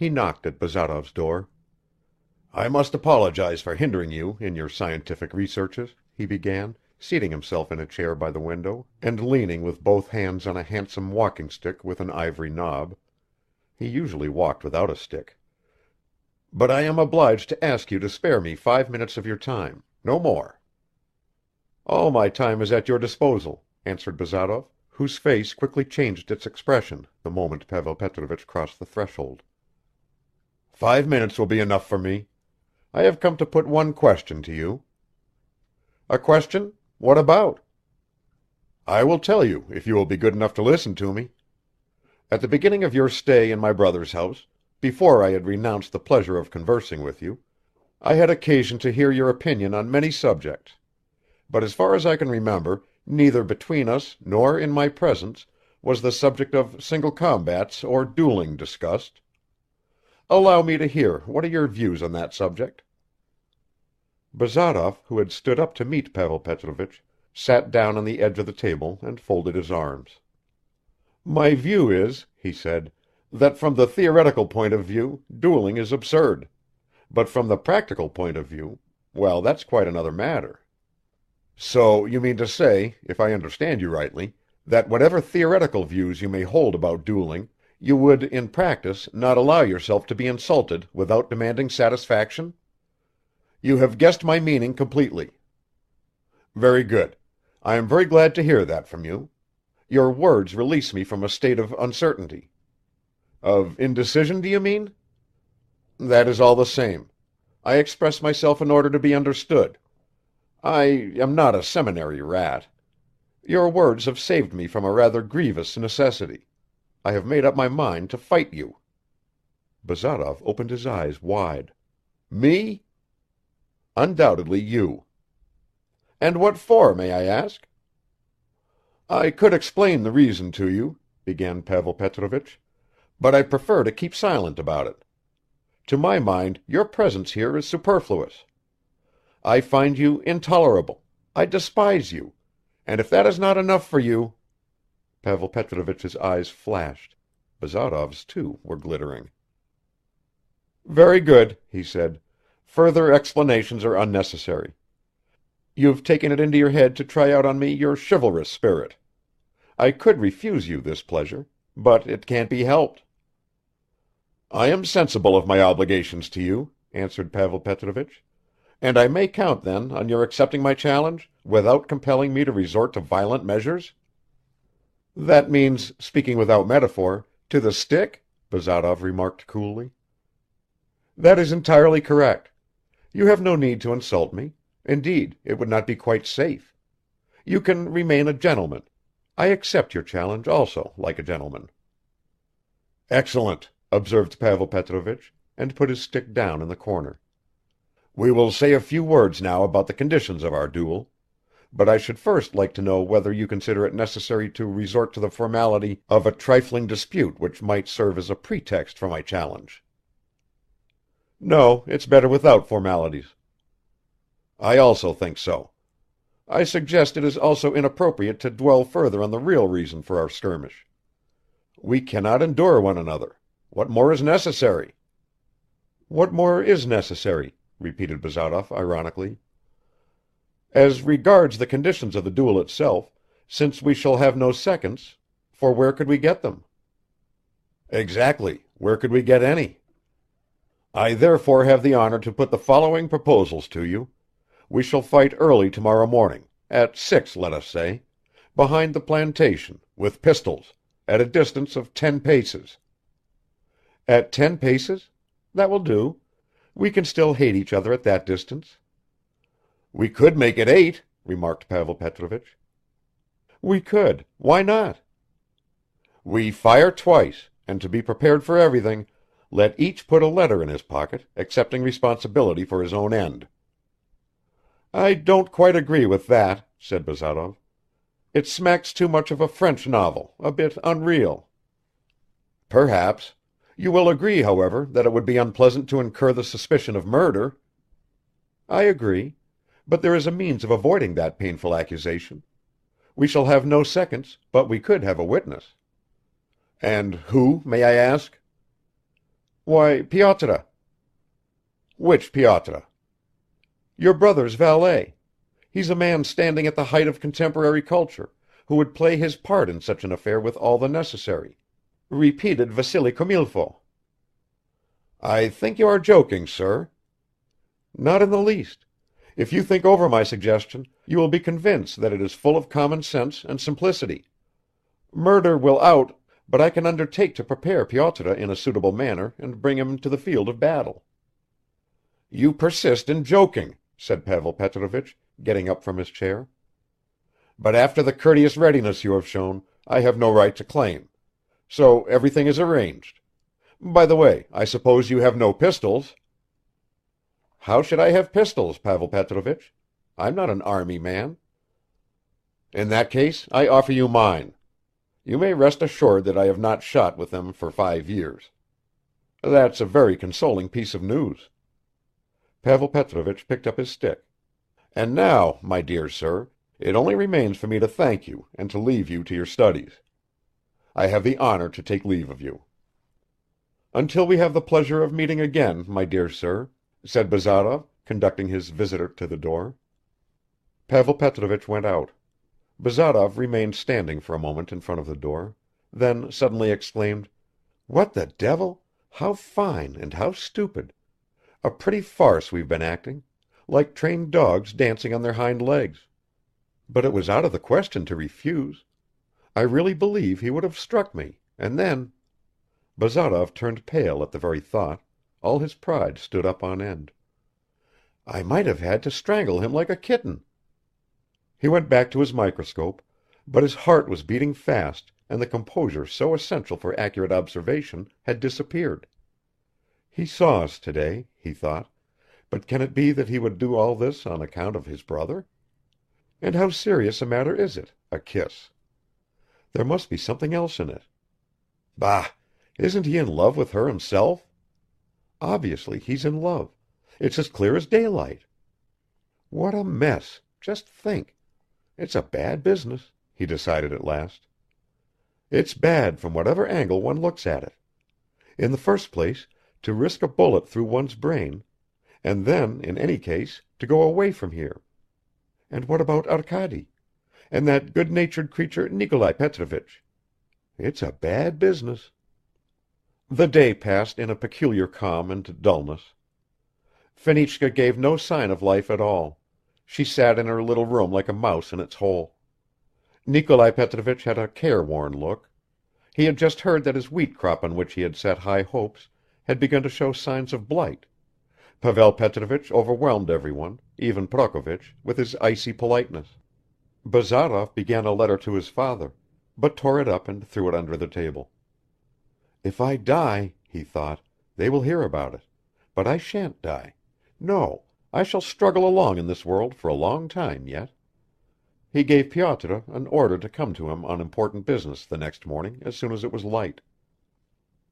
he knocked at Bazarov's door. "I must apologize for hindering you in your scientific researches," he began, seating himself in a chair by the window, and leaning with both hands on a handsome walking stick with an ivory knob. He usually walked without a stick. "But I am obliged to ask you to spare me 5 minutes of your time, no more." "All my time is at your disposal," answered Bazarov, whose face quickly changed its expression the moment Pavel Petrovich crossed the threshold. "5 minutes will be enough for me. I have come to put one question to you." "A question? What about?" "I will tell you, if you will be good enough to listen to me. At the beginning of your stay in my brother's house, before I had renounced the pleasure of conversing with you, I had occasion to hear your opinion on many subjects, but as far as I can remember, neither between us nor in my presence was the subject of single combats or dueling discussed. Allow me to hear what are your views on that subject." Bazarov, who had stood up to meet Pavel Petrovich, sat down on the edge of the table and folded his arms. "My view is," he said, "that from the theoretical point of view dueling is absurd, but from the practical point of view, well, that's quite another matter." "So you mean to say, if I understand you rightly, that whatever theoretical views you may hold about dueling, you would in practice not allow yourself to be insulted without demanding satisfaction? You have guessed my meaning completely. Very good. I am very glad to hear that from you. Your words release me from a state of uncertainty. Of indecision, do you mean? That is all the same. I express myself in order to be understood. I am not a seminary rat. Your words have saved me from a rather grievous necessity. I have made up my mind to fight you." Bazarov opened his eyes wide. "Me?" "Undoubtedly you." "And what for, may I ask?" "I could explain the reason to you," began Pavel Petrovich, "but I prefer to keep silent about it. To my mind your presence here is superfluous. I find you intolerable, I despise you, and if that is not enough for you." Pavel Petrovich's eyes flashed. Bazarov's too were glittering. "Very good," he said. "Further explanations are unnecessary. You've taken it into your head to try out on me your chivalrous spirit. I could refuse you this pleasure, but it can't be helped." "I am sensible of my obligations to you," answered Pavel Petrovich, "and I may count then on your accepting my challenge, without compelling me to resort to violent measures?" "That means, speaking without metaphor, to the stick?" Bazarov remarked coolly. "That is entirely correct. You have no need to insult me. Indeed, it would not be quite safe. You can remain a gentleman. I accept your challenge also like a gentleman." "Excellent," observed Pavel Petrovich, and put his stick down in the corner. "We will say a few words now about the conditions of our duel, but I should first like to know whether you consider it necessary to resort to the formality of a trifling dispute which might serve as a pretext for my challenge." "No, it's better without formalities." "I also think so. I suggest it is also inappropriate to dwell further on the real reason for our skirmish. We cannot endure one another. What more is necessary?" "What more is necessary?" repeated Bazarov ironically. "As regards the conditions of the duel itself, since we shall have no seconds, for where could we get them?" "Exactly. Where could we get any? I therefore have the honor to put the following proposals to you. We shall fight early tomorrow morning, at 6, let us say, behind the plantation, with pistols, at a distance of 10 paces. "At 10 paces? That will do. We can still hate each other at that distance." "We could make it 8," remarked Pavel Petrovich. "We could. Why not?" "We fire twice, and to be prepared for everything, let each put a letter in his pocket, accepting responsibility for his own end." "I don't quite agree with that," said Bazarov. "It smacks too much of a French novel, a bit unreal." "Perhaps. You will agree, however, that it would be unpleasant to incur the suspicion of murder." "I agree. But there is a means of avoiding that painful accusation. We shall have no seconds, but we could have a witness." "And who, may I ask?" "Why, Pyotr." "Which Pyotr?" "Your brother's valet. He's a man standing at the height of contemporary culture, who would play his part in such an affair with all the necessary," repeated Vassily Comilfo. "I think you are joking, sir." "Not in the least. If you think over my suggestion, you will be convinced that it is full of common sense and simplicity. Murder will out, but I can undertake to prepare Pyotr in a suitable manner and bring him to the field of battle." "You persist in joking," said Pavel Petrovich, getting up from his chair. "But after the courteous readiness you have shown, I have no right to claim. So everything is arranged. By the way, I suppose you have no pistols?" "How should I have pistols, Pavel Petrovich? I'm not an army man." "In that case I offer you mine. You may rest assured that I have not shot with them for 5 years. That's a very consoling piece of news." Pavel Petrovich picked up his stick. "And now, my dear sir, it only remains for me to thank you and to leave you to your studies. I have the honor to take leave of you." "Until we have the pleasure of meeting again, my dear sir," said Bazarov, conducting his visitor to the door. Pavel Petrovich went out. Bazarov remained standing for a moment in front of the door, then suddenly exclaimed, "What the devil? How fine and how stupid! A pretty farce we've been acting, like trained dogs dancing on their hind legs. But it was out of the question to refuse. I really believe he would have struck me, and then..." Bazarov turned pale at the very thought, all his pride stood up on end. "I might have had to strangle him like a kitten." He went back to his microscope, but his heart was beating fast and the composure so essential for accurate observation had disappeared. "He saw us today," he thought, "but can it be that he would do all this on account of his brother? And how serious a matter is it, a kiss? There must be something else in it. Bah! Isn't he in love with her himself? Obviously he's in love. It's as clear as daylight. What a mess, just think. It's a bad business," he decided at last. "It's bad from whatever angle one looks at it. In the first place, to risk a bullet through one's brain, and then, in any case, to go away from here. And what about Arkady? And that good-natured creature Nikolai Petrovich? It's a bad business." The day passed in a peculiar calm and dullness. Fenichka gave no sign of life at all; she sat in her little room like a mouse in its hole. Nikolai Petrovich had a careworn look. He had just heard that his wheat crop on which he had set high hopes had begun to show signs of blight. Pavel Petrovich overwhelmed everyone, even Prokovich, with his icy politeness. Bazarov began a letter to his father, but tore it up and threw it under the table. "If I die," he thought, "they will hear about it. But I shan't die. No, I shall struggle along in this world for a long time yet." He gave Pyotr an order to come to him on important business the next morning as soon as it was light.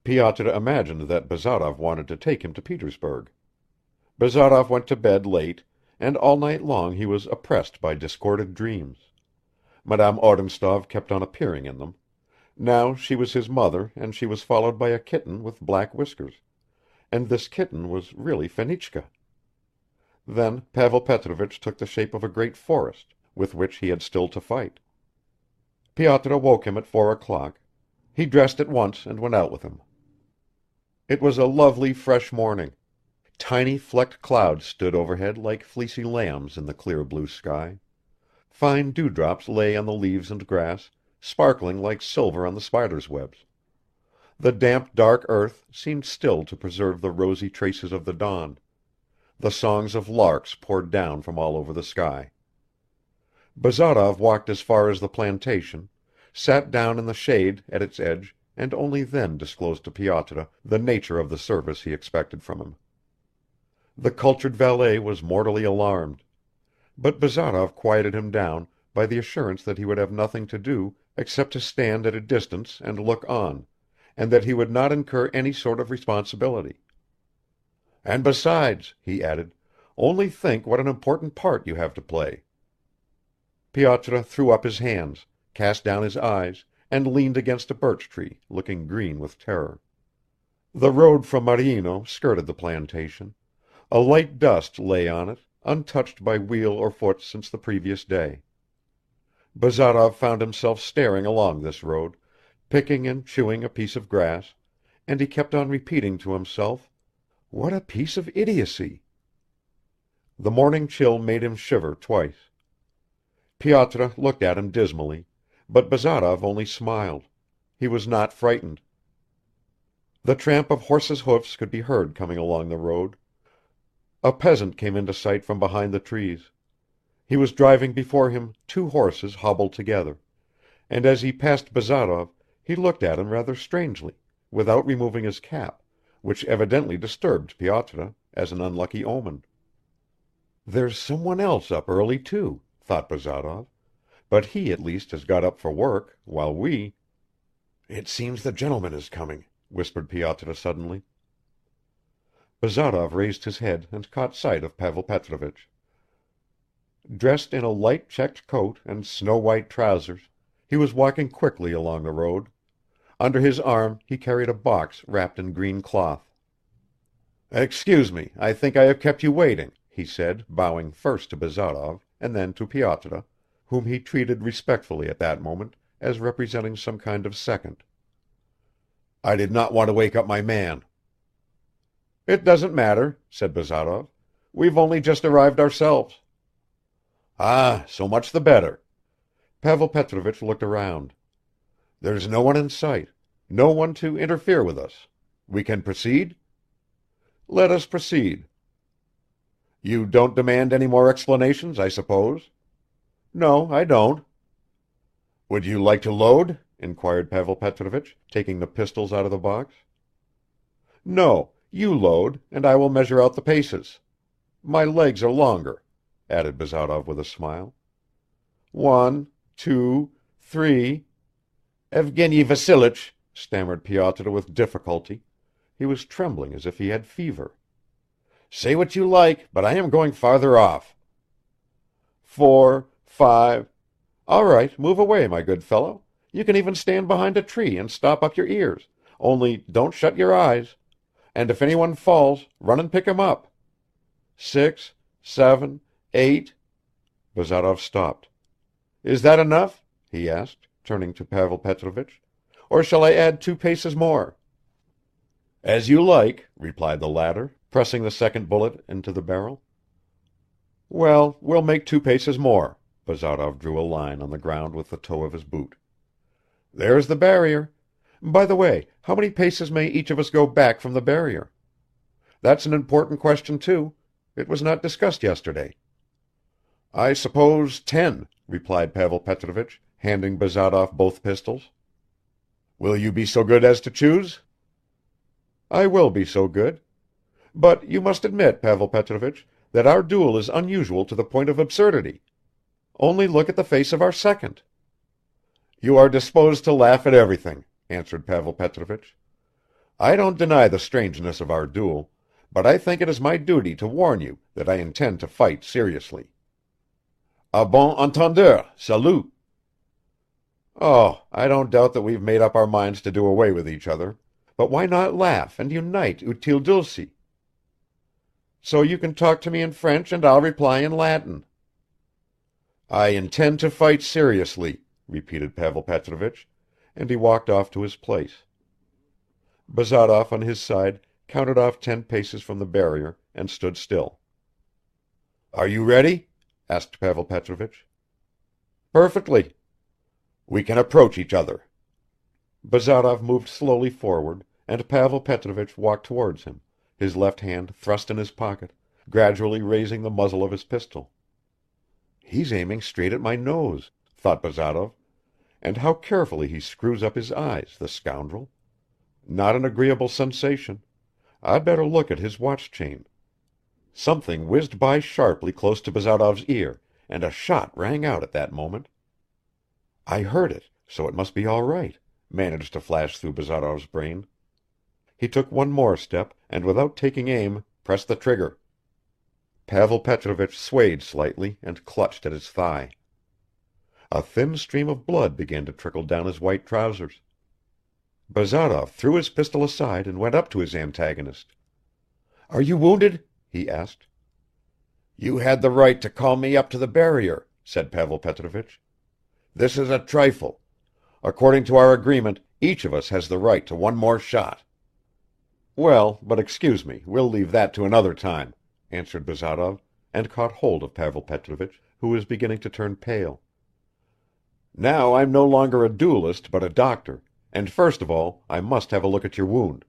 Pyotr imagined that Bazarov wanted to take him to Petersburg. Bazarov went to bed late, and all night long he was oppressed by discordant dreams. Madame Odintsov kept on appearing in them. Now she was his mother and she was followed by a kitten with black whiskers, and this kitten was really Fenichka. Then Pavel Petrovich took the shape of a great forest, with which he had still to fight. Pyotr woke him at 4 o'clock. He dressed at once and went out with him. It was a lovely fresh morning. Tiny flecked clouds stood overhead like fleecy lambs in the clear blue sky. Fine dewdrops lay on the leaves and grass, sparkling like silver on the spiders' webs. The damp dark earth seemed still to preserve the rosy traces of the dawn. The songs of larks poured down from all over the sky. Bazarov walked as far as the plantation, sat down in the shade at its edge and only then disclosed to Pyotr the nature of the service he expected from him. The cultured valet was mortally alarmed, but Bazarov quieted him down by the assurance that he would have nothing to do except to stand at a distance and look on, and that he would not incur any sort of responsibility. "And besides," he added, "only think what an important part you have to play." Pyotr threw up his hands, cast down his eyes, and leaned against a birch tree, looking green with terror. The road from Marino skirted the plantation. A light dust lay on it, untouched by wheel or foot since the previous day. Bazarov found himself staring along this road, picking and chewing a piece of grass, and he kept on repeating to himself, "What a piece of idiocy!" The morning chill made him shiver twice. Pyotr looked at him dismally, but Bazarov only smiled; he was not frightened. The tramp of horses' hoofs could be heard coming along the road. A peasant came into sight from behind the trees. He was driving before him two horses hobbled together, and as he passed Bazarov he looked at him rather strangely, without removing his cap, which evidently disturbed Pyotr as an unlucky omen. "There's someone else up early too," thought Bazarov, "but he at least has got up for work, while we—" "It seems the gentleman is coming," whispered Pyotr suddenly. Bazarov raised his head and caught sight of Pavel Petrovich. Dressed in a light checked coat and snow-white trousers, he was walking quickly along the road. Under his arm he carried a box wrapped in green cloth. "Excuse me, I think I have kept you waiting," he said, bowing first to Bazarov and then to Pyotr, whom he treated respectfully at that moment, as representing some kind of second. "I did not want to wake up my man." "It doesn't matter," said Bazarov. "We've only just arrived ourselves." "Ah, so much the better." Pavel Petrovich looked around. "There's no one in sight, no one to interfere with us. We can proceed?" "Let us proceed." "You don't demand any more explanations, I suppose?" "No, I don't." "Would you like to load?" inquired Pavel Petrovich, taking the pistols out of the box. "No, you load, and I will measure out the paces. My legs are longer," added Bazarov with a smile. "1, 2, 3 "Evgeny Vassilich," stammered Pyotr with difficulty; he was trembling as if he had fever. "Say what you like, but I am going farther off." 4, 5 "All right, move away, my good fellow. You can even stand behind a tree and stop up your ears, only don't shut your eyes. And if anyone falls, run and pick him up. 6, 7, 8 Bazarov stopped. "Is that enough?" he asked, turning to Pavel Petrovich. "Or shall I add 2 paces more?" "As you like," replied the latter, pressing the second bullet into the barrel. "Well, we'll make 2 paces more." Bazarov drew a line on the ground with the toe of his boot. "There's the barrier. By the way, how many paces may each of us go back from the barrier? That's an important question too. It was not discussed yesterday." "I suppose 10," replied Pavel Petrovich, handing Bazarov both pistols. "Will you be so good as to choose?" "I will be so good. But you must admit, Pavel Petrovich, that our duel is unusual to the point of absurdity. Only look at the face of our second." "You are disposed to laugh at everything," answered Pavel Petrovich. "I don't deny the strangeness of our duel, but I think it is my duty to warn you that I intend to fight seriously." "A bon entendeur, salut." "Oh, I don't doubt that we've made up our minds to do away with each other, but why not laugh and unite utile dulci? So you can talk to me in French and I'll reply in Latin." "I intend to fight seriously," repeated Pavel Petrovich, and he walked off to his place. Bazarov on his side counted off 10 paces from the barrier and stood still. "Are you ready?" asked Pavel Petrovich. "Perfectly." "We can approach each other." Bazarov moved slowly forward, and Pavel Petrovich walked towards him, his left hand thrust in his pocket, gradually raising the muzzle of his pistol. "He's aiming straight at my nose," thought Bazarov, "and how carefully he screws up his eyes, the scoundrel. Not an agreeable sensation. I'd better look at his watch chain." Something whizzed by sharply close to Bazarov's ear, and a shot rang out at that moment. "I heard it, so it must be all right," managed to flash through Bazarov's brain. He took one more step, and without taking aim, pressed the trigger. Pavel Petrovich swayed slightly and clutched at his thigh. A thin stream of blood began to trickle down his white trousers. Bazarov threw his pistol aside and went up to his antagonist. "Are you wounded?" he asked. "You had the right to call me up to the barrier," said Pavel Petrovich. "This is a trifle. According to our agreement, each of us has the right to one more shot." "Well, but excuse me, we'll leave that to another time," answered Bazarov, and caught hold of Pavel Petrovich, who was beginning to turn pale. "Now I'm no longer a duelist but a doctor, and first of all I must have a look at your wound.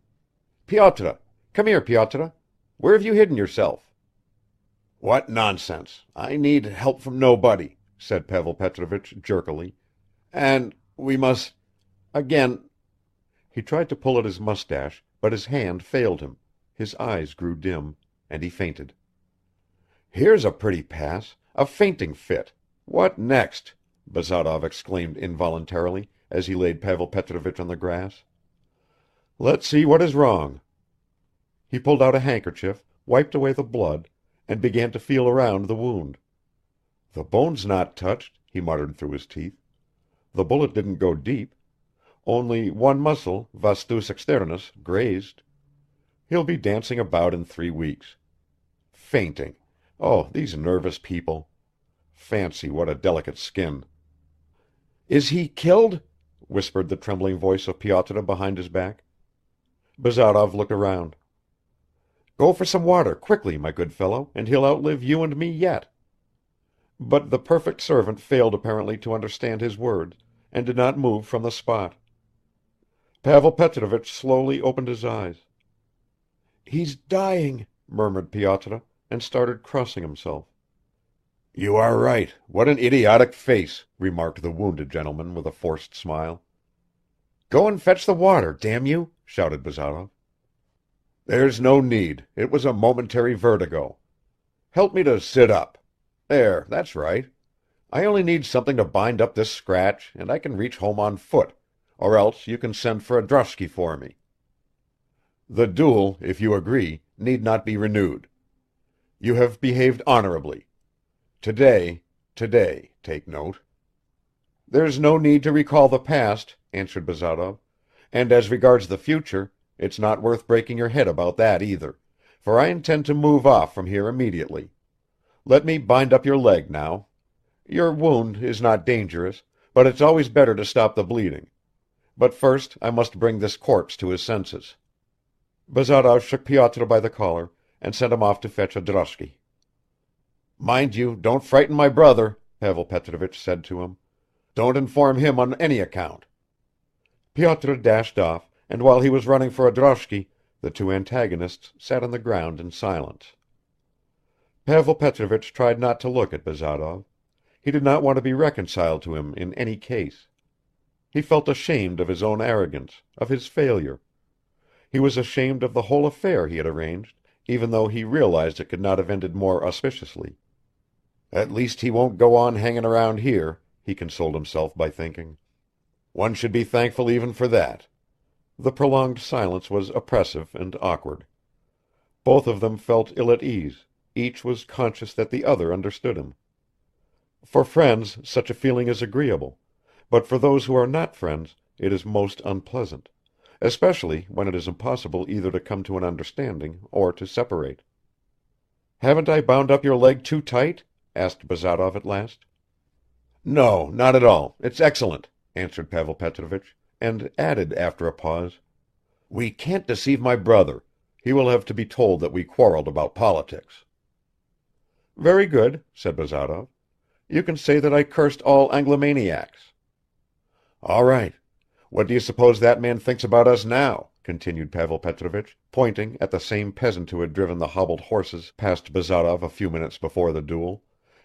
Pyotr! Come here, Pyotr! Where have you hidden yourself?" "What nonsense! I need help from nobody," said Pavel Petrovich jerkily. "And we must again." He tried to pull at his mustache, but his hand failed him, his eyes grew dim, and he fainted. "Here's a pretty pass, a fainting fit. What next?" Bazarov exclaimed involuntarily, as he laid Pavel Petrovich on the grass. "Let's see what is wrong." He pulled out a handkerchief, wiped away the blood, and began to feel around the wound. "The bone's not touched," he muttered through his teeth. "The bullet didn't go deep. Only one muscle, vastus externus, grazed. He'll be dancing about in 3 weeks. Fainting. Oh, these nervous people. Fancy what a delicate skin." "Is he killed?" whispered the trembling voice of Pyotr behind his back. Bazarov looked around. "Go for some water, quickly, my good fellow, and he'll outlive you and me yet." But the perfect servant failed apparently to understand his words, and did not move from the spot. Pavel Petrovich slowly opened his eyes. "He's dying," murmured Pyotr, and started crossing himself. "You are right. What an idiotic face," remarked the wounded gentleman with a forced smile. "Go and fetch the water, damn you," shouted Bazarov. "There's no need. It was a momentary vertigo. Help me to sit up. There, that's right. I only need something to bind up this scratch, and I can reach home on foot, or else you can send for a droshky for me. The duel, if you agree, need not be renewed. You have behaved honorably. Today, take note." "There's no need to recall the past," answered Bazarov, "and as regards the future, it's not worth breaking your head about that either, for I intend to move off from here immediately. Let me bind up your leg now. Your wound is not dangerous, but it's always better to stop the bleeding. But first I must bring this corpse to his senses." Bazarov shook Pyotr by the collar and sent him off to fetch a droshky. "Mind you, don't frighten my brother," Pavel Petrovich said to him. "Don't inform him on any account." Pyotr dashed off, and while he was running for a droshky, the two antagonists sat on the ground in silence. Pavel Petrovich tried not to look at Bazarov; he did not want to be reconciled to him in any case. He felt ashamed of his own arrogance, of his failure. He was ashamed of the whole affair he had arranged, even though he realized it could not have ended more auspiciously. "At least he won't go on hanging around here," he consoled himself by thinking. "One should be thankful even for that." The prolonged silence was oppressive and awkward. Both of them felt ill at ease, each was conscious that the other understood him. For friends such a feeling is agreeable, but for those who are not friends it is most unpleasant, especially when it is impossible either to come to an understanding or to separate. "Haven't I bound up your leg too tight?" asked Bazarov at last. "No, not at all. It's excellent," answered Pavel Petrovich, and added after a pause, "We can't deceive my brother. He will have to be told that we quarreled about politics." "Very good," said Bazarov. "You can say that I cursed all Anglomaniacs." "All right. What do you suppose that man thinks about us now?" continued Pavel Petrovich, pointing at the same peasant who had driven the hobbled horses past Bazarov a few minutes before the duel,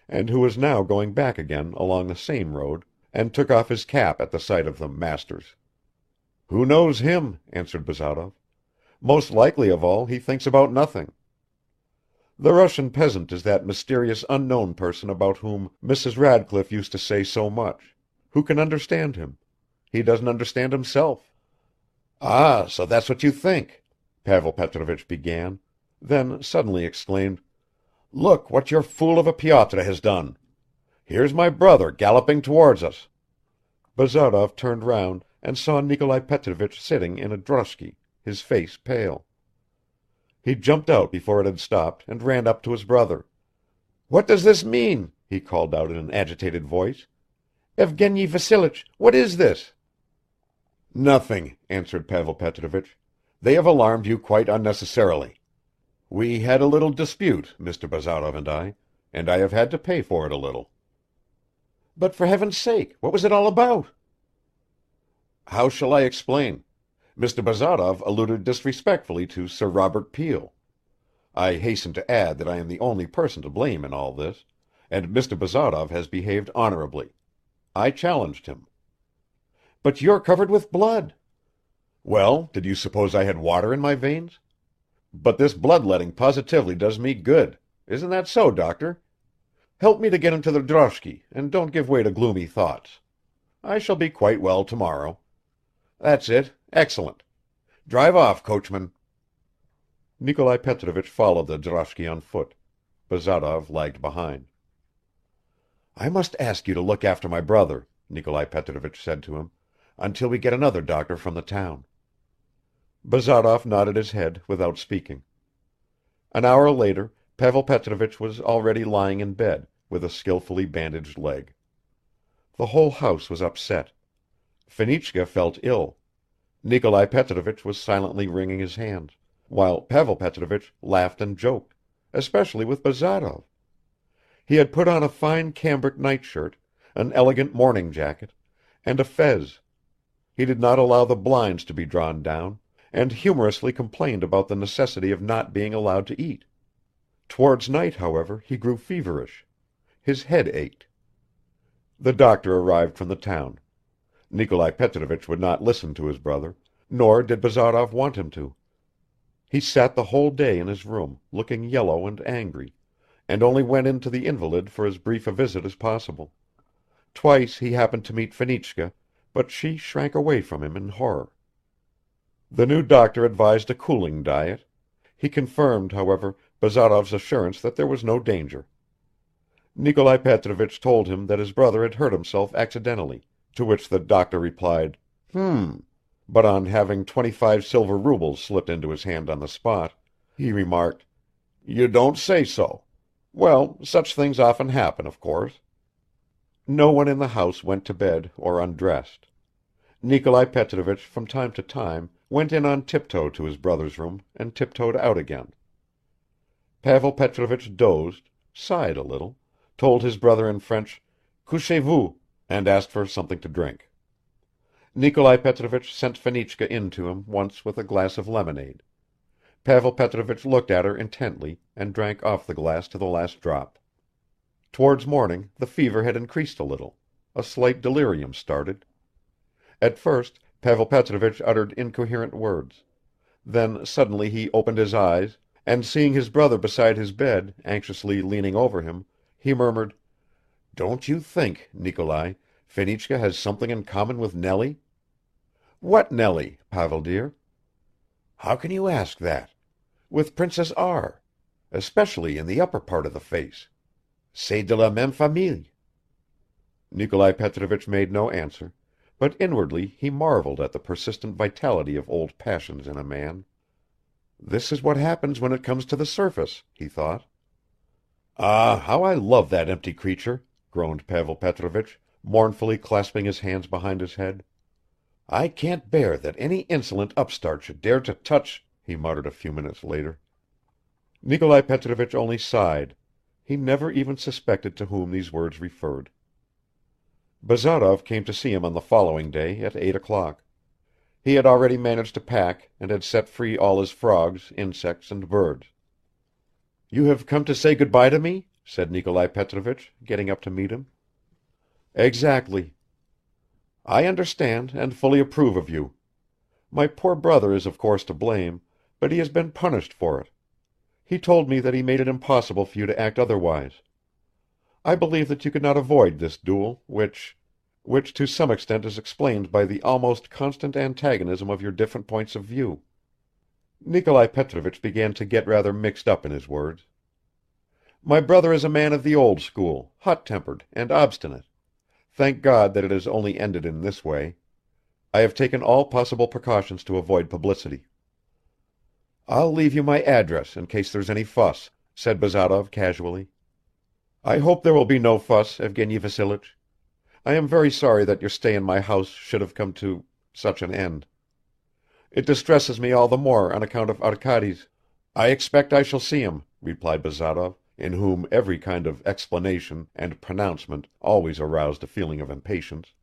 and who was now going back again along the same road, and took off his cap at the sight of the masters. "Who knows him?" answered Bazarov. "Most likely of all he thinks about nothing. The Russian peasant is that mysterious unknown person about whom Mrs. Radcliffe used to say so much. Who can understand him? He doesn't understand himself." "Ah, so that's what you think," Pavel Petrovich began, then suddenly exclaimed, "Look what your fool of a Pyotr has done! Here's my brother galloping towards us." Bazarov turned round and saw Nikolai Petrovich sitting in a droshky, his face pale. He jumped out before it had stopped and ran up to his brother. "What does this mean?" he called out in an agitated voice. "Evgeny Vassilich, what is this?" "Nothing," answered Pavel Petrovich. "They have alarmed you quite unnecessarily. We had a little dispute, Mr. Bazarov and I have had to pay for it a little." "But for heaven's sake, what was it all about?" "How shall I explain? Mr. Bazarov alluded disrespectfully to Sir Robert Peel. I hasten to add that I am the only person to blame in all this, and Mr. Bazarov has behaved honorably. I challenged him." "But you're covered with blood." "Well, did you suppose I had water in my veins? But this bloodletting positively does me good. Isn't that so, doctor? Help me to get into the droshky, and don't give way to gloomy thoughts. I shall be quite well tomorrow. That's it. Excellent. Drive off, coachman." Nikolai Petrovich followed the droshky on foot. Bazarov lagged behind. "I must ask you to look after my brother," Nikolai Petrovich said to him, "until we get another doctor from the town." Bazarov nodded his head without speaking. An hour later Pavel Petrovich was already lying in bed, with a skillfully bandaged leg. The whole house was upset. Fenichka felt ill. Nikolai Petrovich was silently wringing his hands, while Pavel Petrovich laughed and joked, especially with Bazarov. He had put on a fine cambric nightshirt, an elegant morning jacket, and a fez. He did not allow the blinds to be drawn down, and humorously complained about the necessity of not being allowed to eat. Towards night, however, he grew feverish. His head ached. The doctor arrived from the town. Nikolai Petrovich would not listen to his brother, nor did Bazarov want him to. He sat the whole day in his room, looking yellow and angry, and only went in to the invalid for as brief a visit as possible. Twice he happened to meet Fenichka, but she shrank away from him in horror. The new doctor advised a cooling diet. He confirmed, however, Bazarov's assurance that there was no danger. Nikolai Petrovich told him that his brother had hurt himself accidentally, to which the doctor replied, but on having 25 silver rubles slipped into his hand on the spot, he remarked, "You don't say so. Well, such things often happen, of course." No one in the house went to bed or undressed. Nikolai Petrovich from time to time went in on tiptoe to his brother's room and tiptoed out again. Pavel Petrovich dozed, sighed a little, told his brother in French, "Couchez-vous," and asked for something to drink. Nikolai Petrovich sent Fenichka in to him once with a glass of lemonade. Pavel Petrovich looked at her intently and drank off the glass to the last drop. Towards morning the fever had increased a little; a slight delirium started. At first Pavel Petrovich uttered incoherent words; then suddenly he opened his eyes, and seeing his brother beside his bed, anxiously leaning over him, he murmured, "Don't you think, Nikolai, Fenichka has something in common with Nellie?" "What Nellie, Pavel dear?" "How can you ask that? With Princess R. Especially in the upper part of the face. C'est de la même famille." Nikolai Petrovich made no answer, but inwardly he marveled at the persistent vitality of old passions in a man. "This is what happens when it comes to the surface," he thought. "Ah, how I love that empty creature," groaned Pavel Petrovich, mournfully clasping his hands behind his head. "I can't bear that any insolent upstart should dare to touch," he muttered a few minutes later. Nikolai Petrovich only sighed; he never even suspected to whom these words referred. Bazarov came to see him on the following day at 8 o'clock. He had already managed to pack and had set free all his frogs, insects and birds. "You have come to say good by to me?" said Nikolai Petrovich, getting up to meet him. "Exactly." "I understand and fully approve of you. My poor brother is of course to blame, but he has been punished for it. He told me that he made it impossible for you to act otherwise. I believe that you could not avoid this duel, which to some extent is explained by the almost constant antagonism of your different points of view." Nikolai Petrovich began to get rather mixed up in his words. "My brother is a man of the old school, hot-tempered and obstinate. Thank God that it has only ended in this way. I have taken all possible precautions to avoid publicity." "I'll leave you my address in case there's any fuss," said Bazarov casually. "I hope there will be no fuss, Evgeny Vassilich. I am very sorry that your stay in my house should have come to such an end. It distresses me all the more on account of Arkady's." "I expect I shall see him," replied Bazarov, in whom every kind of explanation and pronouncement always aroused a feeling of impatience.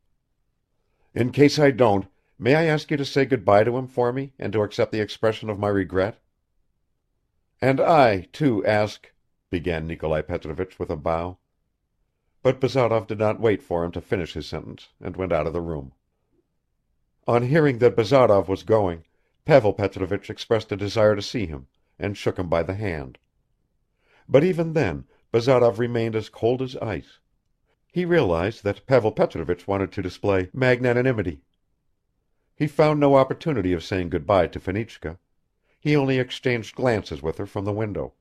"In case I don't, may I ask you to say good by to him for me and to accept the expression of my regret?" "And I, too, ask," began Nikolai Petrovich with a bow. But Bazarov did not wait for him to finish his sentence and went out of the room. On hearing that Bazarov was going, Pavel Petrovich expressed a desire to see him, and shook him by the hand. But even then Bazarov remained as cold as ice. He realized that Pavel Petrovich wanted to display magnanimity. He found no opportunity of saying good-bye to Fenichka; he only exchanged glances with her from the window.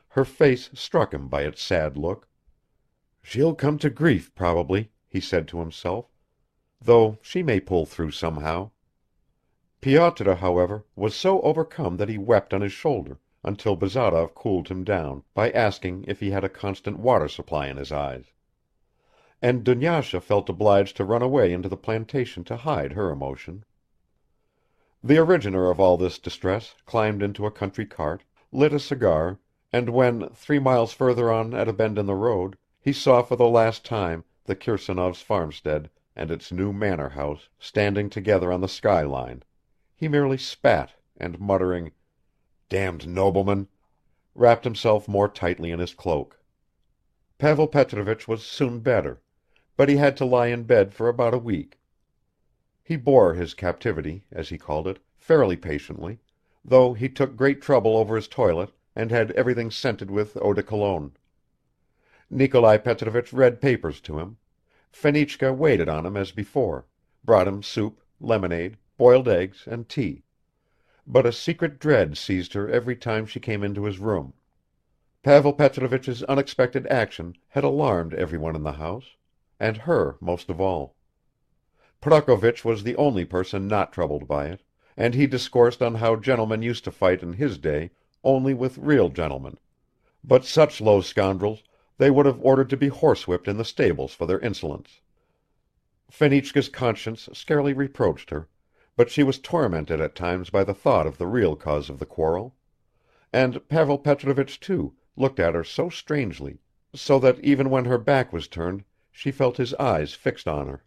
Her face struck him by its sad look. "She'll come to grief probably," he said to himself, "though she may pull through somehow." Pyotr, however, was so overcome that he wept on his shoulder, until Bazarov cooled him down by asking if he had a constant water supply in his eyes. And Dunyasha felt obliged to run away into the plantation to hide her emotion. The originator of all this distress climbed into a country cart, lit a cigar, and when, 3 miles further on at a bend in the road, he saw for the last time the Kirsanovs' farmstead and its new manor house standing together on the skyline, he merely spat and muttering, "Damned nobleman," wrapped himself more tightly in his cloak. Pavel Petrovich was soon better, but he had to lie in bed for about a week. He bore his captivity, as he called it, fairly patiently, though he took great trouble over his toilet and had everything scented with eau de cologne. Nikolai Petrovich read papers to him; Fenichka waited on him as before, brought him soup, lemonade, boiled eggs and tea; but a secret dread seized her every time she came into his room. Pavel Petrovich's unexpected action had alarmed everyone in the house, and her most of all. Prokovich was the only person not troubled by it, and he discoursed on how gentlemen used to fight in his day only with real gentlemen, but such low scoundrels they would have ordered to be horsewhipped in the stables for their insolence. Fenichka's conscience scarcely reproached her, but she was tormented at times by the thought of the real cause of the quarrel; and Pavel Petrovich too looked at her so strangely, so that even when her back was turned she felt his eyes fixed on her.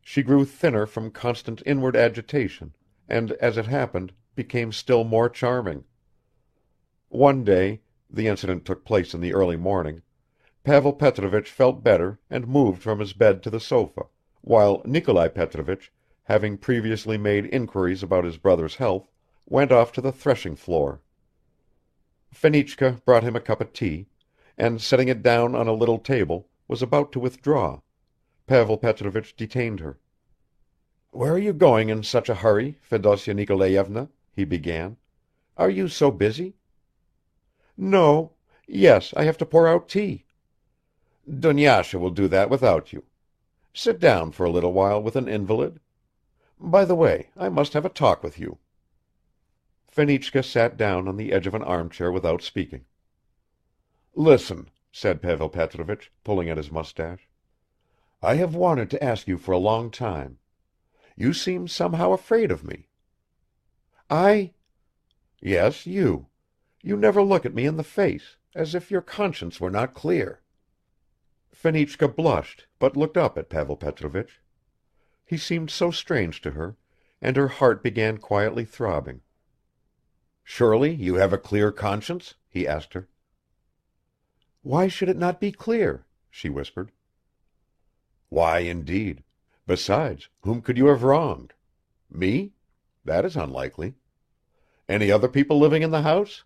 She grew thinner from constant inward agitation, and, as it happened, became still more charming. One day the incident took place in the early morning Pavel Petrovich felt better and moved from his bed to the sofa, while Nikolai Petrovich, having previously made inquiries about his brother's health, went off to the threshing floor. Fenichka brought him a cup of tea, and setting it down on a little table, was about to withdraw. Pavel Petrovich detained her. "Where are you going in such a hurry, Fedosya Nikolayevna?" he began. "Are you so busy?" "No. Yes, I have to pour out tea." "Dunyasha will do that without you. Sit down for a little while with an invalid. By the way, I must have a talk with you." Fenichka sat down on the edge of an armchair without speaking. "Listen," said Pavel Petrovich, pulling at his mustache. "I have wanted to ask you for a long time. You seem somehow afraid of me." "I?" "Yes, you. You never look at me in the face, as if your conscience were not clear." Fenichka blushed, but looked up at Pavel Petrovich. He seemed so strange to her, and her heart began quietly throbbing. "Surely you have a clear conscience?" he asked her. "Why should it not be clear?" she whispered. "Why, indeed? Besides, whom could you have wronged? Me? That is unlikely. Any other people living in the house?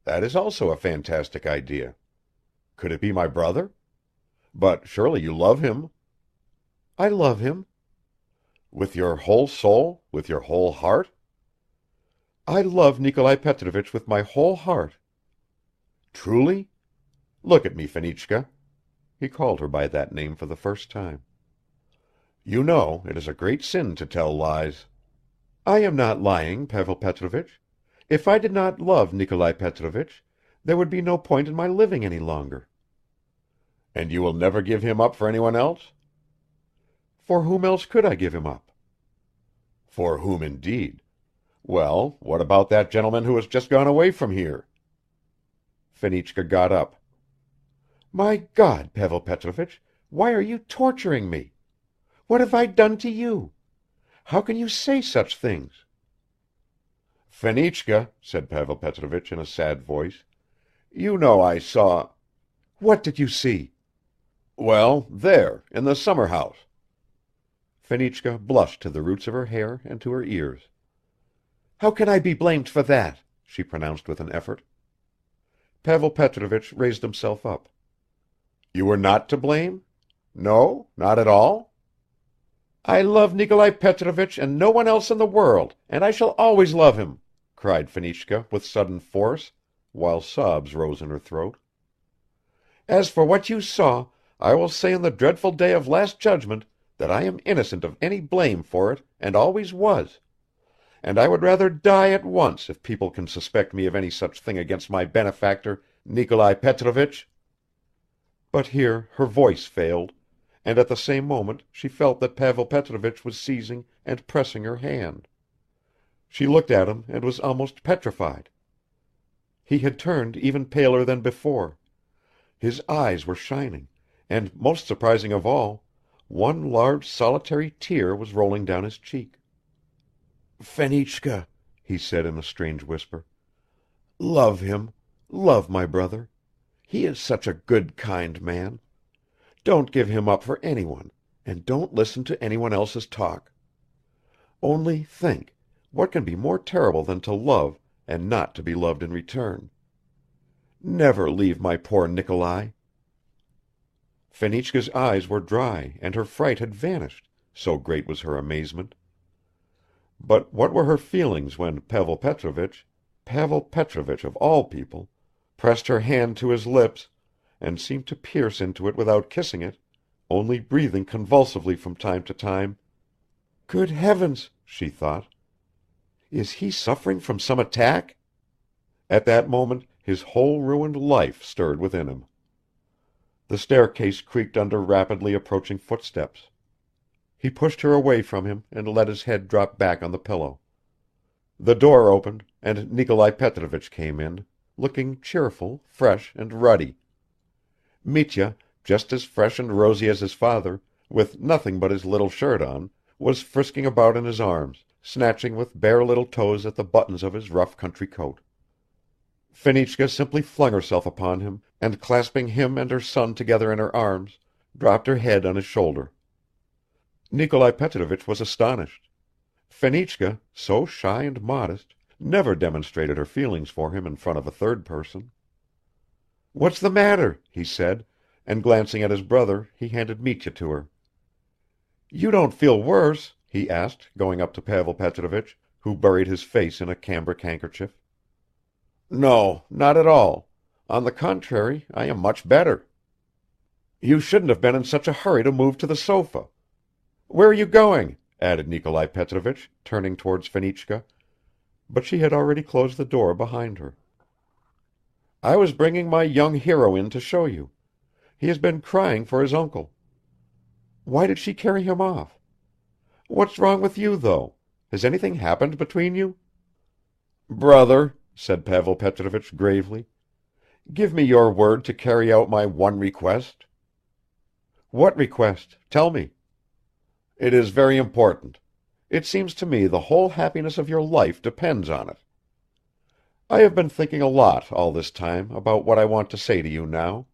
That is also a fantastic idea. Could it be my brother? But surely you love him?" "I love him." "With your whole soul, with your whole heart?" "I love Nikolai Petrovich with my whole heart." "Truly? Look at me, Fenichka." He called her by that name for the first time. You know it is a great sin to tell lies." "I am not lying, Pavel Petrovich. If I did not love Nikolai Petrovich, there would be no point in my living any longer." "And you will never give him up for anyone else?" "For whom else could I give him up?" "For whom indeed? Well, what about that gentleman who has just gone away from here?" Fenichka got up. "My God, Pavel Petrovich, why are you torturing me? What have I done to you? How can you say such things?" "Fenichka," said Pavel Petrovich in a sad voice, "you know I saw—" "What did you see?" "Well, there, in the summer house." Fenichka blushed to the roots of her hair and to her ears. "How can I be blamed for that?" she pronounced with an effort. Pavel Petrovich raised himself up. "You were not to blame? No, not at all?" "I love Nikolai Petrovich and no one else in the world, and I shall always love him," cried Fenichka with sudden force, while sobs rose in her throat. "As for what you saw, I will say on the dreadful day of last judgment that I am innocent of any blame for it and always was, and I would rather die at once if people can suspect me of any such thing against my benefactor, Nikolai Petrovich." But here her voice failed, and at the same moment she felt that Pavel Petrovich was seizing and pressing her hand. She looked at him and was almost petrified. He had turned even paler than before; his eyes were shining, and, most surprising of all, one large solitary tear was rolling down his cheek. "Fenichka," he said in a strange whisper, "love him, love my brother. He is such a good, kind man. Don't give him up for anyone, and don't listen to anyone else's talk. Only think, what can be more terrible than to love and not to be loved in return? Never leave my poor Nikolai." Fenichka's eyes were dry and her fright had vanished, so great was her amazement. But what were her feelings when Pavel Petrovich of all people, pressed her hand to his lips and seemed to pierce into it without kissing it, only breathing convulsively from time to time. "Good heavens," she thought, "is he suffering from some attack?" At that moment his whole ruined life stirred within him. The staircase creaked under rapidly approaching footsteps. He pushed her away from him and let his head drop back on the pillow. The door opened, and Nikolai Petrovich came in, looking cheerful, fresh and ruddy. Mitya, just as fresh and rosy as his father, with nothing but his little shirt on, was frisking about in his arms, snatching with bare little toes at the buttons of his rough country coat. Fenichka simply flung herself upon him, and clasping him and her son together in her arms, dropped her head on his shoulder. Nikolai Petrovich was astonished. Fenichka, so shy and modest, never demonstrated her feelings for him in front of a third person. "What's the matter?" he said, and glancing at his brother he handed Mitya to her. "You don't feel worse?" he asked, going up to Pavel Petrovich, who buried his face in a cambric handkerchief. "No, not at all. On the contrary, I am much better." "You shouldn't have been in such a hurry to move to the sofa. Where are you going?" added Nikolai Petrovich, turning towards Fenichka, but she had already closed the door behind her. "I was bringing my young hero in to show you. He has been crying for his uncle. Why did she carry him off? What's wrong with you, though? Has anything happened between you?" "Brother," said Pavel Petrovich gravely, "give me your word to carry out my one request." "What request? Tell me." "It is very important. It seems to me the whole happiness of your life depends on it. I have been thinking a lot all this time about what I want to say to you now.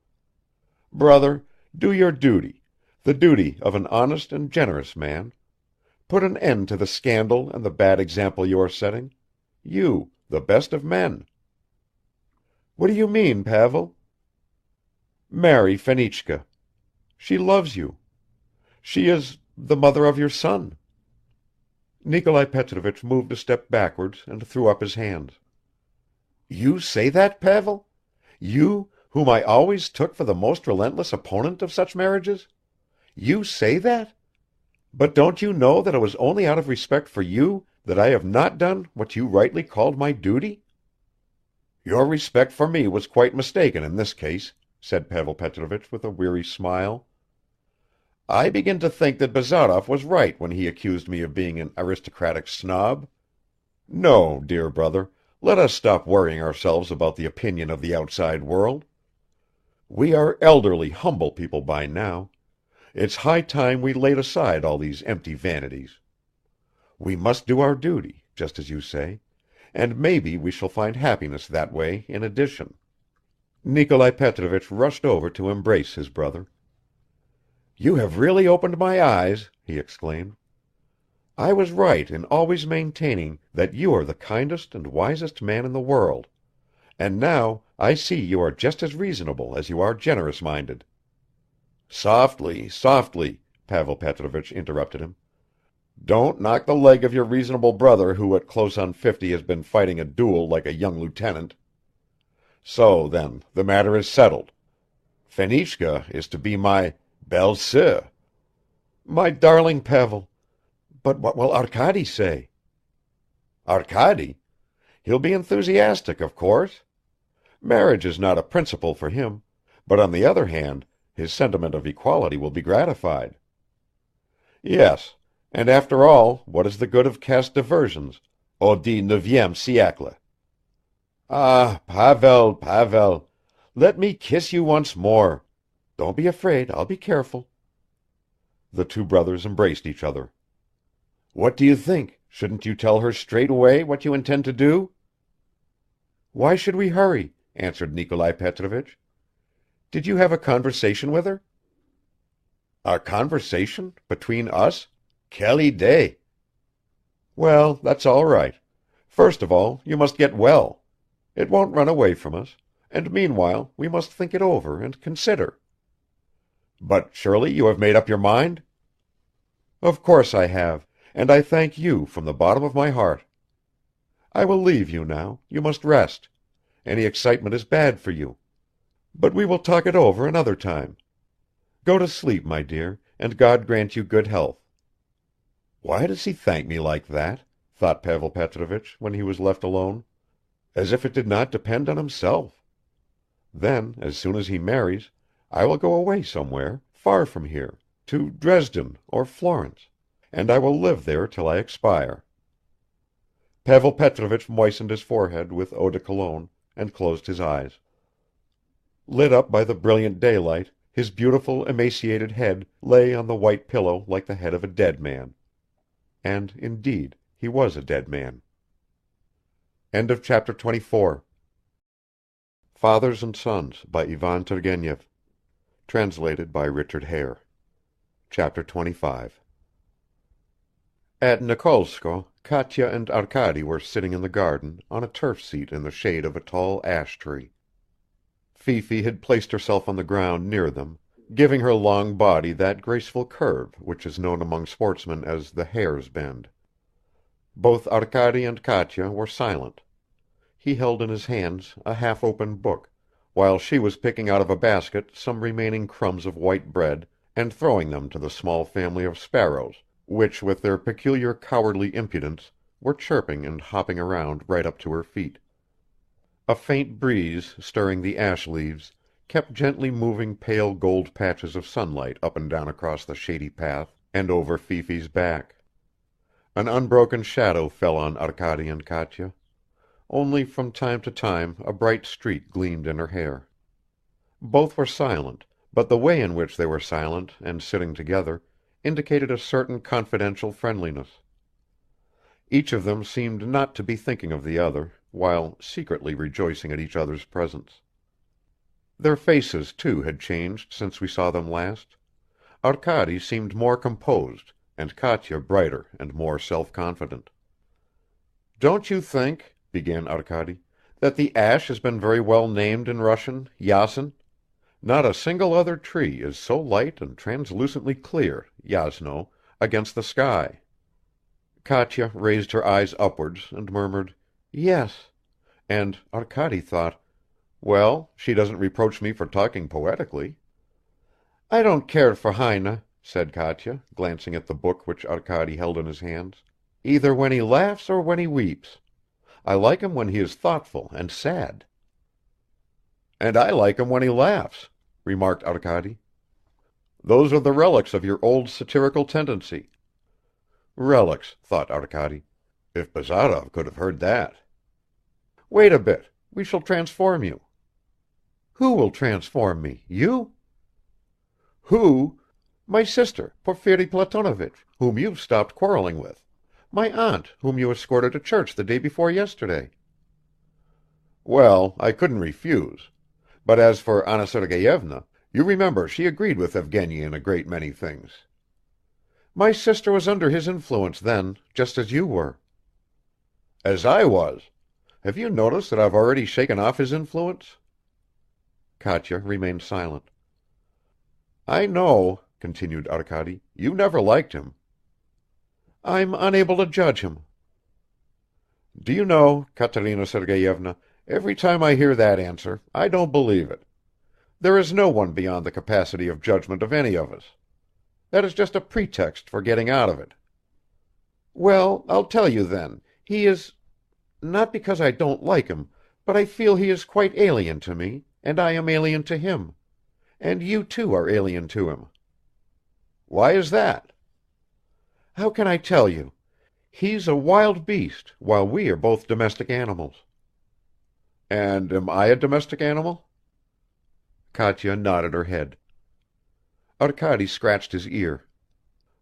Brother, do your duty, the duty of an honest and generous man. Put an end to the scandal and the bad example you are setting. You, the best of men." "What do you mean, Pavel?" "Marry Fenichka. She loves you. She is the mother of your son." Nikolai Petrovich moved a step backwards and threw up his hands. "You say that, Pavel? You, whom I always took for the most relentless opponent of such marriages? You say that? But don't you know that it was only out of respect for you that I have not done what you rightly called my duty?" "Your respect for me was quite mistaken in this case," said Pavel Petrovich with a weary smile. "I begin to think that Bazarov was right when he accused me of being an aristocratic snob. No, dear brother, let us stop worrying ourselves about the opinion of the outside world. We are elderly, humble people by now. It's high time we laid aside all these empty vanities. We must do our duty, just as you say, and maybe we shall find happiness that way in addition." Nikolai Petrovich rushed over to embrace his brother. "You have really opened my eyes," he exclaimed. "I was right in always maintaining that you are the kindest and wisest man in the world, and now I see you are just as reasonable as you are generous-minded." "Softly, softly," Pavel Petrovich interrupted him. "Don't knock the leg of your reasonable brother who at close on 50 has been fighting a duel like a young lieutenant. So, then, the matter is settled. Fenichka is to be my belle sœur." "My darling Pavel, but what will Arkady say?" "Arkady? He'll be enthusiastic, of course. Marriage is not a principle for him, but on the other hand his sentiment of equality will be gratified. Yes, and after all, what is the good of caste diversions au 19e siècle? Ah, Pavel, Pavel, let me kiss you once more. Don't be afraid, I'll be careful." The two brothers embraced each other. "What do you think? Shouldn't you tell her straight away what you intend to do?" "Why should we hurry?" answered Nikolai Petrovich. "Did you have a conversation with her?" "A conversation? Between us? Quelle idée!" "Well, that's all right. First of all, you must get well. It won't run away from us, and meanwhile we must think it over and consider." "But surely you have made up your mind?" "Of course I have, and I thank you from the bottom of my heart. I will leave you now, you must rest. Any excitement is bad for you. But we will talk it over another time. Go to sleep, my dear, and God grant you good health." "Why does he thank me like that?" thought Pavel Petrovich when he was left alone. "As if it did not depend on himself. Then, as soon as he marries, I will go away somewhere, far from here, to Dresden or Florence, and I will live there till I expire." Pavel Petrovich moistened his forehead with eau de cologne and closed his eyes. Lit up by the brilliant daylight, his beautiful emaciated head lay on the white pillow like the head of a dead man. And indeed he was a dead man. Chapter 24. Fathers and Sons by Ivan Turgenev. Translated by Richard Hare. Chapter 25. At Nikolskoe, Katya and Arkady were sitting in the garden, on a turf seat in the shade of a tall ash tree. Fifi had placed herself on the ground near them, giving her long body that graceful curve which is known among sportsmen as the hare's bend. Both Arkady and Katya were silent. He held in his hands a half-open book, while she was picking out of a basket some remaining crumbs of white bread and throwing them to the small family of sparrows, which with their peculiar cowardly impudence were chirping and hopping around right up to her feet. A faint breeze, stirring the ash leaves, kept gently moving pale gold patches of sunlight up and down across the shady path and over Fifi's back. An unbroken shadow fell on Arkady and Katya. Only from time to time a bright streak gleamed in her hair. Both were silent, but the way in which they were silent and sitting together indicated a certain confidential friendliness. Each of them seemed not to be thinking of the other, while secretly rejoicing at each other's presence. Their faces, too, had changed since we saw them last. Arkady seemed more composed, and Katya brighter and more self-confident. "Don't you think," began Arkady, "that the ash has been very well named in Russian, Yasen? Not a single other tree is so light and translucently clear, Yasno, against the sky." Katya raised her eyes upwards and murmured, "Yes," and Arkady thought, "Well, she doesn't reproach me for talking poetically." "I don't care for Heine," said Katya, glancing at the book which Arkady held in his hands. "Either when he laughs or when he weeps. I like him when he is thoughtful and sad." "And I like him when he laughs," remarked Arkady. "Those are the relics of your old satirical tendency." Relics, thought Arkady. If Bazarov could have heard that. "Wait a bit. We shall transform you." "Who will transform me? You?" "Who? My sister, Porfiri Platonovitch, whom you've stopped quarreling with. My aunt, whom you escorted to church the day before yesterday." "Well, I couldn't refuse. But as for Anna Sergeyevna, you remember she agreed with Evgeny in a great many things." "My sister was under his influence then, just as you were." "As I was? Have you noticed that I've already shaken off his influence?" Katya remained silent. "I know," continued Arkady, "you never liked him." "I'm unable to judge him." "Do you know, Katerina Sergeyevna, every time I hear that answer, I don't believe it. There is no one beyond the capacity of judgment of any of us. That is just a pretext for getting out of it." "Well, I'll tell you then, he is not because I don't like him, but I feel he is quite alien to me, and I am alien to him. And you too are alien to him." "Why is that?" "How can I tell you? He's a wild beast, while we are both domestic animals." "And am I a domestic animal?" Katya nodded her head. Arkady scratched his ear.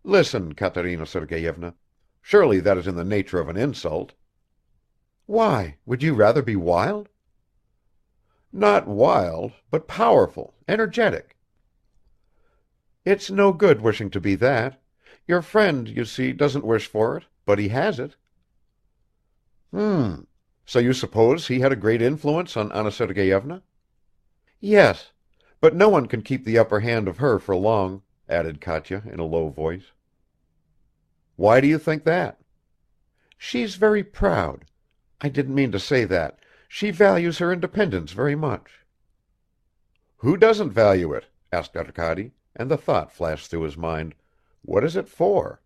"Listen, Katerina Sergeyevna, surely that is in the nature of an insult." "Why? Would you rather be wild?" "Not wild, but powerful, energetic." "It's no good wishing to be that. Your friend, you see, doesn't wish for it, but he has it." "Hm. So you suppose he had a great influence on Anna Sergeyevna?" "Yes. But no one can keep the upper hand of her for long," added Katya in a low voice. "Why do you think that?" "She's very proud. I didn't mean to say that. She values her independence very much." "Who doesn't value it?" asked Arkady, and the thought flashed through his mind, "What is it for?"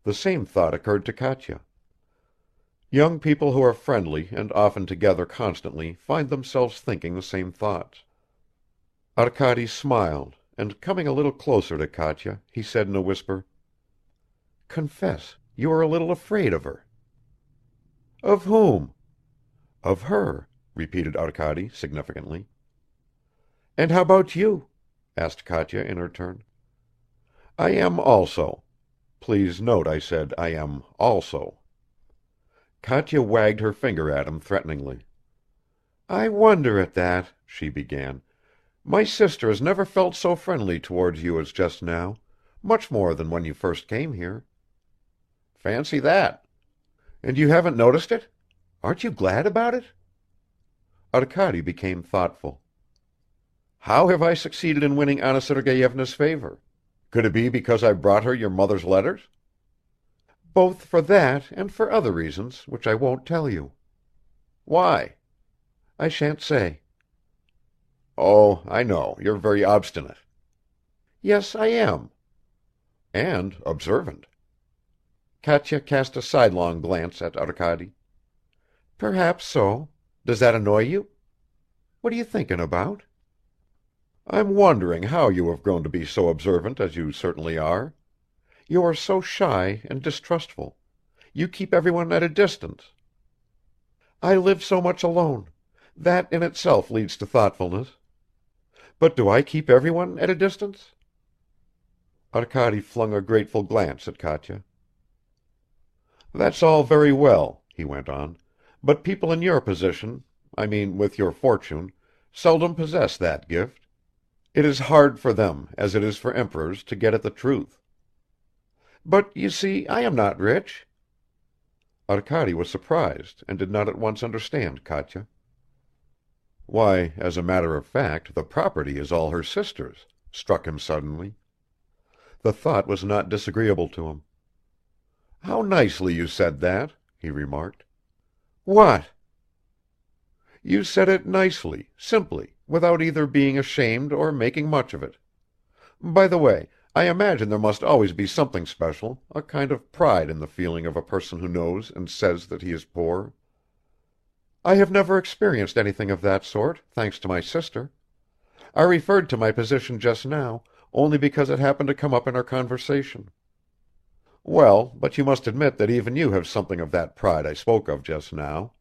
The same thought occurred to Katya. Young people who are friendly and often together constantly find themselves thinking the same thoughts. Arkady smiled, and coming a little closer to Katya, he said in a whisper, "Confess, you are a little afraid of her." "Of whom?" "Of her," repeated Arkady significantly. "And how about you?" asked Katya in her turn. "I am also." Please note I said I am also. Katya wagged her finger at him threateningly. "I wonder at that," she began. "My sister has never felt so friendly towards you as just now, much more than when you first came here." "Fancy that." "And you haven't noticed it? Aren't you glad about it?" Arkady became thoughtful. "How have I succeeded in winning Anna Sergeyevna's favor? Could it be because I brought her your mother's letters?" "Both for that and for other reasons, which I won't tell you." "Why?" "I shan't say." "Oh, I know, you're very obstinate." "Yes, I am." "And observant." Katya cast a sidelong glance at Arkady. "Perhaps so. Does that annoy you? What are you thinking about?" "I'm wondering how you have grown to be so observant as you certainly are. You are so shy and distrustful. You keep everyone at a distance." "I live so much alone. That in itself leads to thoughtfulness. But do I keep everyone at a distance?" Arkady flung a grateful glance at Katya. "That's all very well," he went on, "but people in your position, I mean with your fortune, seldom possess that gift. It is hard for them, as it is for emperors, to get at the truth." "But, you see, I am not rich." Arkady was surprised and did not at once understand Katya. "Why, as a matter of fact, the property is all her sister's," struck him suddenly. The thought was not disagreeable to him. "How nicely you said that," he remarked. "What?" "You said it nicely, simply, without either being ashamed or making much of it. By the way, I imagine there must always be something special, a kind of pride in the feeling of a person who knows and says that he is poor. I have never experienced anything of that sort, thanks to my sister. I referred to my position just now only because it happened to come up in our conversation. Well, but you must admit that even you have something of that pride I spoke of just now.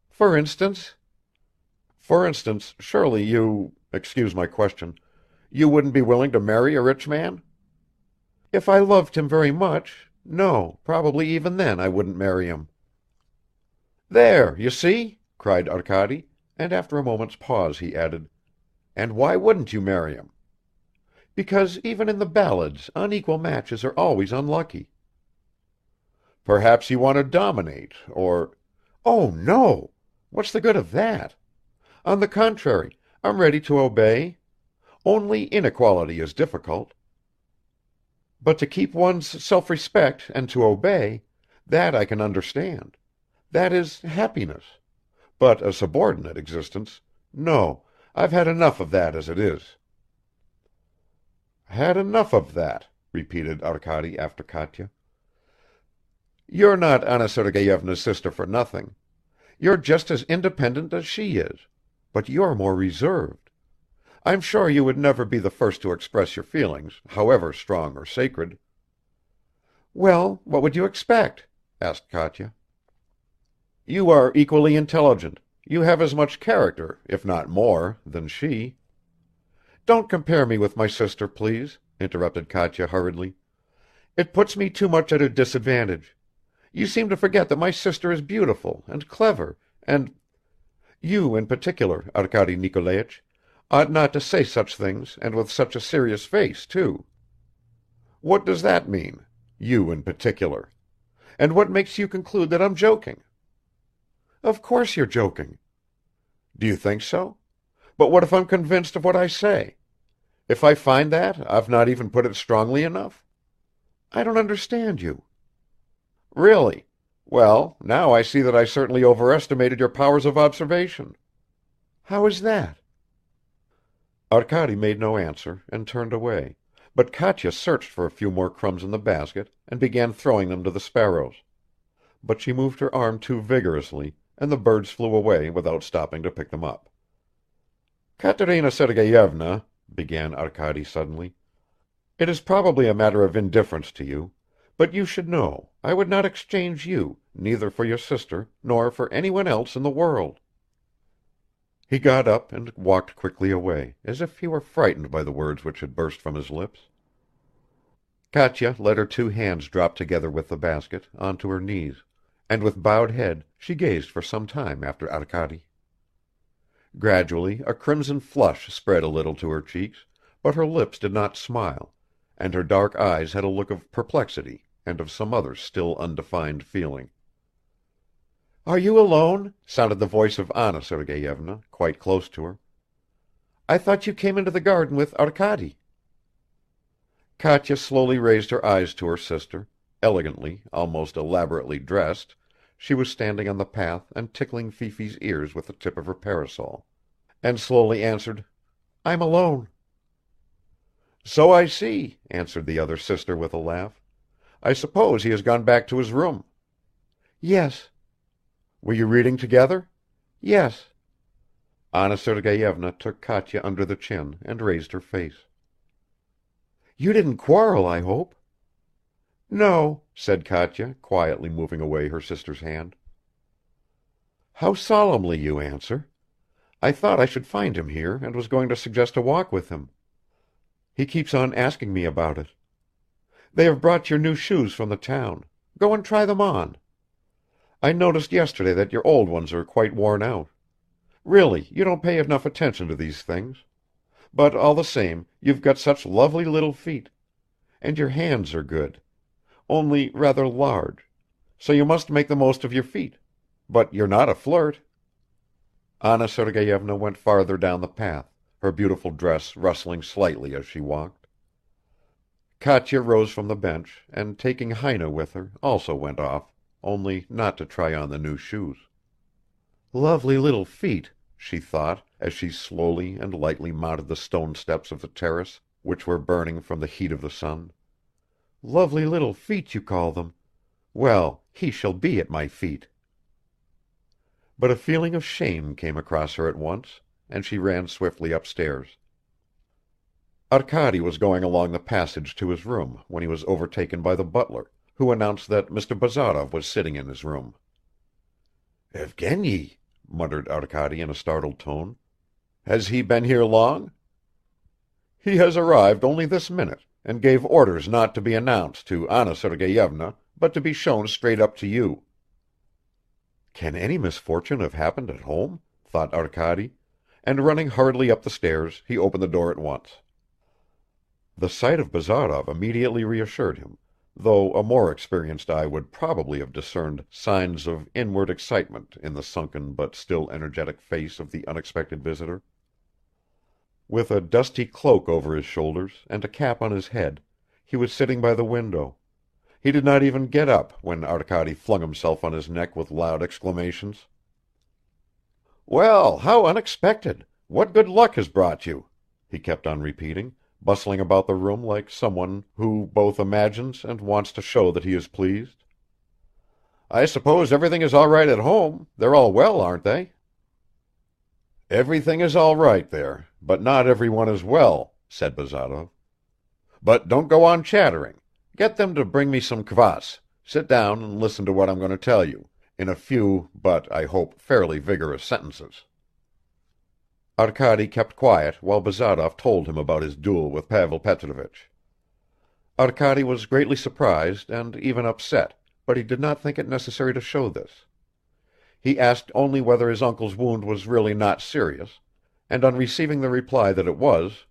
For instance? For instance, surely excuse my question, you wouldn't be willing to marry a rich man? If I loved him very much, no, probably even then I wouldn't marry him. There, you see, cried Arkady, and after a moment's pause he added, and why wouldn't you marry him? Because even in the ballads unequal matches are always unlucky. Perhaps you want to dominate, or oh, no! What's the good of that? On the contrary, I'm ready to obey. Only inequality is difficult. But to keep one's self-respect and to obey, that I can understand. That is happiness. But a subordinate existence, no, I've had enough of that as it is. Had enough of that, repeated Arkady after Katya. You're not Anna Sergeyevna's sister for nothing. You're just as independent as she is, but you're more reserved. I'm sure you would never be the first to express your feelings, however strong or sacred. Well, what would you expect? Asked Katya. You are equally intelligent. You have as much character, if not more, than she. Don't compare me with my sister, please, interrupted Katya hurriedly. It puts me too much at a disadvantage. You seem to forget that my sister is beautiful and clever, and you in particular, Arkady Nikolaich, ought not to say such things and with such a serious face, too. What does that mean, you in particular? And what makes you conclude that I'm joking? Of course you're joking. Do you think so? But what if I'm convinced of what I say? If I find that I've not even put it strongly enough? I don't understand you. Really? Well, now I see that I certainly overestimated your powers of observation. How is that? Arkady made no answer and turned away, but Katya searched for a few more crumbs in the basket and began throwing them to the sparrows. But she moved her arm too vigorously, and the birds flew away without stopping to pick them up. Katerina Sergeyevna, began Arkady suddenly, it is probably a matter of indifference to you, but you should know I would not exchange you, neither for your sister nor for anyone else in the world. He got up and walked quickly away, as if he were frightened by the words which had burst from his lips. Katya let her two hands drop together with the basket onto her knees, and with bowed head she gazed for some time after Arkady. Gradually a crimson flush spread a little to her cheeks, but her lips did not smile, and her dark eyes had a look of perplexity and of some other still undefined feeling. "Are you alone?" sounded the voice of Anna Sergeyevna, quite close to her. "I thought you came into the garden with Arkady." Katya slowly raised her eyes to her sister. Elegantly, almost elaborately dressed, she was standing on the path and tickling Fifi's ears with the tip of her parasol, and slowly answered, "I'm alone." "So I see," answered the other sister with a laugh. "I suppose he has gone back to his room." "Yes." "Were you reading together?" "Yes." Anna Sergeyevna took Katya under the chin and raised her face. "You didn't quarrel, I hope?" "No," said Katya, quietly moving away her sister's hand. "How solemnly you answer. I thought I should find him here and was going to suggest a walk with him. He keeps on asking me about it. They have brought your new shoes from the town. Go and try them on. I noticed yesterday that your old ones are quite worn out. Really, you don't pay enough attention to these things. But all the same, you've got such lovely little feet. And your hands are good. Only rather large. So you must make the most of your feet. But you're not a flirt." Anna Sergeyevna went farther down the path, her beautiful dress rustling slightly as she walked. Katya rose from the bench, and taking Heine with her, also went off, only not to try on the new shoes. "Lovely little feet," she thought, as she slowly and lightly mounted the stone steps of the terrace, which were burning from the heat of the sun. "Lovely little feet, you call them. Well, he shall be at my feet." But a feeling of shame came across her at once, and she ran swiftly upstairs. Arkady was going along the passage to his room when he was overtaken by the butler, who announced that Mr. Bazarov was sitting in his room. "Evgeny," muttered Arkady in a startled tone. "Has he been here long?" "He has arrived only this minute, and gave orders not to be announced to Anna Sergeyevna, but to be shown straight up to you." "Can any misfortune have happened at home?" thought Arkady, and running hurriedly up the stairs he opened the door at once. The sight of Bazarov immediately reassured him, though a more experienced eye would probably have discerned signs of inward excitement in the sunken but still energetic face of the unexpected visitor. With a dusty cloak over his shoulders and a cap on his head, he was sitting by the window. He did not even get up when Arkady flung himself on his neck with loud exclamations. "Well, how unexpected! What good luck has brought you?" he kept on repeating, bustling about the room like someone who both imagines and wants to show that he is pleased. "I suppose everything is all right at home. They're all well, aren't they?" "Everything is all right there, but not everyone is well," said Bazarov. "But don't go on chattering. Get them to bring me some kvass. Sit down and listen to what I'm going to tell you, in a few but, I hope, fairly vigorous sentences." Arkady kept quiet while Bazarov told him about his duel with Pavel Petrovich. Arkady was greatly surprised and even upset, but he did not think it necessary to show this. He asked only whether his uncle's wound was really not serious, and on receiving the reply that it was,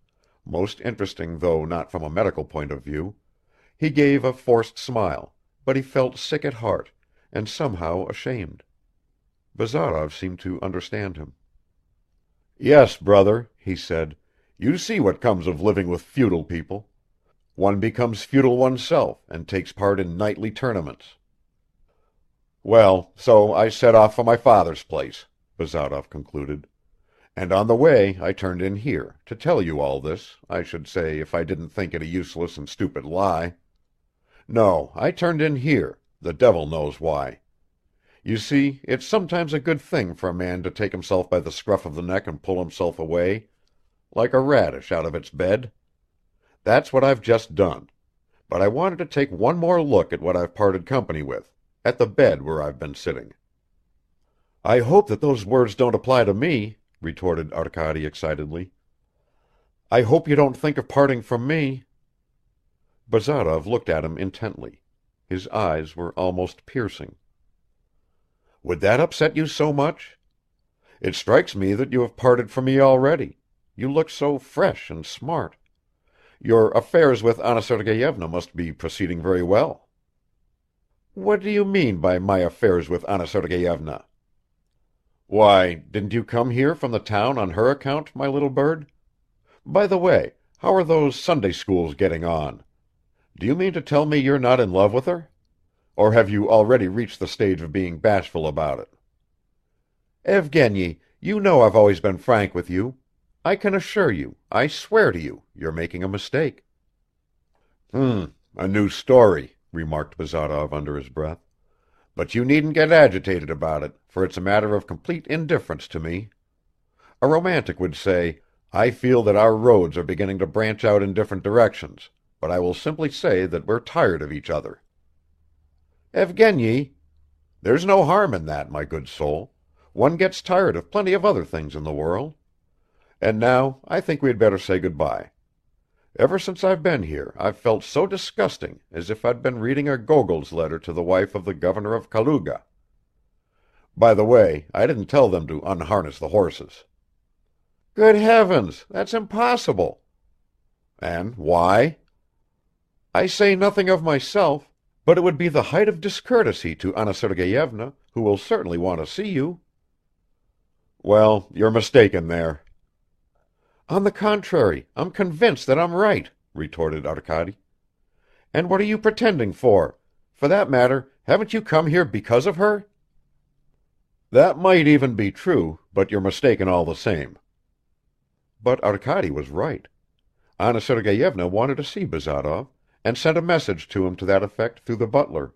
most interesting though not from a medical point of view, he gave a forced smile, but he felt sick at heart, and somehow ashamed. Bazarov seemed to understand him. "Yes, brother," he said, "you see what comes of living with feudal people. One becomes feudal oneself and takes part in knightly tournaments." "Well, so I set off for my father's place," Bazarov concluded, "and on the way I turned in here, to tell you all this, I should say, if I didn't think it a useless and stupid lie. No, I turned in here, the devil knows why. You see, it's sometimes a good thing for a man to take himself by the scruff of the neck and pull himself away, like a radish out of its bed. That's what I've just done, but I wanted to take one more look at what I've parted company with, at the bed where I've been sitting." "I hope that those words don't apply to me," retorted Arkady excitedly. "I hope you don't think of parting from me." Bazarov looked at him intently. His eyes were almost piercing. "Would that upset you so much? It strikes me that you have parted from me already. You look so fresh and smart. Your affairs with Anna Sergeyevna must be proceeding very well." "What do you mean by my affairs with Anna Sergeyevna?" "Why, didn't you come here from the town on her account, my little bird? By the way, how are those Sunday schools getting on? Do you mean to tell me you're not in love with her? Or have you already reached the stage of being bashful about it?" "Evgeny, you know I've always been frank with you. I can assure you, I swear to you, you're making a mistake." A new story," remarked Bazarov under his breath. "But you needn't get agitated about it, for it's a matter of complete indifference to me. A romantic would say, 'I feel that our roads are beginning to branch out in different directions, but I will simply say that we're tired of each other.'" "Evgeny!" "There's no harm in that, my good soul. One gets tired of plenty of other things in the world. And now I think we had better say good-bye. Ever since I've been here I've felt so disgusting, as if I'd been reading a Gogol's letter to the wife of the governor of Kaluga. By the way, I didn't tell them to unharness the horses." "Good heavens! That's impossible." "And why?" "I say nothing of myself, but it would be the height of discourtesy to Anna Sergeyevna, who will certainly want to see you." "Well, you're mistaken there." "On the contrary, I'm convinced that I'm right," retorted Arkady. "And what are you pretending for? For that matter, haven't you come here because of her?" "That might even be true, but you're mistaken all the same." But Arkady was right. Anna Sergeyevna wanted to see Bazarov, and sent a message to him to that effect through the butler.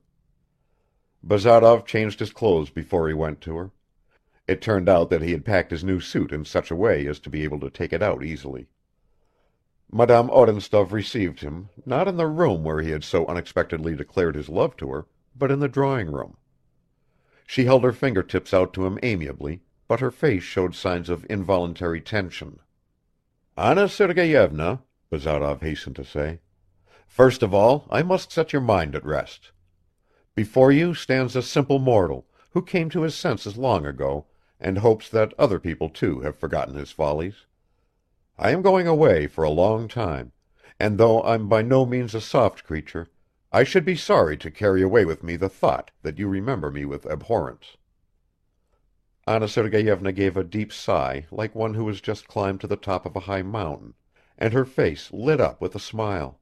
Bazarov changed his clothes before he went to her. It turned out that he had packed his new suit in such a way as to be able to take it out easily. Madame Odintsov received him, not in the room where he had so unexpectedly declared his love to her, but in the drawing-room. She held her fingertips out to him amiably, but her face showed signs of involuntary tension. "Anna Sergeyevna," Bazarov hastened to say, "first of all I must set your mind at rest. Before you stands a simple mortal, who came to his senses long ago, and hopes that other people too have forgotten his follies. I am going away for a long time, and though I'm by no means a soft creature, I should be sorry to carry away with me the thought that you remember me with abhorrence." Anna Sergeyevna gave a deep sigh like one who has just climbed to the top of a high mountain, and her face lit up with a smile.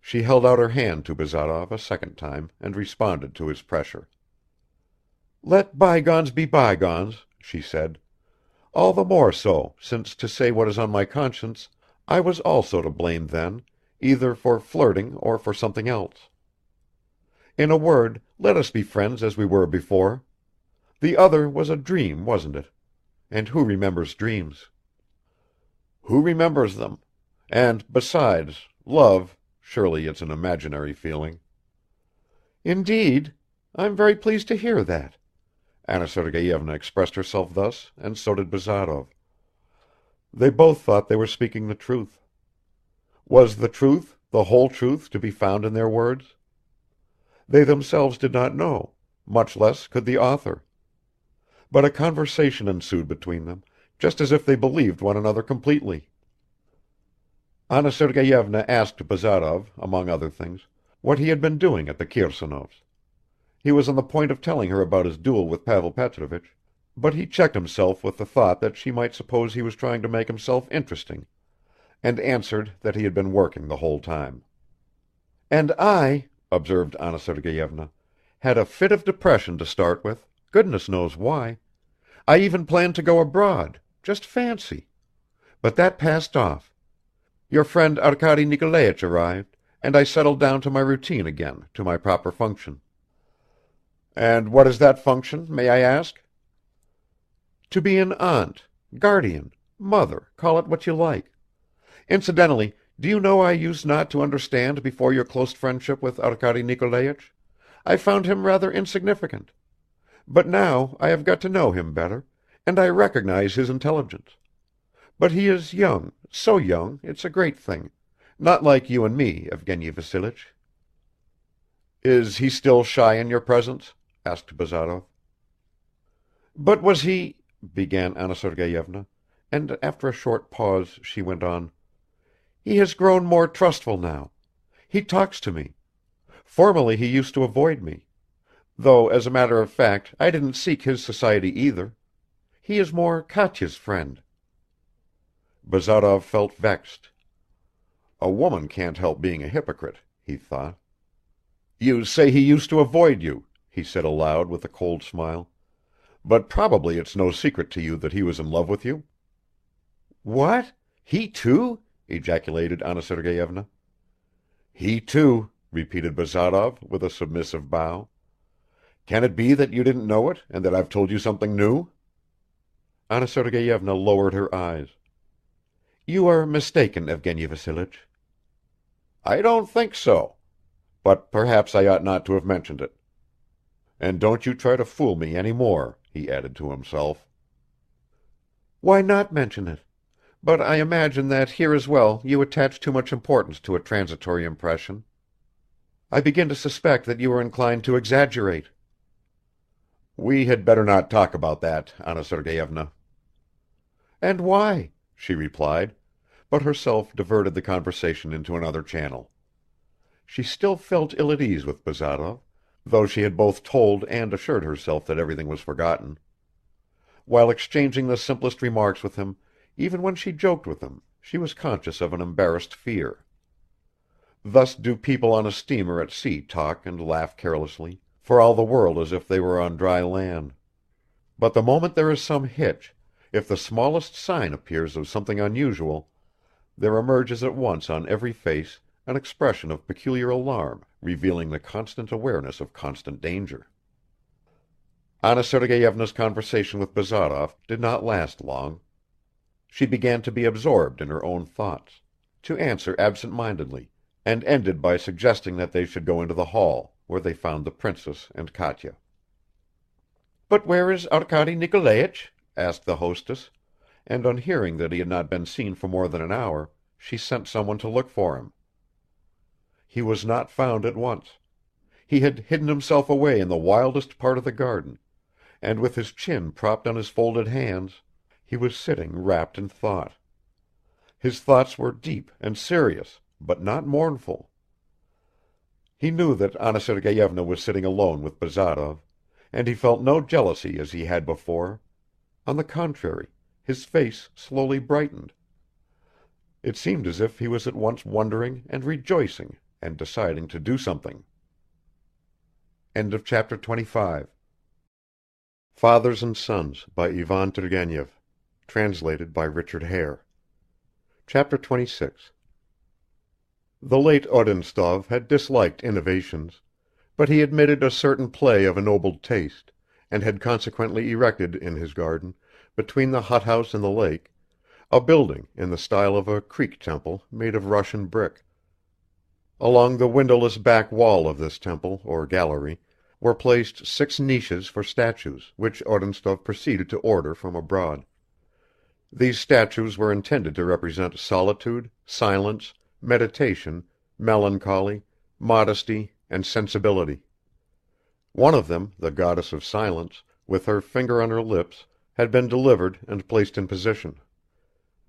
She held out her hand to Bazarov a second time and responded to his pressure. "Let bygones be bygones," she said. "All the more so, since to say what is on my conscience, I was also to blame then, either for flirting or for something else. In a word, let us be friends as we were before. The other was a dream, wasn't it? And who remembers dreams?" "Who remembers them? And besides, love, surely it's an imaginary feeling." "Indeed? I'm very pleased to hear that." Anna Sergeyevna expressed herself thus, and so did Bazarov. They both thought they were speaking the truth. Was the truth, the whole truth, to be found in their words? They themselves did not know, much less could the author. But a conversation ensued between them, just as if they believed one another completely. Anna Sergeyevna asked Bazarov, among other things, what he had been doing at the Kirsanovs'. He was on the point of telling her about his duel with Pavel Petrovich, but he checked himself with the thought that she might suppose he was trying to make himself interesting, and answered that he had been working the whole time. "And I," observed Anna Sergeyevna, "had a fit of depression to start with, goodness knows why. I even planned to go abroad, just fancy. But that passed off. Your friend Arkady Nikolaich arrived, and I settled down to my routine again, to my proper function." "And what is that function, may I ask?" "To be an aunt, guardian, mother, call it what you like. Incidentally, do you know I used not to understand before your close friendship with Arkady Nikolaich? I found him rather insignificant. But now I have got to know him better, and I recognize his intelligence. But he is young, so young, it's a great thing, not like you and me, Evgeny Vassilich." "Is he still shy in your presence?" asked Bazarov. "But was he," began Anna Sergeyevna, and after a short pause she went on, "he has grown more trustful now. He talks to me. Formerly he used to avoid me. Though, as a matter of fact, I didn't seek his society either. He is more Katya's friend." Bazarov felt vexed. A woman can't help being a hypocrite, he thought. "You say he used to avoid you," he said aloud with a cold smile. "But probably it's no secret to you that he was in love with you?" "What? He too?" ejaculated Anna Sergeyevna. "He too," repeated Bazarov with a submissive bow. "Can it be that you didn't know it, and that I've told you something new?" Anna Sergeyevna lowered her eyes. "You are mistaken, Evgeny Vassilich." "I don't think so. But perhaps I ought not to have mentioned it. And don't you try to fool me any more," he added to himself. "Why not mention it? But I imagine that here as well you attach too much importance to a transitory impression. I begin to suspect that you are inclined to exaggerate." "We had better not talk about that, Anna Sergeyevna." "And why?" she replied, but herself diverted the conversation into another channel. She still felt ill at ease with Bazarov, though she had both told and assured herself that everything was forgotten. While exchanging the simplest remarks with him, even when she joked with him, she was conscious of an embarrassed fear. Thus do people on a steamer at sea talk and laugh carelessly, for all the world as if they were on dry land. But the moment there is some hitch, if the smallest sign appears of something unusual, there emerges at once on every face an expression of peculiar alarm, revealing the constant awareness of constant danger. Anna Sergeyevna's conversation with Bazarov did not last long. She began to be absorbed in her own thoughts, to answer absent-mindedly, and ended by suggesting that they should go into the hall, where they found the princess and Katya. "But where is Arkady Nikolaich?" asked the hostess, and on hearing that he had not been seen for more than an hour, she sent someone to look for him. He was not found at once. He had hidden himself away in the wildest part of the garden, and with his chin propped on his folded hands, he was sitting wrapped in thought. His thoughts were deep and serious, but not mournful. He knew that Anna Sergeyevna was sitting alone with Bazarov, and he felt no jealousy as he had before. On the contrary, his face slowly brightened. It seemed as if he was at once wondering and rejoicing and deciding to do something. End of chapter 25. Fathers and Sons by Ivan Turgenev, translated by Richard Hare. Chapter 26. The late Odintsov had disliked innovations, but he admitted a certain play of ennobled taste, and had consequently erected in his garden, between the hothouse and the lake, a building in the style of a Creek temple made of Russian brick. Along the windowless back wall of this temple, or gallery, were placed 6 niches for statues, which Odintsov proceeded to order from abroad. These statues were intended to represent solitude, silence, meditation, melancholy, modesty, and sensibility. One of them, the goddess of silence, with her finger on her lips, had been delivered and placed in position.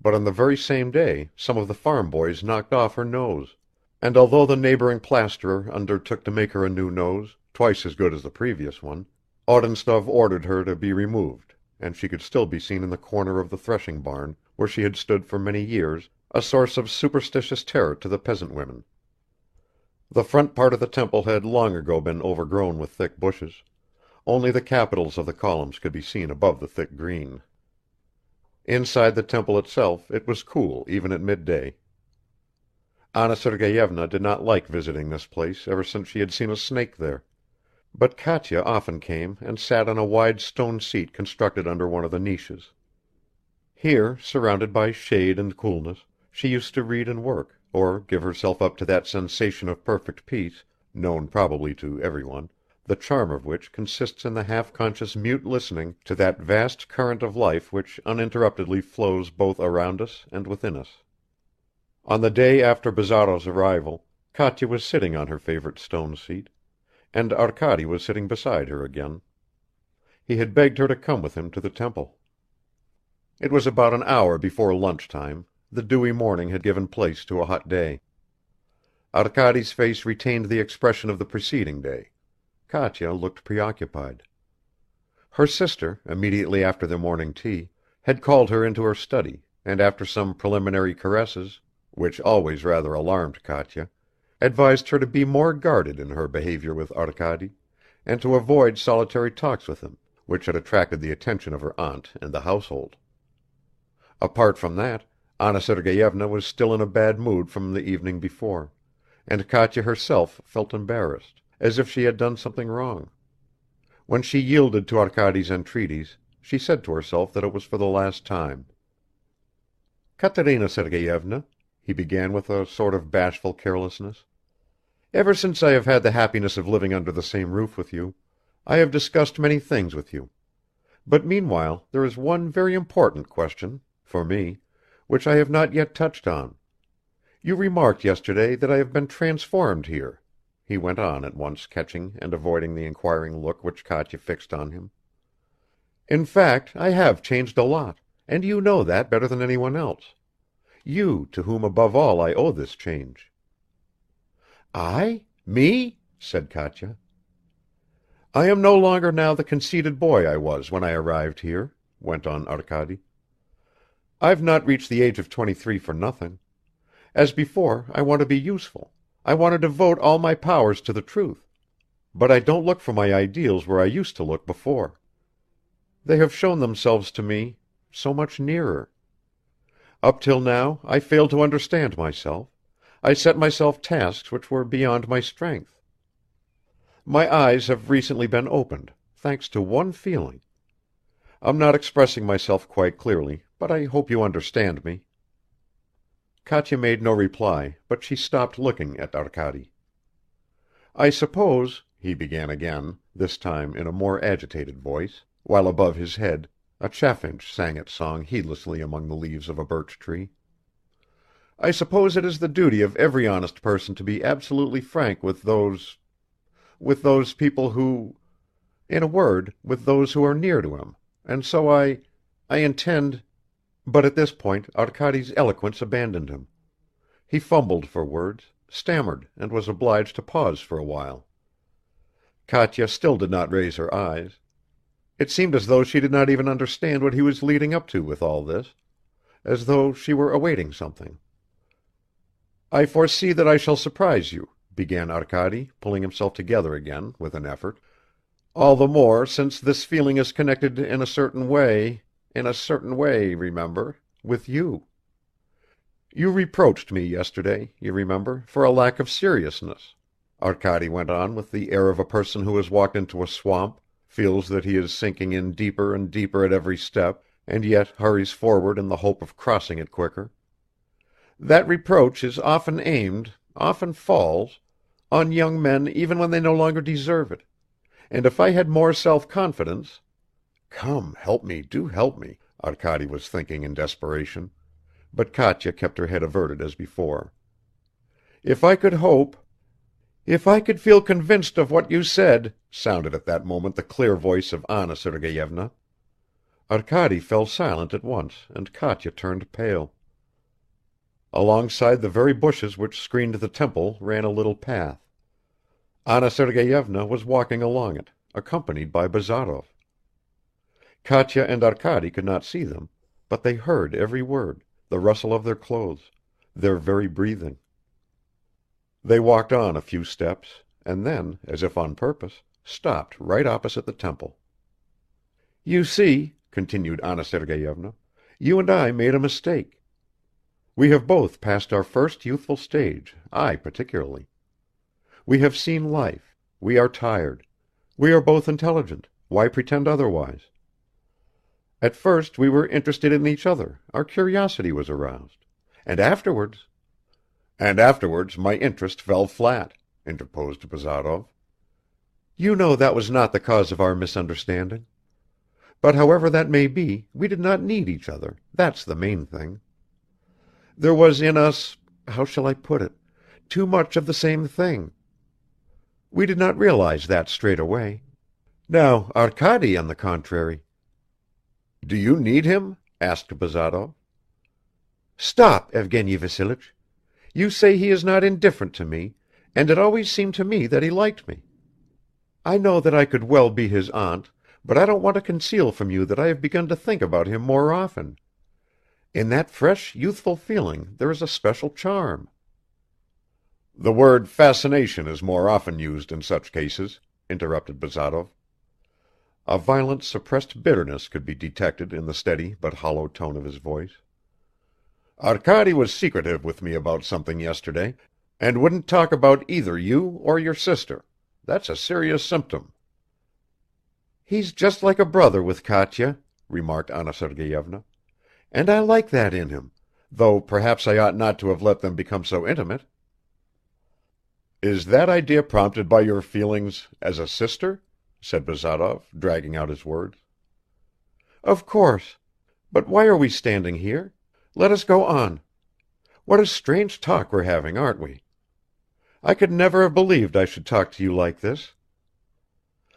But on the very same day some of the farm boys knocked off her nose, and although the neighboring plasterer undertook to make her a new nose, twice as good as the previous one, Odintsov ordered her to be removed, and she could still be seen in the corner of the threshing barn, where she had stood for many years, a source of superstitious terror to the peasant women. The front part of the temple had long ago been overgrown with thick bushes; only the capitals of the columns could be seen above the thick green. Inside the temple itself it was cool even at midday. Anna Sergeyevna did not like visiting this place ever since she had seen a snake there, but Katya often came and sat on a wide stone seat constructed under one of the niches. Here, surrounded by shade and coolness, she used to read and work, or give herself up to that sensation of perfect peace, known probably to everyone, the charm of which consists in the half-conscious mute listening to that vast current of life which uninterruptedly flows both around us and within us. On the day after Bazarov's arrival, Katya was sitting on her favorite stone seat, and Arkady was sitting beside her again. He had begged her to come with him to the temple. It was about an hour before lunch-time; the dewy morning had given place to a hot day. Arkady's face retained the expression of the preceding day. Katya looked preoccupied. Her sister, immediately after their morning tea, had called her into her study, and after some preliminary caresses, which always rather alarmed Katya, advised her to be more guarded in her behavior with Arkady, and to avoid solitary talks with him, which had attracted the attention of her aunt and the household. Apart from that, Anna Sergeyevna was still in a bad mood from the evening before, and Katya herself felt embarrassed, as if she had done something wrong. When she yielded to Arkady's entreaties, she said to herself that it was for the last time. "Katerina Sergeyevna," he began with a sort of bashful carelessness, "ever since I have had the happiness of living under the same roof with you, I have discussed many things with you. But meanwhile there is one very important question, for me, which I have not yet touched on. You remarked yesterday that I have been transformed here," he went on at once, catching and avoiding the inquiring look which Katya fixed on him. "In fact, I have changed a lot, and you know that better than anyone else. You, to whom above all I owe this change." "I? Me?" said Katya. "I am no longer now the conceited boy I was when I arrived here," went on Arkady. "I've not reached the age of 23 for nothing. As before, I want to be useful, I want to devote all my powers to the truth, but I don't look for my ideals where I used to look before. They have shown themselves to me so much nearer. Up till now I failed to understand myself. I set myself tasks which were beyond my strength. My eyes have recently been opened, thanks to one feeling. I'm not expressing myself quite clearly, but I hope you understand me." Katya made no reply, but she stopped looking at Arkady. "I suppose," he began again, this time in a more agitated voice, while above his head a chaffinch sang its song heedlessly among the leaves of a birch tree. "I suppose it is the duty of every honest person to be absolutely frank with those people who, in a word, with those who are near to him, and so I intend—" But at this point Arkady's eloquence abandoned him. He fumbled for words, stammered and was obliged to pause for a while. Katya still did not raise her eyes. It seemed as though she did not even understand what he was leading up to with all this, as though she were awaiting something. "I foresee that I shall surprise you," began Arkady, pulling himself together again with an effort, "all the more since this feeling is connected in a certain way, remember, with you. You reproached me yesterday, you remember, for a lack of seriousness," Arkady went on with the air of a person who has walked into a swamp, feels that he is sinking in deeper and deeper at every step, and yet hurries forward in the hope of crossing it quicker. "That reproach is often aimed, often falls, on young men even when they no longer deserve it, and if I had more self-confidence—" "Come, help me, do help me," Arkady was thinking in desperation, but Katya kept her head averted as before. "If I could hope—" "If I could feel convinced of what you said," sounded at that moment the clear voice of Anna Sergeyevna. Arkady fell silent at once, and Katya turned pale. Alongside the very bushes which screened the temple ran a little path. Anna Sergeyevna was walking along it, accompanied by Bazarov. Katya and Arkady could not see them, but they heard every word, the rustle of their clothes, their very breathing. They walked on a few steps, and then, as if on purpose, stopped right opposite the temple. "You see," continued Anna Sergeyevna, "you and I made a mistake. We have both passed our first youthful stage, I particularly. We have seen life, we are tired, we are both intelligent, why pretend otherwise? At first we were interested in each other, our curiosity was aroused, and afterwards—" "And afterwards my interest fell flat," interposed Bazarov. "You know that was not the cause of our misunderstanding. But however that may be, we did not need each other, that's the main thing. There was in us, how shall I put it, too much of the same thing. We did not realize that straight away. Now Arkady, on the contrary—" "Do you need him?" asked Bazarov. "Stop, Evgeny Vassilich. You say he is not indifferent to me, and it always seemed to me that he liked me. I know that I could well be his aunt, but I don't want to conceal from you that I have begun to think about him more often. In that fresh youthful feeling there is a special charm." "The word fascination is more often used in such cases," interrupted Bazarov. A violent suppressed bitterness could be detected in the steady but hollow tone of his voice. "Arkady was secretive with me about something yesterday, and wouldn't talk about either you or your sister. That's a serious symptom." "He's just like a brother with Katya," remarked Anna Sergeyevna, "and I like that in him, though perhaps I ought not to have let them become so intimate." "Is that idea prompted by your feelings as a sister?" said Bazarov, dragging out his words. "Of course. But why are we standing here? Let us go on. What a strange talk we're having, aren't we? I could never have believed I should talk to you like this.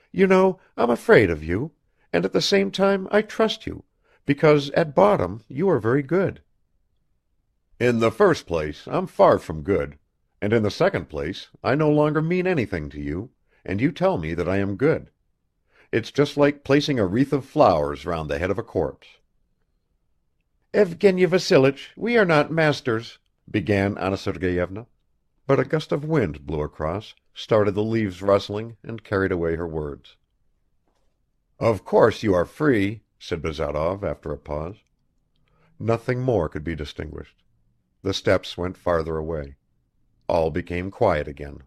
You know, I'm afraid of you, and at the same time I trust you, because at bottom you are very good." "In the first place, I'm far from good, and in the second place, I no longer mean anything to you, and you tell me that I am good. It's just like placing a wreath of flowers round the head of a corpse." "Evgeny Vassilich, we are not masters," began Anna Sergeyevna, but a gust of wind blew across, started the leaves rustling and carried away her words. "Of course you are free," said Bazarov after a pause. Nothing more could be distinguished. The steps went farther away. All became quiet again.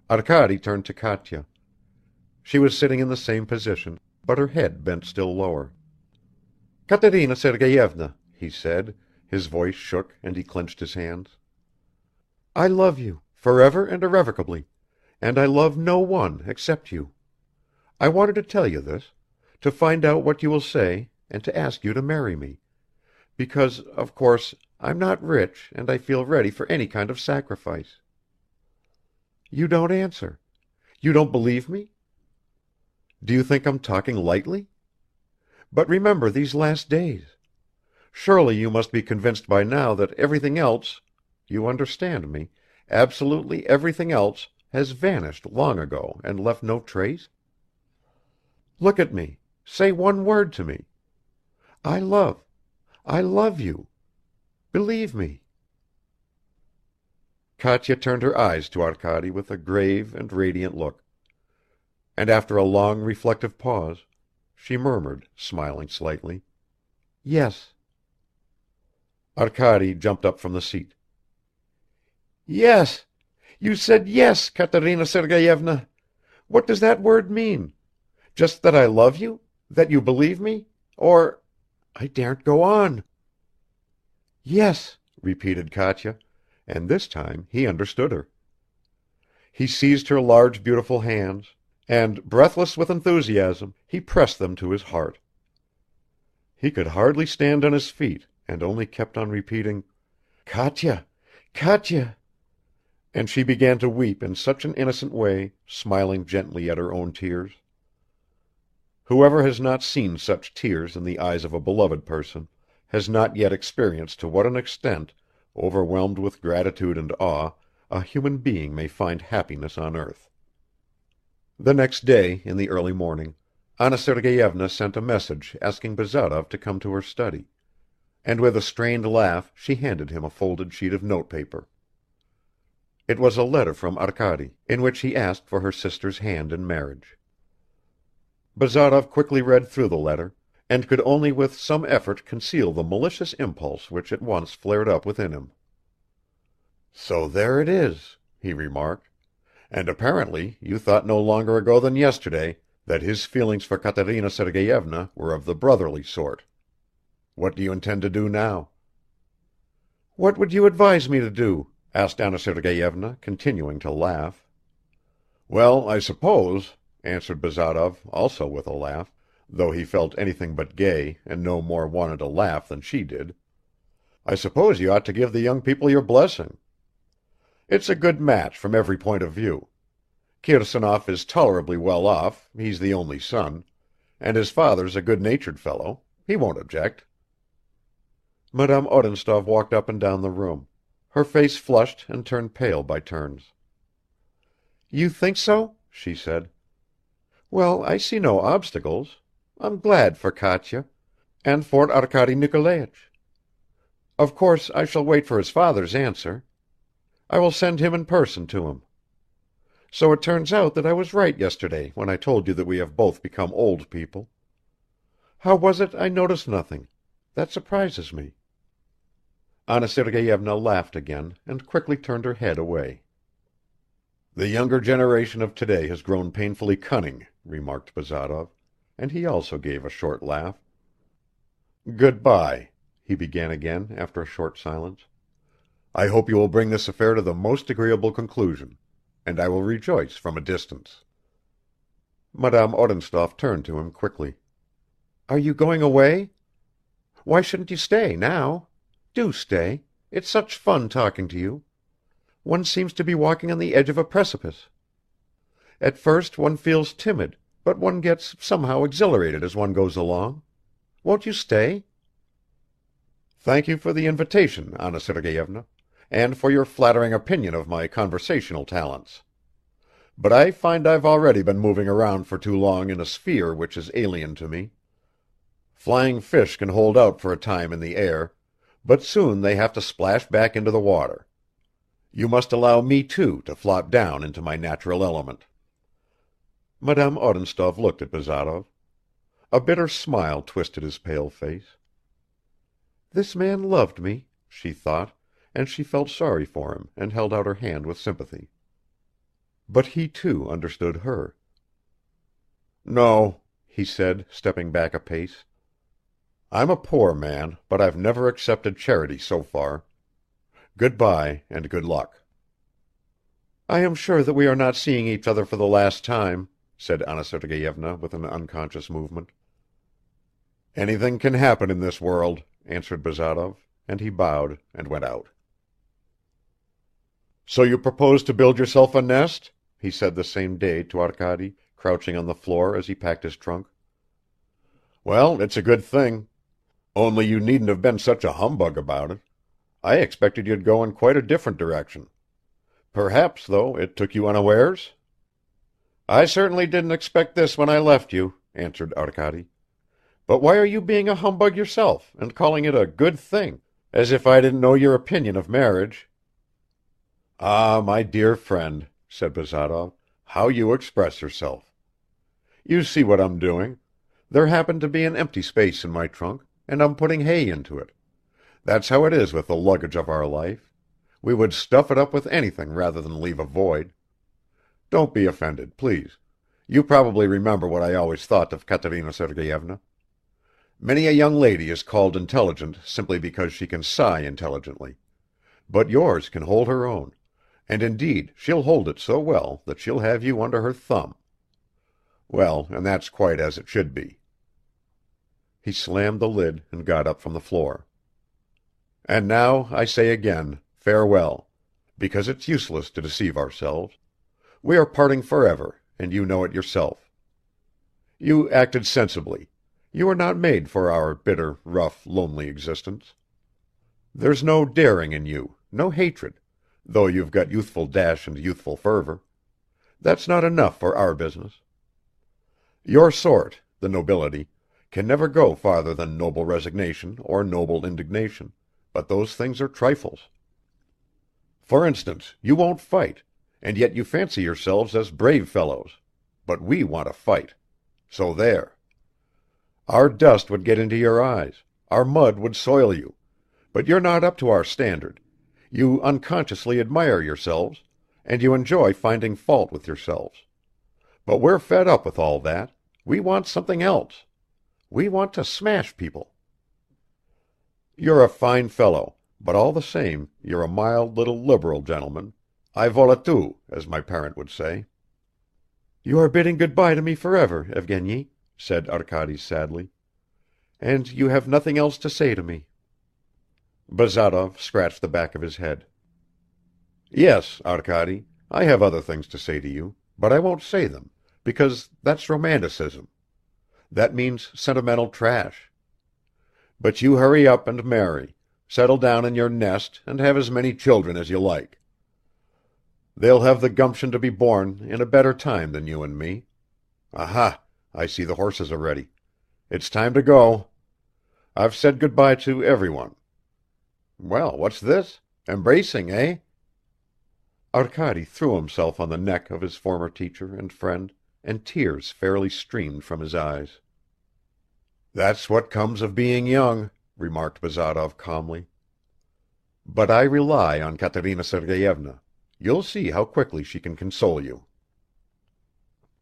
Arkady turned to Katya. She was sitting in the same position, but her head bent still lower. "Katerina Sergeyevna," he said, his voice shook and he clenched his hands. "I love you, forever and irrevocably, and I love no one except you. I wanted to tell you this, to find out what you will say and to ask you to marry me, because, of course, I'm not rich and I feel ready for any kind of sacrifice. You don't answer. You don't believe me? Do you think I'm talking lightly? But remember these last days. Surely you must be convinced by now that everything else, you understand me, absolutely everything else has vanished long ago and left no trace? Look at me. Say one word to me. I love you. Believe me." Katya turned her eyes to Arkady with a grave and radiant look, and after a long reflective pause, she murmured, smiling slightly, "Yes." Arkady jumped up from the seat. "Yes! You said yes, Katerina Sergeyevna! What does that word mean? Just that I love you? That you believe me? Or I daren't go on." "Yes," repeated Katya, and this time he understood her. He seized her large beautiful hands, and, breathless with enthusiasm, he pressed them to his heart. He could hardly stand on his feet, and only kept on repeating, "Katya, Katya," and she began to weep in such an innocent way, smiling gently at her own tears. Whoever has not seen such tears in the eyes of a beloved person has not yet experienced to what an extent, overwhelmed with gratitude and awe, a human being may find happiness on earth. The next day, in the early morning, Anna Sergeyevna sent a message asking Bazarov to come to her study, and with a strained laugh she handed him a folded sheet of notepaper. It was a letter from Arkady, in which he asked for her sister's hand in marriage. Bazarov quickly read through the letter, and could only with some effort conceal the malicious impulse which at once flared up within him. "So there it is," he remarked, "and apparently you thought no longer ago than yesterday that his feelings for Katerina Sergeyevna were of the brotherly sort. What do you intend to do now?" "What would you advise me to do?" asked Anna Sergeyevna, continuing to laugh. "Well, I suppose," answered Bazarov, also with a laugh, though he felt anything but gay and no more wanted to laugh than she did, "I suppose you ought to give the young people your blessing. It's a good match from every point of view. Kirsanov is tolerably well off, he's the only son, and his father's a good-natured fellow. He won't object." Madame Odintsov walked up and down the room. Her face flushed and turned pale by turns. "You think so?" she said. "Well, I see no obstacles. I'm glad for Katya, and for Arkady Nikolaich. Of course I shall wait for his father's answer. I will send him in person to him. So it turns out that I was right yesterday when I told you that we have both become old people. How was it I noticed nothing? That surprises me." Anna Sergeyevna laughed again and quickly turned her head away. "The younger generation of today has grown painfully cunning," remarked Bazarov, and he also gave a short laugh. "Good-bye," he began again after a short silence. "I hope you will bring this affair to the most agreeable conclusion, and I will rejoice from a distance." Madame Odintsov turned to him quickly. "Are you going away? Why shouldn't you stay now? Do stay. It's such fun talking to you. One seems to be walking on the edge of a precipice. At first one feels timid, but one gets somehow exhilarated as one goes along. Won't you stay?" "Thank you for the invitation, Anna Sergeyevna, and for your flattering opinion of my conversational talents. But I find I've already been moving around for too long in a sphere which is alien to me. Flying fish can hold out for a time in the air, but soon they have to splash back into the water. You must allow me too to flop down into my natural element." Madame Odintsov looked at Bazarov. A bitter smile twisted his pale face. "This man loved me," she thought, and she felt sorry for him and held out her hand with sympathy. But he too understood her. "No," he said, stepping back a pace. "I'm a poor man, but I've never accepted charity so far. Good bye and good luck." "I am sure that we are not seeing each other for the last time," said Anna Sergeyevna with an unconscious movement. "Anything can happen in this world," answered Bazarov, and he bowed and went out. "So you propose to build yourself a nest?" he said the same day to Arkady, crouching on the floor as he packed his trunk. "Well, it's a good thing. Only you needn't have been such a humbug about it. I expected you'd go in quite a different direction. Perhaps, though, it took you unawares?" "I certainly didn't expect this when I left you," answered Arkady. "But why are you being a humbug yourself, and calling it a good thing, as if I didn't know your opinion of marriage?" "Ah, my dear friend," said Bazarov, "how you express yourself. You see what I'm doing. There happened to be an empty space in my trunk, and I'm putting hay into it. That's how it is with the luggage of our life. We would stuff it up with anything rather than leave a void. Don't be offended, please. You probably remember what I always thought of Katerina Sergeyevna. Many a young lady is called intelligent simply because she can sigh intelligently. But yours can hold her own, and indeed she'll hold it so well that she'll have you under her thumb. Well, and that's quite as it should be." He slammed the lid and got up from the floor. "And now I say again, farewell, because it's useless to deceive ourselves. We are parting forever, and you know it yourself. You acted sensibly. You were not made for our bitter, rough, lonely existence. There's no daring in you, no hatred, though you've got youthful dash and youthful fervor. That's not enough for our business. Your sort, the nobility, can never go farther than noble resignation or noble indignation, but those things are trifles. For instance, you won't fight, and yet you fancy yourselves as brave fellows, but we want to fight. So there. Our dust would get into your eyes, our mud would soil you, but you're not up to our standard. You unconsciously admire yourselves, and you enjoy finding fault with yourselves. But we're fed up with all that. We want something else. We want to smash people. You're a fine fellow, but all the same you're a mild little liberal gentleman. I vola tout, as my parent would say." "You are bidding good-bye to me forever, Evgeny," said Arkady sadly. "And you have nothing else to say to me." Bazarov scratched the back of his head. "Yes, Arkady, I have other things to say to you, but I won't say them, because that's romanticism. That means sentimental trash. But you hurry up and marry, settle down in your nest and have as many children as you like. They'll have the gumption to be born in a better time than you and me. Aha, I see the horses are ready. It's time to go. I've said good-bye to everyone. Well, what's this? Embracing, eh?" Arkady threw himself on the neck of his former teacher and friend, and tears fairly streamed from his eyes. "That's what comes of being young," remarked Bazarov calmly. "But I rely on Katerina Sergeyevna. You'll see how quickly she can console you."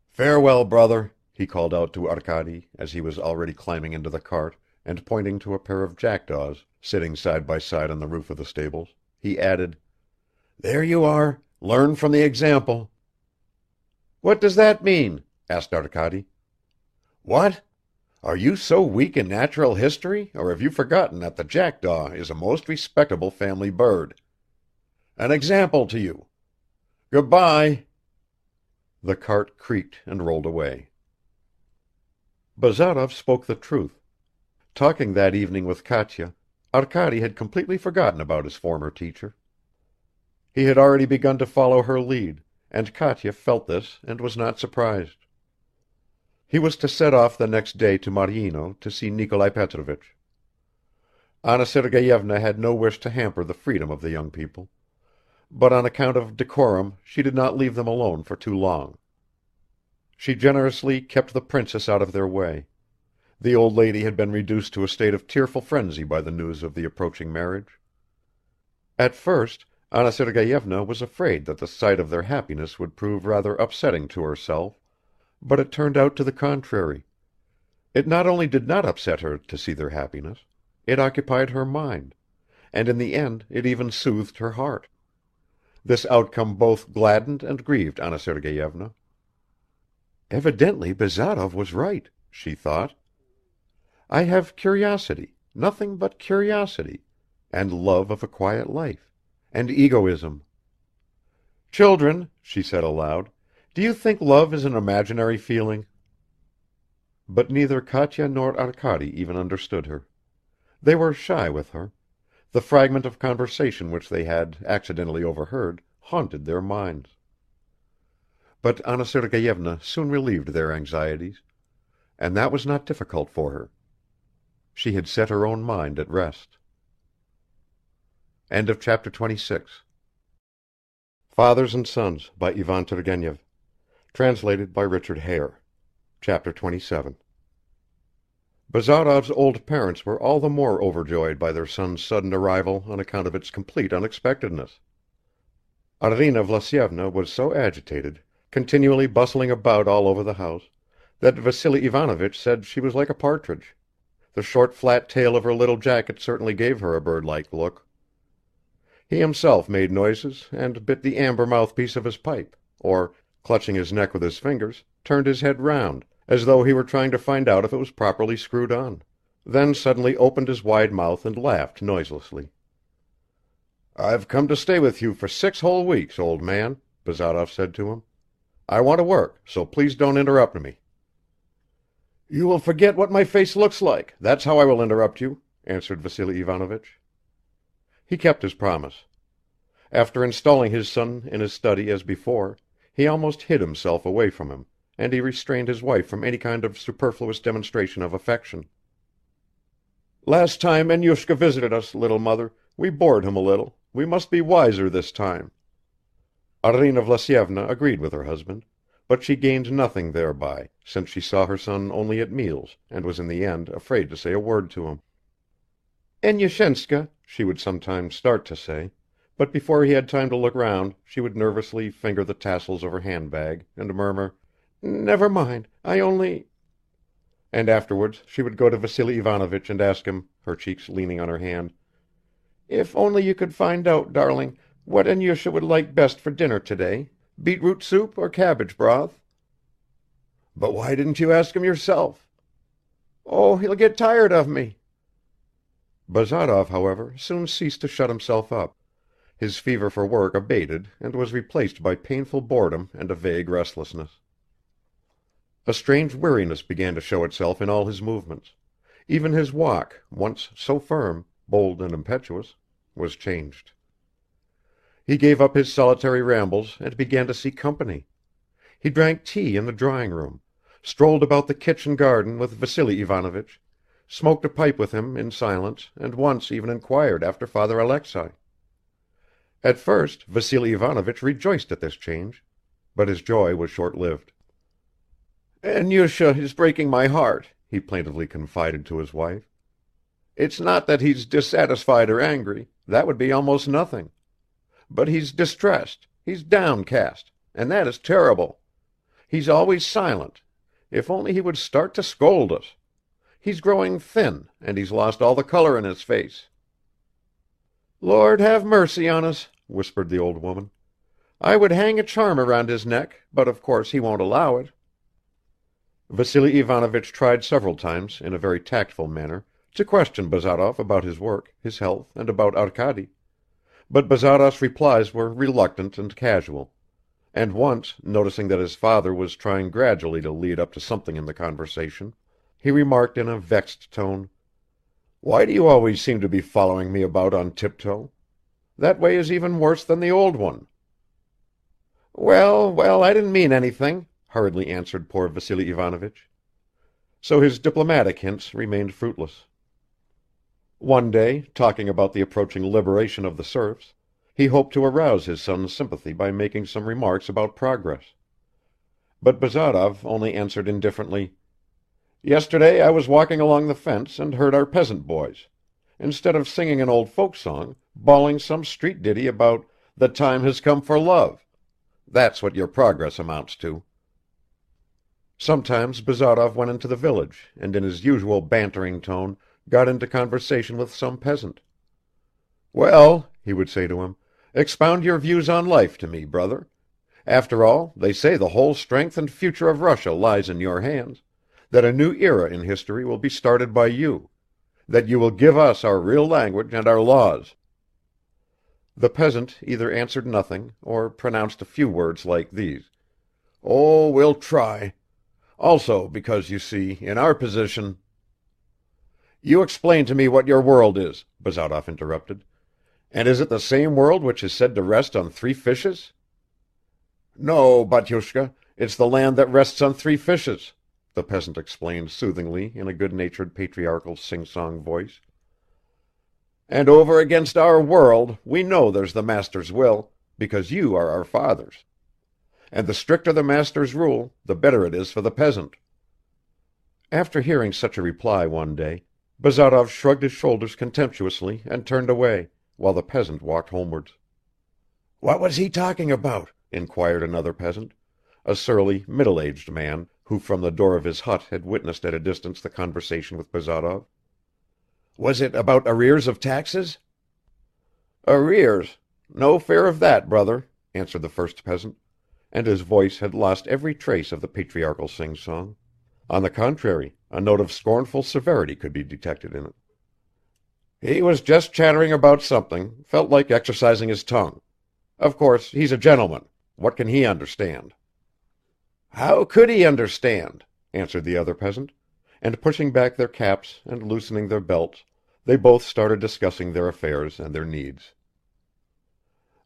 "Farewell, brother," he called out to Arkady as he was already climbing into the cart, and pointing to a pair of jackdaws sitting side by side on the roof of the stables, he added, "There you are, learn from the example." "What does that mean?" asked Arkady. "What? Are you so weak in natural history, or have you forgotten that the jackdaw is a most respectable family bird? An example to you. Good-bye." The cart creaked and rolled away. Bazarov spoke the truth. Talking that evening with Katya, Arkady had completely forgotten about his former teacher. He had already begun to follow her lead, and Katya felt this and was not surprised. He was to set off the next day to Maryino to see Nikolai Petrovich. Anna Sergeyevna had no wish to hamper the freedom of the young people, but on account of decorum she did not leave them alone for too long. She generously kept the princess out of their way. The old lady had been reduced to a state of tearful frenzy by the news of the approaching marriage. At first Anna Sergeyevna was afraid that the sight of their happiness would prove rather upsetting to herself, but it turned out to the contrary. It not only did not upset her to see their happiness, it occupied her mind, and in the end it even soothed her heart. This outcome both gladdened and grieved Anna Sergeyevna. "Evidently Bazarov was right," she thought. "I have curiosity, nothing but curiosity, and love of a quiet life, and egoism. Children," she said aloud, "do you think love is an imaginary feeling?" But neither Katya nor Arkady even understood her. They were shy with her; the fragment of conversation which they had accidentally overheard haunted their minds. But Anna Sergeyevna soon relieved their anxieties, and that was not difficult for her. She had set her own mind at rest. End of chapter 26. Fathers and Sons by Ivan Turgenev. Translated by Richard Hare. Chapter 27. Bazarov's old parents were all the more overjoyed by their son's sudden arrival on account of its complete unexpectedness. Arina Vlasyevna was so agitated, continually bustling about all over the house, that Vassily Ivanovich said she was like a partridge. The short flat tail of her little jacket certainly gave her a bird-like look. He himself made noises and bit the amber mouthpiece of his pipe, or, clutching his neck with his fingers, turned his head round, as though he were trying to find out if it was properly screwed on, then suddenly opened his wide mouth and laughed noiselessly. "I've come to stay with you for 6 whole weeks, old man," Bazarov said to him. "I want to work, so please don't interrupt me." "You will forget what my face looks like, that's how I will interrupt you," answered Vassily Ivanovich. He kept his promise. After installing his son in his study as before, he almost hid himself away from him, and he restrained his wife from any kind of superfluous demonstration of affection. "Last time Enyushka visited us, little mother, we bored him a little. We must be wiser this time." Arina Vlasyevna agreed with her husband, but she gained nothing thereby, since she saw her son only at meals and was in the end afraid to say a word to him. "Enyushenska," she would sometimes start to say, but before he had time to look round she would nervously finger the tassels of her handbag and murmur, "Never mind, I only—" And afterwards she would go to Vassily Ivanovich and ask him, her cheeks leaning on her hand, "If only you could find out, darling, what Enyusha would like best for dinner today, beetroot soup or cabbage broth?" "But why didn't you ask him yourself?" "Oh, he'll get tired of me." Bazarov, however, soon ceased to shut himself up. His fever for work abated and was replaced by painful boredom and a vague restlessness. A strange weariness began to show itself in all his movements; even his walk, once so firm, bold and impetuous, was changed. He gave up his solitary rambles and began to see company. He drank tea in the drawing-room, strolled about the kitchen garden with Vassily Ivanovich, smoked a pipe with him in silence, and once even inquired after Father Alexei. At first Vassily Ivanovich rejoiced at this change, but his joy was short-lived. "Enyusha is breaking my heart," he plaintively confided to his wife. "It's not that he's dissatisfied or angry, that would be almost nothing. But he's distressed, he's downcast, and that is terrible. He's always silent. If only he would start to scold us. He's growing thin, and he's lost all the color in his face." "Lord have mercy on us," whispered the old woman. "I would hang a charm around his neck, but of course he won't allow it." Vassily Ivanovich tried several times, in a very tactful manner, to question Bazarov about his work, his health, and about Arkady, but Bazarov's replies were reluctant and casual, and once, noticing that his father was trying gradually to lead up to something in the conversation, he remarked in a vexed tone, "Why do you always seem to be following me about on tiptoe? That way is even worse than the old one." "Well, well, I didn't mean anything," hurriedly answered poor Vassily Ivanovich. So his diplomatic hints remained fruitless. One day, talking about the approaching liberation of the serfs, he hoped to arouse his son's sympathy by making some remarks about progress. But Bazarov only answered indifferently, Yesterday I was walking along the fence and heard our peasant boys, instead of singing an old folk song, bawling some street ditty about 'the time has come for love.' That's what your progress amounts to." Sometimes Bazarov went into the village and in his usual bantering tone got into conversation with some peasant. "Well," he would say to him, "expound your views on life to me, brother. After all, they say the whole strength and future of Russia lies in your hands, that a new era in history will be started by you, that you will give us our real language and our laws." The peasant either answered nothing or pronounced a few words like these: "Oh, we'll try. Also because, you see, in our position—" "You explain to me what your world is," Bazarov interrupted. "And is it the same world which is said to rest on three fishes?" "No, batyushka, it's the land that rests on three fishes," the peasant explained soothingly in a good-natured patriarchal sing-song voice. "And over against our world we know there's the master's will, because you are our fathers. And the stricter the master's rule, the better it is for the peasant." After hearing such a reply one day, Bazarov shrugged his shoulders contemptuously and turned away, while the peasant walked homewards. "What was he talking about?" inquired another peasant, a surly, middle-aged man, who from the door of his hut had witnessed at a distance the conversation with Bazarov. "Was it about arrears of taxes?" "Arrears? No fear of that, brother," answered the first peasant, and his voice had lost every trace of the patriarchal sing-song. On the contrary, a note of scornful severity could be detected in it. "He was just chattering about something, felt like exercising his tongue. Of course, he's a gentleman. What can he understand?" "How could he understand?" answered the other peasant, and pushing back their caps and loosening their belts, they both started discussing their affairs and their needs.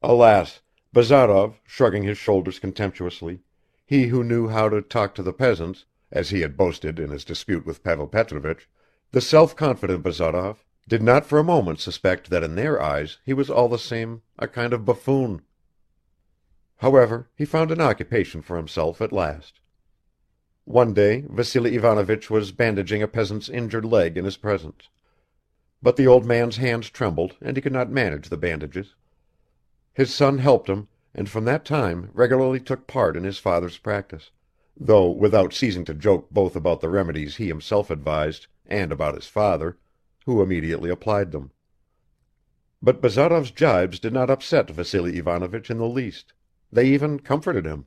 Alas, Bazarov, shrugging his shoulders contemptuously, he who knew how to talk to the peasants, as he had boasted in his dispute with Pavel Petrovich, the self-confident Bazarov, did not for a moment suspect that in their eyes he was all the same a kind of buffoon. However, he found an occupation for himself at last. One day Vassily Ivanovich was bandaging a peasant's injured leg in his presence. But the old man's hands trembled and he could not manage the bandages. His son helped him, and from that time regularly took part in his father's practice, though without ceasing to joke both about the remedies he himself advised and about his father, who immediately applied them. But Bazarov's jibes did not upset Vassily Ivanovich in the least; they even comforted him.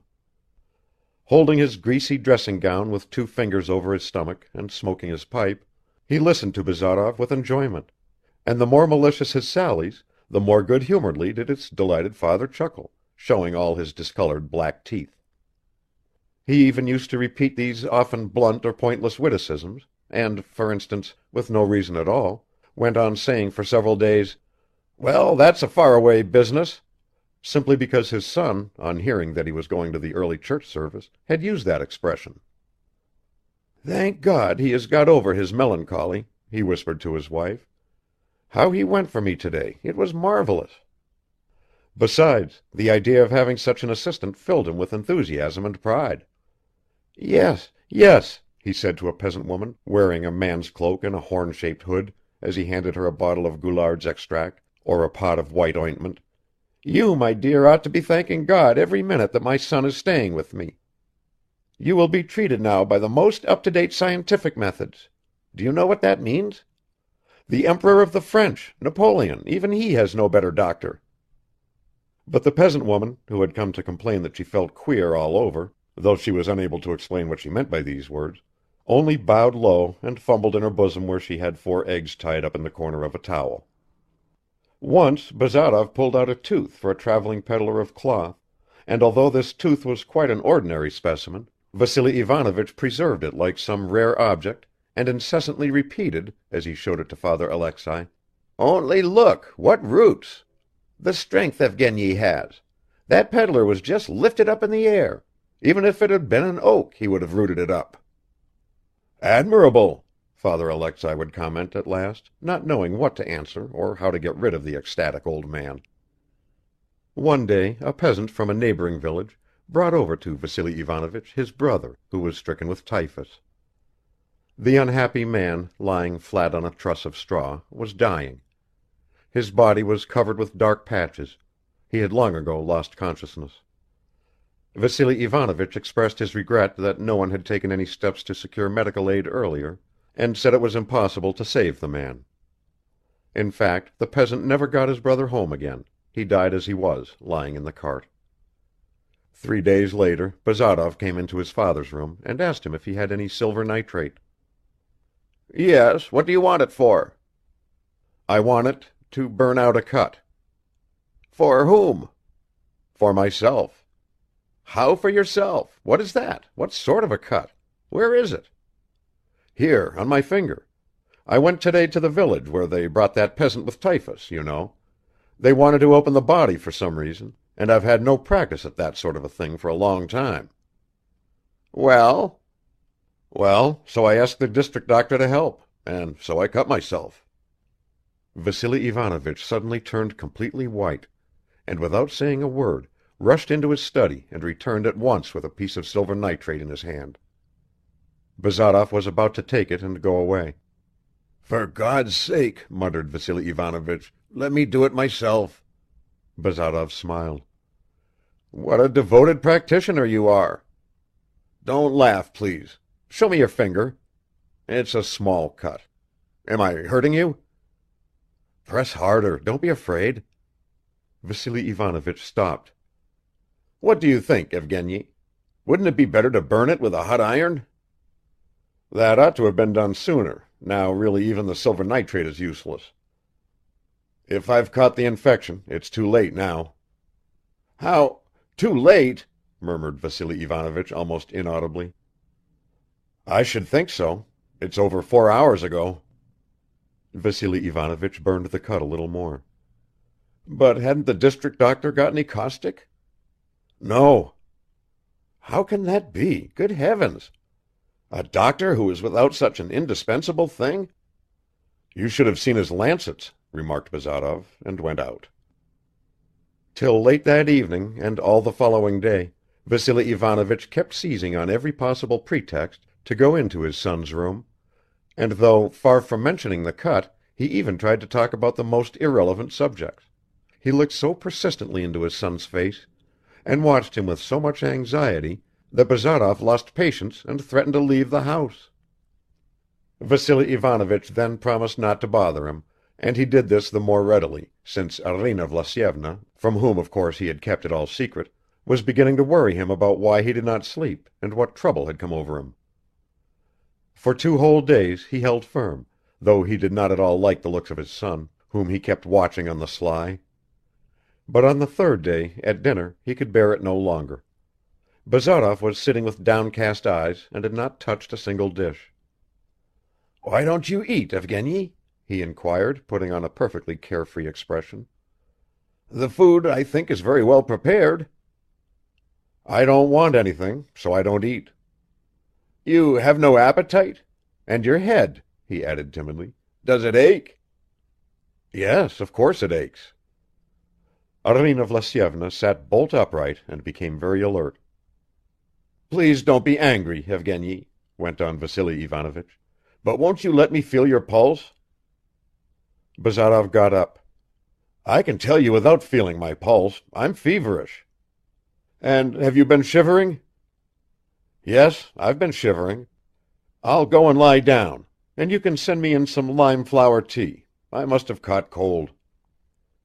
Holding his greasy dressing-gown with two fingers over his stomach and smoking his pipe, he listened to Bazarov with enjoyment, and the more malicious his sallies, the more good-humoredly did his delighted father chuckle, showing all his discolored black teeth. He even used to repeat these often blunt or pointless witticisms, and, for instance, with no reason at all, went on saying for several days, "Well, that's a far-away business," simply because his son, on hearing that he was going to the early church service, had used that expression. "Thank God he has got over his melancholy," he whispered to his wife. "How he went for me today, it was marvelous." Besides, the idea of having such an assistant filled him with enthusiasm and pride. "Yes, yes," he said to a peasant woman wearing a man's cloak and a horn-shaped hood, as he handed her a bottle of Goulard's extract, or a pot of white ointment, "you, my dear, ought to be thanking God every minute that my son is staying with me. You will be treated now by the most up-to-date scientific methods. Do you know what that means? The Emperor of the French, Napoleon, even he has no better doctor." But the peasant woman, who had come to complain that she felt queer all over, though she was unable to explain what she meant by these words, only bowed low and fumbled in her bosom where she had 4 eggs tied up in the corner of a towel. Once Bazarov pulled out a tooth for a traveling peddler of cloth, and although this tooth was quite an ordinary specimen, Vassily Ivanovich preserved it like some rare object and incessantly repeated, as he showed it to Father Alexei, "Only look, what roots! The strength Evgeny has! That peddler was just lifted up in the air. Even if it had been an oak, he would have rooted it up." "Admirable," Father Alexei would comment at last, not knowing what to answer or how to get rid of the ecstatic old man. One day a peasant from a neighboring village brought over to Vassily Ivanovich his brother, who was stricken with typhus. The unhappy man, lying flat on a truss of straw, was dying. His body was covered with dark patches. He had long ago lost consciousness. Vassily Ivanovich expressed his regret that no one had taken any steps to secure medical aid earlier, and said it was impossible to save the man. In fact, the peasant never got his brother home again. He died as he was, lying in the cart. 3 days later, Bazarov came into his father's room and asked him if he had any silver nitrate. "Yes, what do you want it for?" "I want it to burn out a cut." "For whom?" "For myself." "How for yourself? What is that? What sort of a cut? Where is it?" "Here, on my finger. I went today to the village where they brought that peasant with typhus, you know. They wanted to open the body for some reason, and I've had no practice at that sort of a thing for a long time." "Well?" "Well, so I asked the district doctor to help, and so I cut myself." Vassily Ivanovich suddenly turned completely white, and without saying a word rushed into his study and returned at once with a piece of silver nitrate in his hand. Bazarov was about to take it and go away. "For God's sake," muttered Vassily Ivanovich, "let me do it myself." Bazarov smiled. "What a devoted practitioner you are!" "Don't laugh, please. Show me your finger. It's a small cut. Am I hurting you?" "Press harder, don't be afraid." Vassily Ivanovich stopped. "What do you think, Evgeny? Wouldn't it be better to burn it with a hot iron?" "That ought to have been done sooner. Now really even the silver nitrate is useless." "If I've caught the infection, it's too late now." "How? Too late?" murmured Vassily Ivanovich almost inaudibly. "I should think so. It's over 4 hours ago." Vassily Ivanovich burned the cut a little more. "But hadn't the district doctor got any caustic?" "No." "How can that be? Good heavens! A doctor who is without such an indispensable thing?" "You should have seen his lancets," remarked Bazarov, and went out. Till late that evening and all the following day, Vassily Ivanovich kept seizing on every possible pretext to go into his son's room, and though far from mentioning the cut, he even tried to talk about the most irrelevant subjects. He looked so persistently into his son's face, and watched him with so much anxiety, that Bazarov lost patience and threatened to leave the house. Vassily Ivanovich then promised not to bother him, and he did this the more readily, since Arina Vlasyevna, from whom of course he had kept it all secret, was beginning to worry him about why he did not sleep and what trouble had come over him. For 2 whole days he held firm, though he did not at all like the looks of his son, whom he kept watching on the sly. But on the 3rd day, at dinner, he could bear it no longer. Bazarov was sitting with downcast eyes and had not touched a single dish. "Why don't you eat, Evgeny?" he inquired, putting on a perfectly carefree expression. "The food, I think, is very well prepared." "I don't want anything, so I don't eat." "You have no appetite? And your head," he added timidly, "does it ache?" "Yes, of course it aches." Arina Vlasyevna sat bolt upright and became very alert. "Please don't be angry, Evgeny," went on Vassily Ivanovich, "but won't you let me feel your pulse?" Bazarov got up. "I can tell you without feeling my pulse. I'm feverish." "And have you been shivering?" "Yes, I've been shivering." "I'll go and lie down, and you can send me in some lime flower tea. I must have caught cold."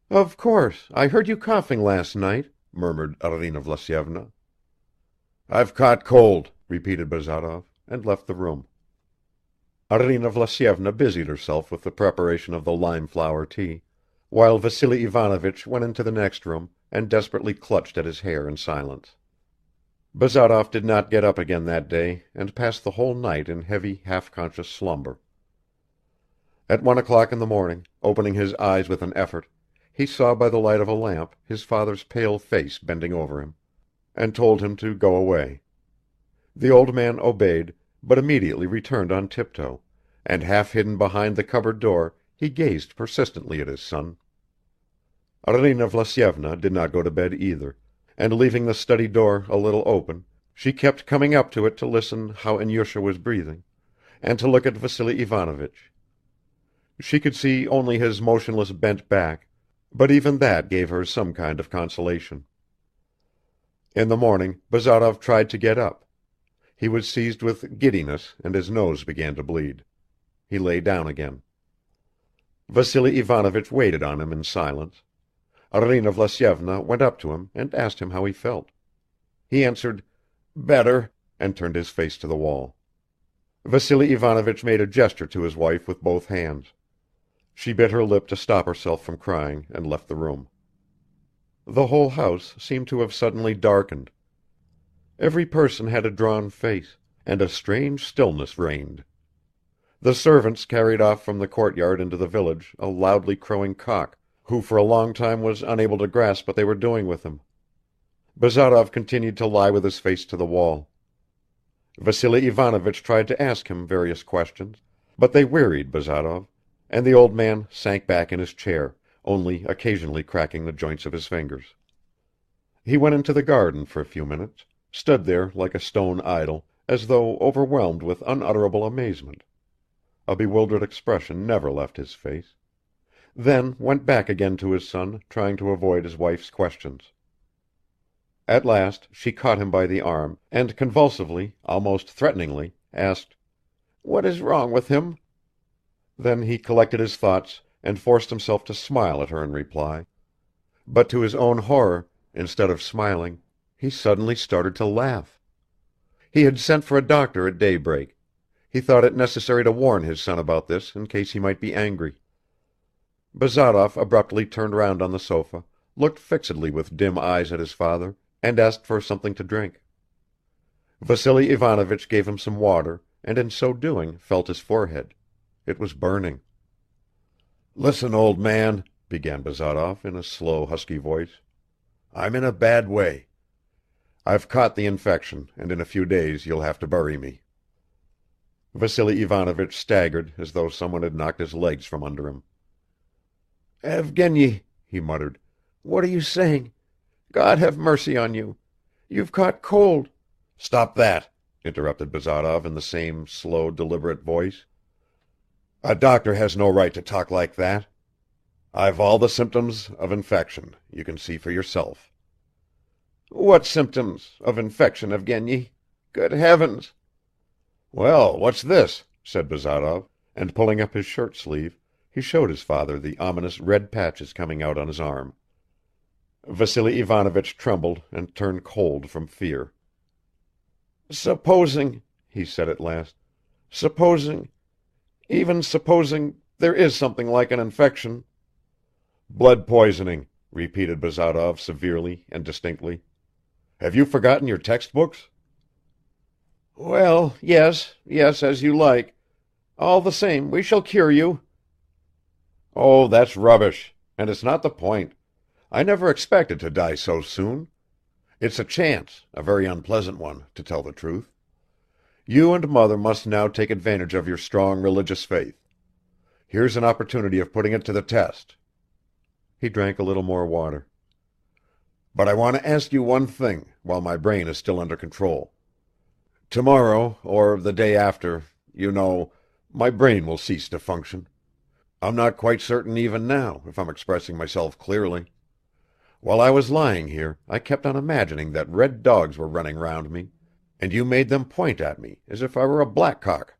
"Of course, I heard you coughing last night," murmured Arina Vlasyevna. "I've caught cold," repeated Bazarov, and left the room. Arina Vlasyevna busied herself with the preparation of the lime flower tea, while Vassily Ivanovich went into the next room and desperately clutched at his hair in silence. Bazarov did not get up again that day and passed the whole night in heavy half-conscious slumber. At 1 o'clock in the morning, opening his eyes with an effort, he saw by the light of a lamp his father's pale face bending over him, and told him to go away. The old man obeyed, but immediately returned on tiptoe, and half hidden behind the cupboard door he gazed persistently at his son. Arina Vlasyevna did not go to bed either, and leaving the study door a little open, she kept coming up to it to listen how Enyusha was breathing, and to look at Vasily Ivanovich. She could see only his motionless bent back, but even that gave her some kind of consolation. In the morning Bazarov tried to get up. He was seized with giddiness and his nose began to bleed. He lay down again. Vasily Ivanovich waited on him in silence. Arina Vlasyevna went up to him and asked him how he felt. He answered, "Better," and turned his face to the wall. Vasily Ivanovich made a gesture to his wife with both hands. She bit her lip to stop herself from crying and left the room. The whole house seemed to have suddenly darkened. Every person had a drawn face, and a strange stillness reigned. The servants carried off from the courtyard into the village a loudly crowing cock, who for a long time was unable to grasp what they were doing with him. Bazarov continued to lie with his face to the wall. Vasily Ivanovich tried to ask him various questions, but they wearied Bazarov, and the old man sank back in his chair, only occasionally cracking the joints of his fingers. He went into the garden for a few minutes, stood there like a stone idol, as though overwhelmed with unutterable amazement. A bewildered expression never left his face. Then went back again to his son, trying to avoid his wife's questions. At last she caught him by the arm and convulsively, almost threateningly, asked, "What is wrong with him?" Then he collected his thoughts and forced himself to smile at her in reply, but to his own horror, instead of smiling, he suddenly started to laugh. He had sent for a doctor at daybreak. He thought it necessary to warn his son about this in case he might be angry. Bazarov abruptly turned round on the sofa, looked fixedly with dim eyes at his father, and asked for something to drink. Vasily Ivanovich gave him some water, and in so doing felt his forehead. It was burning. "Listen, old man," began Bazarov in a slow, husky voice. "I'm in a bad way. I've caught the infection, and in a few days you'll have to bury me." Vasily Ivanovich staggered as though someone had knocked his legs from under him. "Evgeny," he muttered, "what are you saying? God have mercy on you. You've caught cold." "Stop that," interrupted Bazarov in the same slow, deliberate voice. "A doctor has no right to talk like that. I've all the symptoms of infection, you can see for yourself." "What symptoms of infection, Evgeny? Good heavens!" "Well, what's this?" said Bazarov, and pulling up his shirt sleeve, he showed his father the ominous red patches coming out on his arm. Vasily Ivanovich trembled and turned cold from fear. "Supposing," he said at last, even supposing there is something like an infection." "Blood poisoning," repeated Bazarov severely and distinctly. "Have you forgotten your textbooks?" "Well, yes, as you like. All the same, we shall cure you." "Oh, that's rubbish, and it's not the point. I never expected to die so soon. It's a chance, a very unpleasant one, to tell the truth. You and Mother must now take advantage of your strong religious faith. Here's an opportunity of putting it to the test." He drank a little more water. "But I want to ask you one thing, while my brain is still under control. Tomorrow, or the day after, you know, my brain will cease to function. I'm not quite certain even now, if I'm expressing myself clearly. While I was lying here, I kept on imagining that red dogs were running round me, and you made them point at me as if I were a blackcock.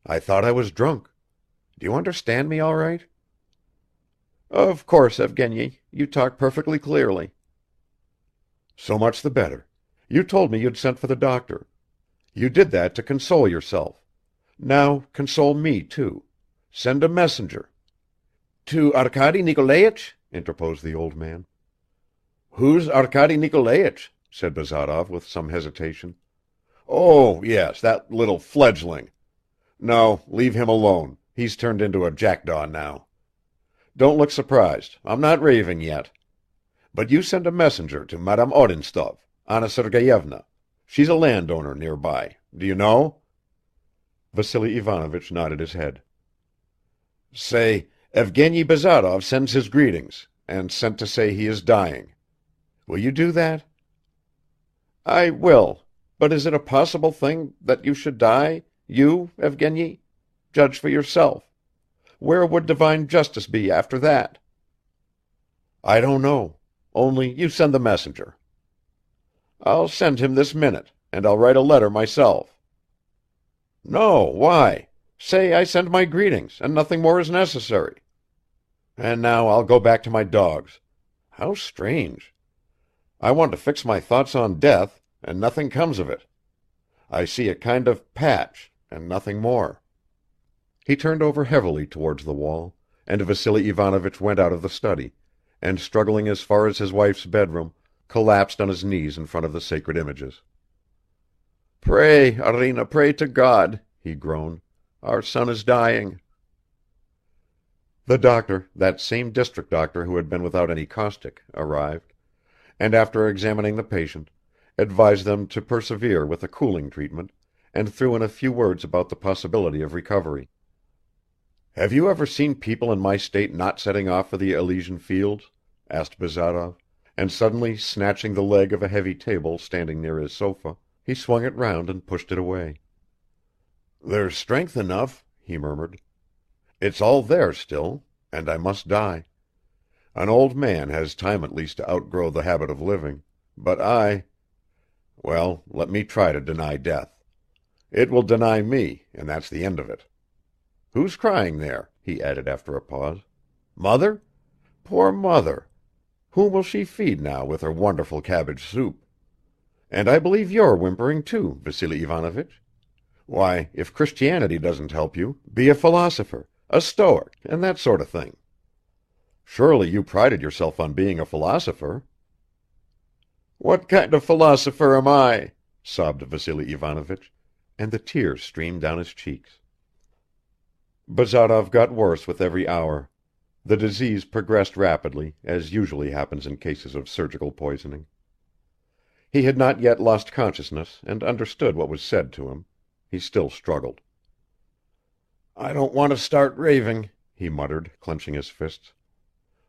I thought I was drunk. Do you understand me all right?" "Of course, Evgeny, you talk perfectly clearly." "So much the better. You told me you'd sent for the doctor. You did that to console yourself. Now console me too. Send a messenger." "To Arkady Nikolaich?" interposed the old man. "Who's Arkady Nikolaich?" said Bazarov with some hesitation. "Oh, yes, that little fledgling. No, leave him alone. He's turned into a jackdaw now. Don't look surprised, I'm not raving yet. But you send a messenger to Madame Odintsov, Anna Sergeyevna. She's a landowner nearby. Do you know?" Vasily Ivanovich nodded his head. "Say, Evgeny Bazarov sends his greetings, and sent to say he is dying. Will you do that?" "I will. But is it a possible thing that you should die? You, Evgeny? Judge for yourself. Where would divine justice be after that?" "I don't know. Only you send the messenger." "I'll send him this minute, and I'll write a letter myself." "No, why? Say I send my greetings, and nothing more is necessary. And now I'll go back to my dogs. How strange. I want to fix my thoughts on death, and nothing comes of it. I see a kind of patch, and nothing more." He turned over heavily towards the wall, and Vassily Ivanovich went out of the study, and struggling as far as his wife's bedroom, collapsed on his knees in front of the sacred images. "Pray, Arina, pray to God," he groaned. "Our son is dying." The doctor, that same district doctor who had been without any caustic, arrived, and after examining the patient, advised them to persevere with a cooling treatment, and threw in a few words about the possibility of recovery. "Have you ever seen people in my state not setting off for the Elysian fields?" asked Bazarov, and suddenly snatching the leg of a heavy table standing near his sofa, he swung it round and pushed it away. "There's strength enough," he murmured. "It's all there still, and I must die. An old man has time at least to outgrow the habit of living, but well, let me try to deny death. It will deny me, and that's the end of it. Who's crying there?" he added after a pause. "Mother? Poor mother! Whom will she feed now with her wonderful cabbage soup? And I believe you're whimpering too, Vassily Ivanovich. Why, if Christianity doesn't help you, be a philosopher, a Stoic, and that sort of thing. Surely you prided yourself on being a philosopher." "What kind of philosopher am I?" sobbed Vassily Ivanovich, and the tears streamed down his cheeks. Bazarov got worse with every hour. The disease progressed rapidly, as usually happens in cases of surgical poisoning. He had not yet lost consciousness and understood what was said to him. He still struggled. "I don't want to start raving," he muttered, clenching his fists.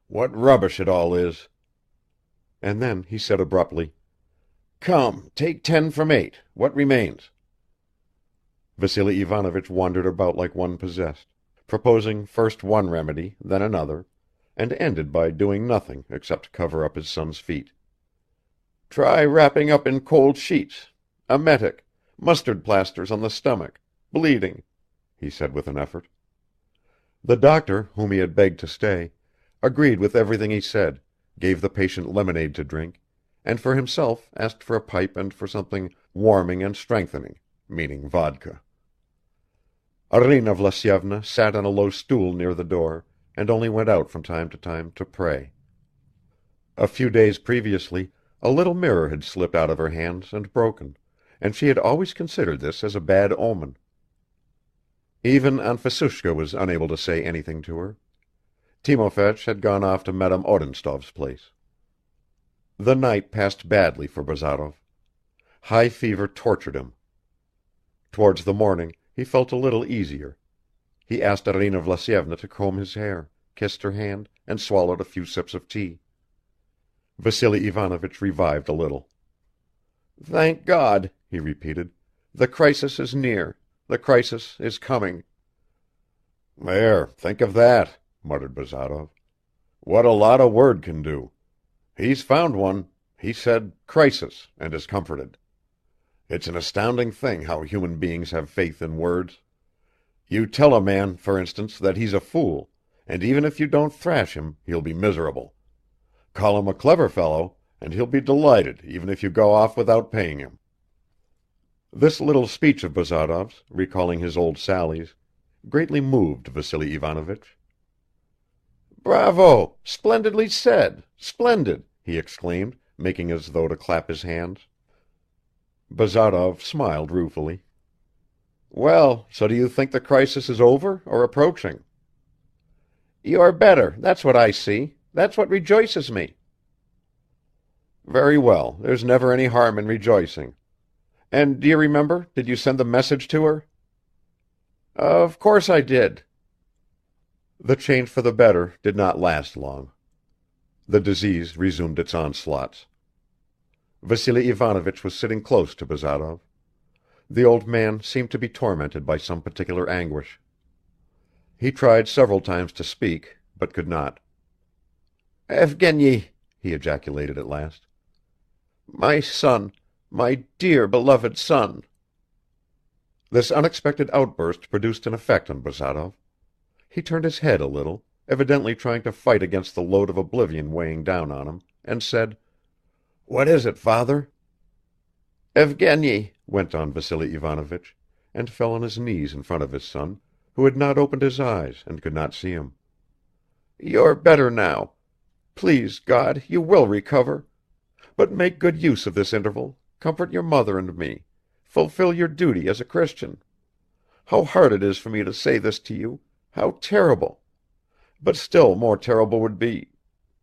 "What rubbish it all is!" And then he said abruptly, "Come, take 10 from 8. What remains?" Vassily Ivanovich wandered about like one possessed, proposing first one remedy, then another, and ended by doing nothing except cover up his son's feet. "Try wrapping up in cold sheets, emetic, mustard plasters on the stomach, bleeding," he said with an effort. The doctor, whom he had begged to stay, agreed with everything he said, gave the patient lemonade to drink, and for himself asked for a pipe and for something warming and strengthening, meaning vodka. Arina Vlasyevna sat on a low stool near the door and only went out from time to time to pray. A few days previously a little mirror had slipped out of her hands and broken, and she had always considered this as a bad omen. Even Anfisushka was unable to say anything to her. Timofeich had gone off to Madame Odintsov's place. The night passed badly for Bazarov. High fever tortured him. Towards the morning he felt a little easier. He asked Arina Vlasyevna to comb his hair, kissed her hand, and swallowed a few sips of tea. Vassily Ivanovich revived a little. "Thank God," he repeated. "The crisis is near. The crisis is coming." "There, think of that," muttered Bazarov. "What a lot a word can do. He's found one. He said 'crisis' and is comforted. It's an astounding thing how human beings have faith in words. You tell a man, for instance, that he's a fool, and even if you don't thrash him, he'll be miserable. Call him a clever fellow, and he'll be delighted even if you go off without paying him." This little speech of Bazarov's, recalling his old sallies, greatly moved Vassily Ivanovich. "Bravo! Splendidly said! Splendid!" he exclaimed, making as though to clap his hands. Bazarov smiled ruefully. "Well, so do you think the crisis is over or approaching?" "You're better, that's what I see. That's what rejoices me." "Very well, there's never any harm in rejoicing. And do you remember, did you send the message to her?" "Of course I did." The change for the better did not last long. The disease resumed its onslaughts. Vassily Ivanovich was sitting close to Bazarov. The old man seemed to be tormented by some particular anguish. He tried several times to speak, but could not. "Evgeny," he ejaculated at last. "My son, my dear beloved son." This unexpected outburst produced an effect on Bazarov. He turned his head a little, evidently trying to fight against the load of oblivion weighing down on him, and said, "What is it, father?" "Evgeny," went on Vassily Ivanovich, and fell on his knees in front of his son, who had not opened his eyes and could not see him. "You're better now. Please God, you will recover. But make good use of this interval, comfort your mother and me, fulfill your duty as a Christian. How hard it is for me to say this to you, how terrible! But still more terrible would be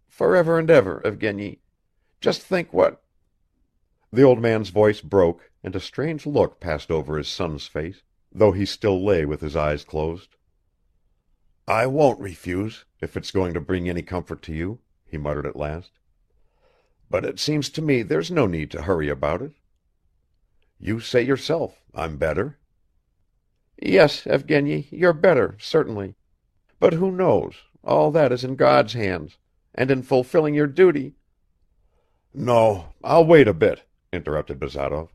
forever and ever, Evgeny. Just think what..." The old man's voice broke, and a strange look passed over his son's face, though he still lay with his eyes closed. "I won't refuse, if it's going to bring any comfort to you," he muttered at last. "But it seems to me there's no need to hurry about it. You say yourself, I'm better." "Yes, Evgeny, you're better, certainly. But who knows, all that is in God's hands, and in fulfilling your duty..." "No, I'll wait a bit," interrupted Bazarov.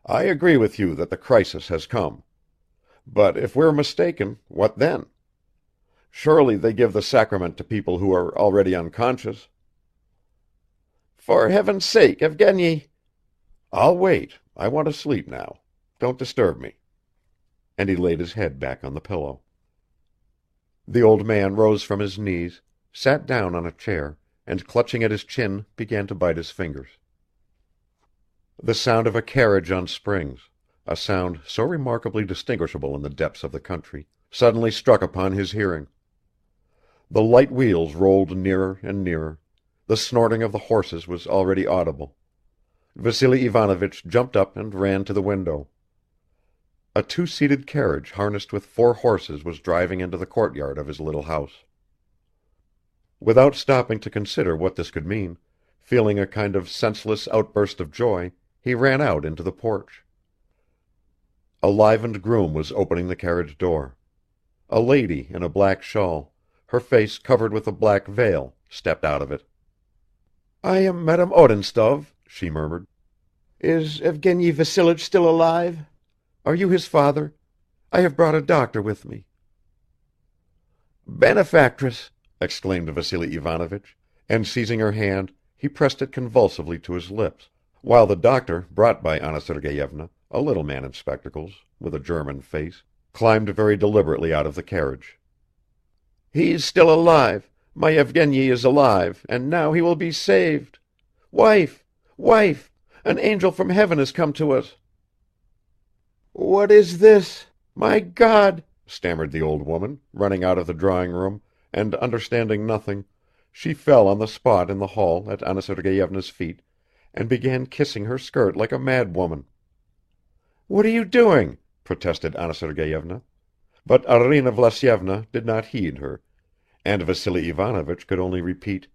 "I agree with you that the crisis has come. But if we're mistaken, what then? Surely they give the sacrament to people who are already unconscious." "For heaven's sake, Evgeny..." "I'll wait. I want to sleep now. Don't disturb me." And he laid his head back on the pillow. The old man rose from his knees, sat down on a chair, and clutching at his chin began to bite his fingers. The sound of a carriage on springs, a sound so remarkably distinguishable in the depths of the country, suddenly struck upon his hearing. The light wheels rolled nearer and nearer, the snorting of the horses was already audible. Vassily Ivanovich jumped up and ran to the window. A two-seated carriage harnessed with 4 horses was driving into the courtyard of his little house. Without stopping to consider what this could mean, feeling a kind of senseless outburst of joy, he ran out into the porch. A livened groom was opening the carriage door. A lady in a black shawl, her face covered with a black veil, stepped out of it. "I am Madame Odintsov," she murmured. "Is Evgeny Vassilich still alive? Are you his father? I have brought a doctor with me." "Benefactress!" exclaimed Vassily Ivanovich, and seizing her hand, he pressed it convulsively to his lips, while the doctor, brought by Anna Sergeyevna, a little man in spectacles, with a German face, climbed very deliberately out of the carriage. "He's still alive. My Evgeny is alive, and now he will be saved. Wife! Wife! An angel from heaven has come to us." "What is this? My God!" stammered the old woman, running out of the drawing room, and understanding nothing, she fell on the spot in the hall at Anna Sergeyevna's feet and began kissing her skirt like a mad woman. "What are you doing?" protested Anna Sergeyevna, but Arina Vlasyevna did not heed her, and Vassily Ivanovich could only repeat,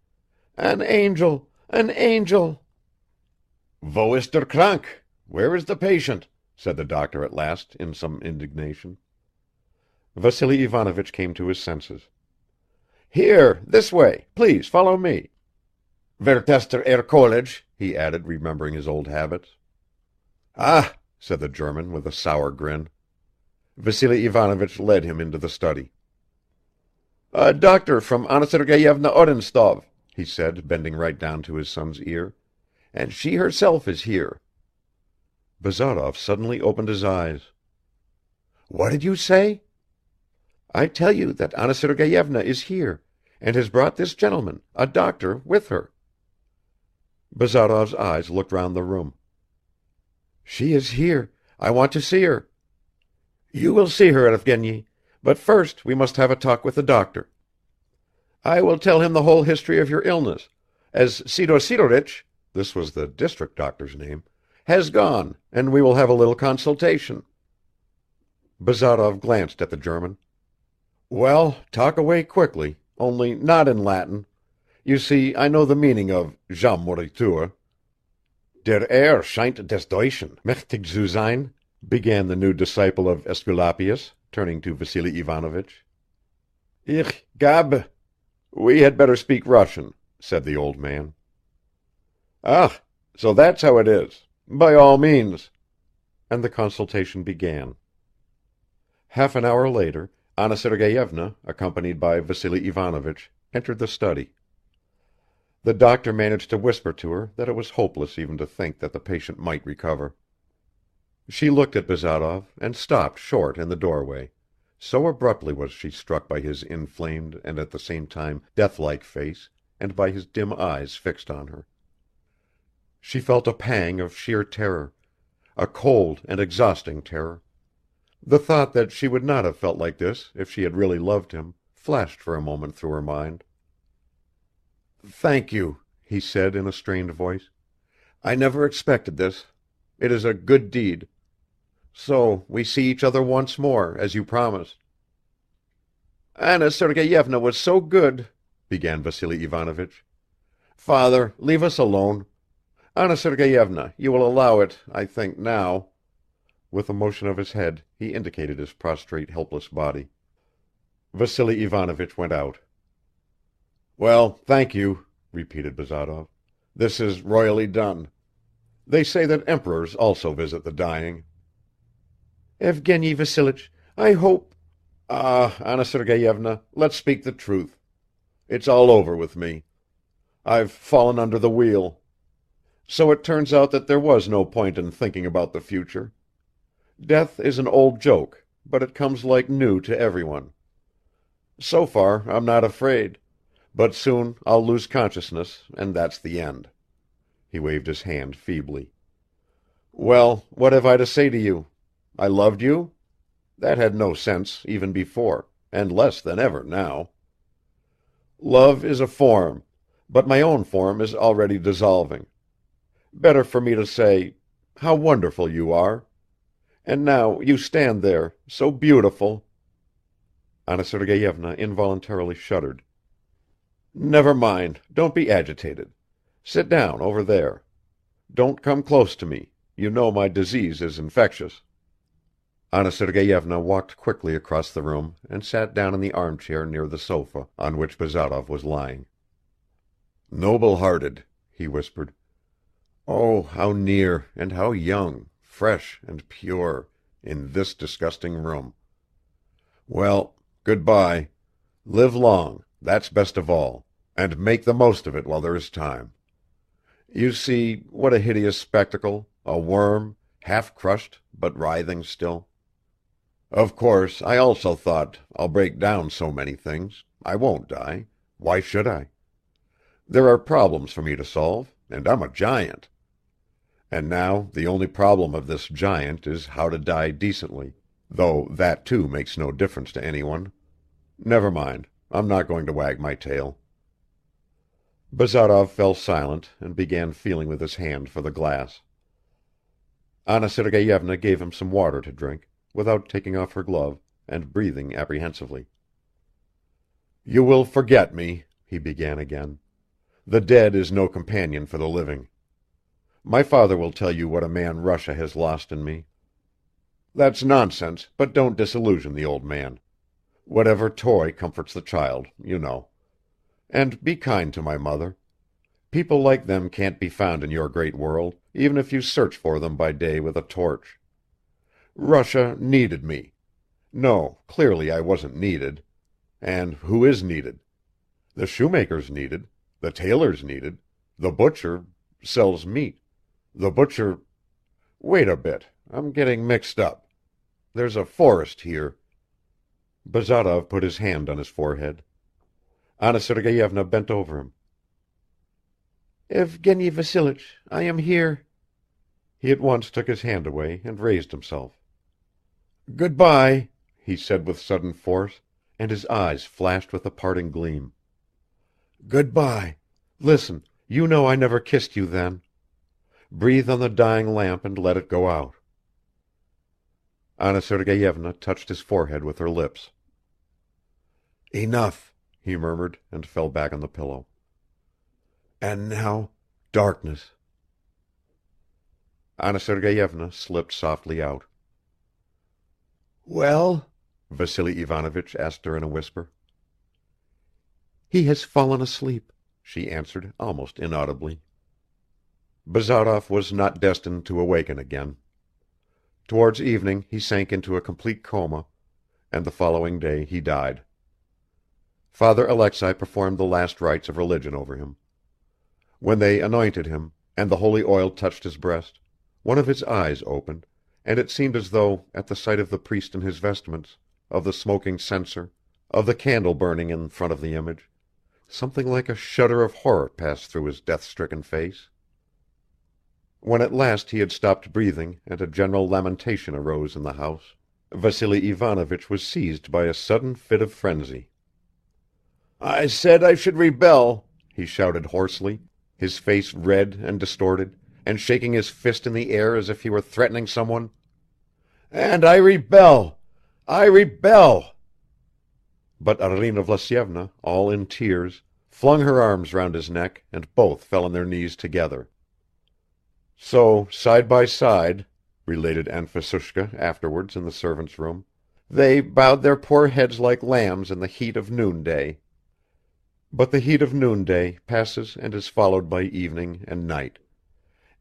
"An angel! An angel!" "Wo ist der krank? Where is the patient?" said the doctor at last in some indignation. Vassily Ivanovich came to his senses. "Here, this way, please follow me. Wertester College," he added, remembering his old habits. "Ah," said the German with a sour grin. Vassily Ivanovich led him into the study. "A doctor from Anna Sergeyevna Odintsov," he said, bending right down to his son's ear. "And she herself is here." Bazarov suddenly opened his eyes. "What did you say?" "I tell you that Anna Sergeyevna is here, and has brought this gentleman, a doctor, with her." Bazarov's eyes looked round the room. "She is here. I want to see her." "You will see her, Evgeny, but first we must have a talk with the doctor. I will tell him the whole history of your illness, as Sidor Sidorich," this was the district doctor's name, "has gone, and we will have a little consultation." Bazarov glanced at the German. "Well, talk away quickly, only not in Latin. You see, I know the meaning of Jam moritur. Der Herr scheint des Deutschen mächtig zu sein, began the new disciple of Aesculapius, turning to Vasily Ivanovich. Ich gab. We had better speak Russian, said the old man. Ah, so that's how it is. By all means. And the consultation began. Half an hour later, Anna Sergeyevna, accompanied by Vasily Ivanovich, entered the study. The doctor managed to whisper to her that it was hopeless even to think that the patient might recover. She looked at Bazarov and stopped short in the doorway, so abruptly was she struck by his inflamed and at the same time death-like face and by his dim eyes fixed on her. She felt a pang of sheer terror, a cold and exhausting terror. The thought that she would not have felt like this if she had really loved him flashed for a moment through her mind. "Thank you," he said in a strained voice. "I never expected this. It is a good deed. So we see each other once more, as you promised." "Anna Sergeyevna was so good," began Vasily Ivanovich. "Father, leave us alone. Anna Sergeyevna, you will allow it, I think, now." With a motion of his head he indicated his prostrate helpless body. Vasily Ivanovich went out. "Well, thank you," repeated Bazarov. "This is royally done. They say that emperors also visit the dying." "Evgeny Vassilich, I hope—" "Ah, Anna Sergeyevna, let's speak the truth. It's all over with me. I've fallen under the wheel. So it turns out that there was no point in thinking about the future. Death is an old joke, but it comes like new to everyone. So far I'm not afraid, but soon I'll lose consciousness and that's the end." He waved his hand feebly. "Well, what have I to say to you? I loved you? That had no sense even before, and less than ever now. Love is a form, but my own form is already dissolving. Better for me to say, 'How wonderful you are!' And now you stand there, so beautiful." Anna Sergeyevna involuntarily shuddered. "Never mind, don't be agitated. Sit down over there. Don't come close to me. You know my disease is infectious." Anna Sergeyevna walked quickly across the room and sat down in the armchair near the sofa on which Bazarov was lying. "Noble-hearted," he whispered. "Oh, how near and how young, fresh and pure, in this disgusting room. Well, good-bye. Live long, that's best of all, and make the most of it while there is time. You see, what a hideous spectacle, a worm, half crushed but writhing still. Of course, I also thought, I'll break down so many things. I won't die. Why should I? There are problems for me to solve, and I'm a giant. And now the only problem of this giant is how to die decently, though that too makes no difference to anyone. Never mind, I'm not going to wag my tail." Bazarov fell silent and began feeling with his hand for the glass. Anna Sergeyevna gave him some water to drink, without taking off her glove, and breathing apprehensively. "You will forget me," he began again. "The dead is no companion for the living. My father will tell you what a man Russia has lost in me. That's nonsense, but don't disillusion the old man. Whatever toy comforts the child, you know. And be kind to my mother. People like them can't be found in your great world, even if you search for them by day with a torch. Russia needed me. No, clearly I wasn't needed. And who is needed? The shoemaker's needed, the tailor's needed, the butcher sells meat. The butcher... Wait a bit, I'm getting mixed up. There's a forest here." Bazarov put his hand on his forehead. Anna Sergeyevna bent over him. "Evgeny Vassilich, I am here." He at once took his hand away and raised himself. "Good-bye," he said with sudden force, and his eyes flashed with a parting gleam. "Good-bye. Listen, you know I never kissed you then. Breathe on the dying lamp and let it go out." Anna Sergeyevna touched his forehead with her lips. "Enough," he murmured, and fell back on the pillow. "And now darkness." Anna Sergeyevna slipped softly out. "Well?" Vassily Ivanovich asked her in a whisper. "He has fallen asleep," she answered almost inaudibly. Bazarov was not destined to awaken again. Towards evening he sank into a complete coma, and the following day he died. Father Alexei performed the last rites of religion over him. When they anointed him, and the holy oil touched his breast, one of his eyes opened, and it seemed as though, at the sight of the priest in his vestments, of the smoking censer, of the candle burning in front of the image, something like a shudder of horror passed through his death-stricken face. When at last he had stopped breathing and a general lamentation arose in the house, Vassily Ivanovich was seized by a sudden fit of frenzy. "I said I should rebel," he shouted hoarsely, his face red and distorted, and shaking his fist in the air as if he were threatening someone. "And I rebel! I rebel!" But Arina Vlasyevna, all in tears, flung her arms round his neck and both fell on their knees together. So, side by side, related Anfisushka afterwards in the servants' room, they bowed their poor heads like lambs in the heat of noonday. But the heat of noonday passes and is followed by evening and night,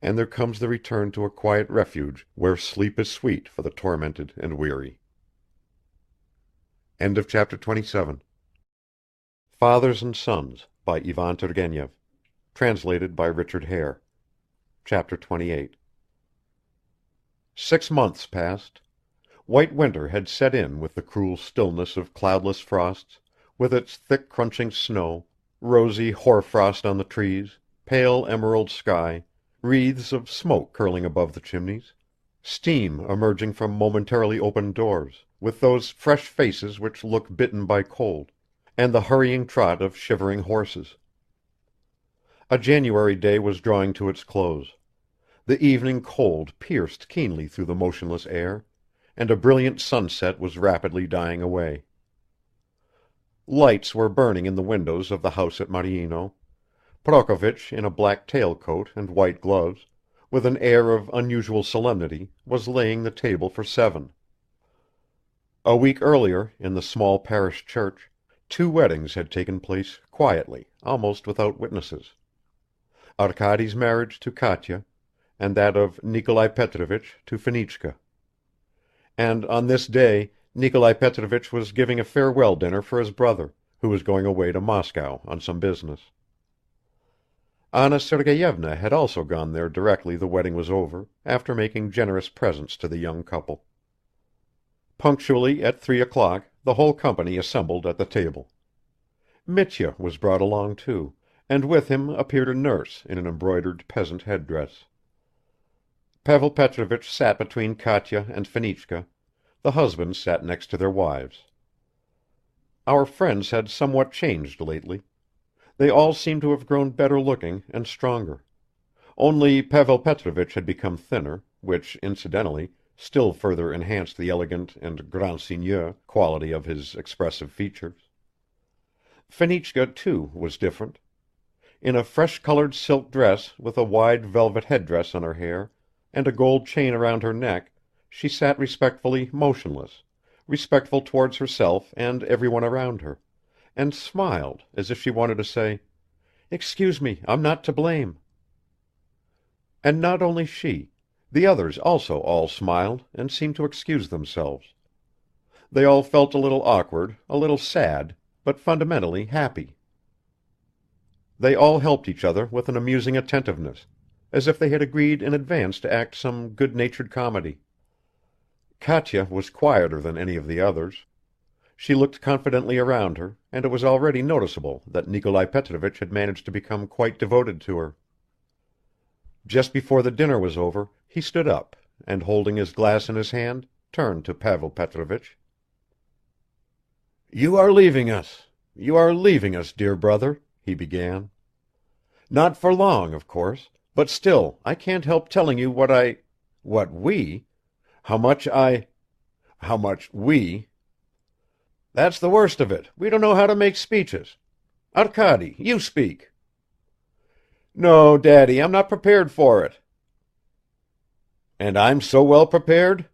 and there comes the return to a quiet refuge where sleep is sweet for the tormented and weary. End of chapter 27. Fathers and Sons by Ivan Turgenev. Translated by Richard Hare. Chapter 28. 6 months passed. White winter had set in with the cruel stillness of cloudless frosts, with its thick crunching snow, rosy hoarfrost on the trees, pale emerald sky, wreaths of smoke curling above the chimneys, steam emerging from momentarily opened doors, with those fresh faces which look bitten by cold, and the hurrying trot of shivering horses. A January day was drawing to its close. The evening cold pierced keenly through the motionless air, and a brilliant sunset was rapidly dying away. Lights were burning in the windows of the house at Mariino. Prokovich, in a black tailcoat and white gloves, with an air of unusual solemnity, was laying the table for 7. A week earlier, in the small parish church, 2 weddings had taken place quietly, almost without witnesses. Arkady's marriage to Katya, and that of Nikolai Petrovich to Fenichka. And on this day Nikolai Petrovich was giving a farewell dinner for his brother, who was going away to Moscow on some business. Anna Sergeyevna had also gone there directly the wedding was over, after making generous presents to the young couple. Punctually at 3 o'clock the whole company assembled at the table. Mitya was brought along too, and with him appeared a nurse in an embroidered peasant headdress. Pavel Petrovich sat between Katya and Fenichka, the husbands sat next to their wives. Our friends had somewhat changed lately. They all seemed to have grown better looking and stronger. Only Pavel Petrovich had become thinner, which, incidentally, still further enhanced the elegant and grand seigneur quality of his expressive features. Fenichka, too, was different. In a fresh-colored silk dress with a wide velvet headdress on her hair, and a gold chain around her neck, she sat respectfully motionless, respectful towards herself and everyone around her, and smiled as if she wanted to say, "Excuse me, I'm not to blame." And not only she, the others also all smiled and seemed to excuse themselves. They all felt a little awkward, a little sad, but fundamentally happy. They all helped each other with an amusing attentiveness, as if they had agreed in advance to act some good-natured comedy. Katya was quieter than any of the others. She looked confidently around her, and it was already noticeable that Nikolai Petrovich had managed to become quite devoted to her. Just before the dinner was over, he stood up, and holding his glass in his hand, turned to Pavel Petrovich. "You are leaving us, dear brother," he began. "Not for long, of course, but still I can't help telling you how much we. That's the worst of it, we don't know how to make speeches. Arkady, you speak." "No, Daddy, I'm not prepared for it." "And I'm so well prepared?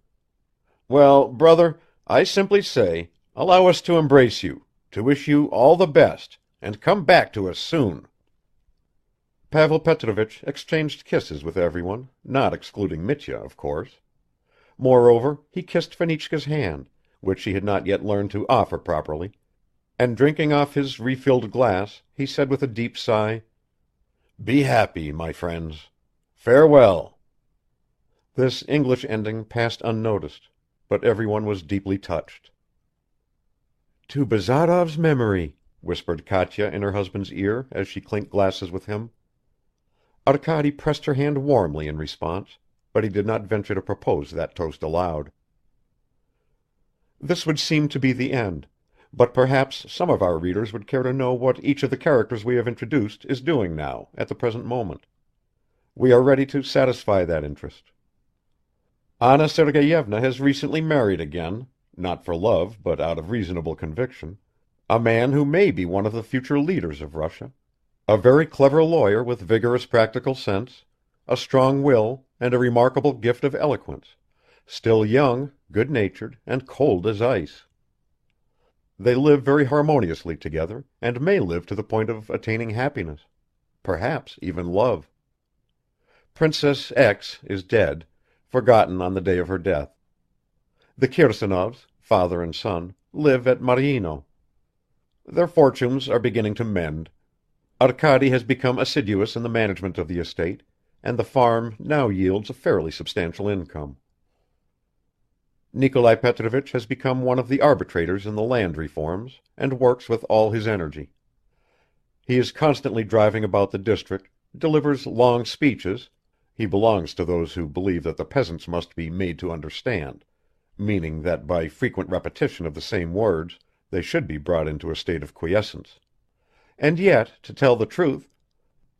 Well, brother, I simply say, allow us to embrace you, to wish you all the best, and come back to us soon." Pavel Petrovich exchanged kisses with everyone, not excluding Mitya, of course. Moreover, he kissed Fenichka's hand, which she had not yet learned to offer properly, and drinking off his refilled glass, he said with a deep sigh, "Be happy, my friends. Farewell." This English ending passed unnoticed, but everyone was deeply touched. "To Bazarov's memory," whispered Katya in her husband's ear as she clinked glasses with him. Arkady pressed her hand warmly in response, but he did not venture to propose that toast aloud. This would seem to be the end, but perhaps some of our readers would care to know what each of the characters we have introduced is doing now, at the present moment. We are ready to satisfy that interest. Anna Sergeyevna has recently married again, not for love but out of reasonable conviction, a man who may be one of the future leaders of Russia, a very clever lawyer with vigorous practical sense, a strong will, and a remarkable gift of eloquence, still young, good-natured, and cold as ice. They live very harmoniously together, and may live to the point of attaining happiness, perhaps even love. Princess X is dead, forgotten on the day of her death. The Kirsanovs, father and son, live at Mariino. Their fortunes are beginning to mend. Arkady has become assiduous in the management of the estate, and the farm now yields a fairly substantial income. Nikolai Petrovich has become one of the arbitrators in the land reforms, and works with all his energy. He is constantly driving about the district, delivers long speeches. He belongs to those who believe that the peasants must be made to understand, meaning that by frequent repetition of the same words they should be brought into a state of quiescence. And yet, to tell the truth,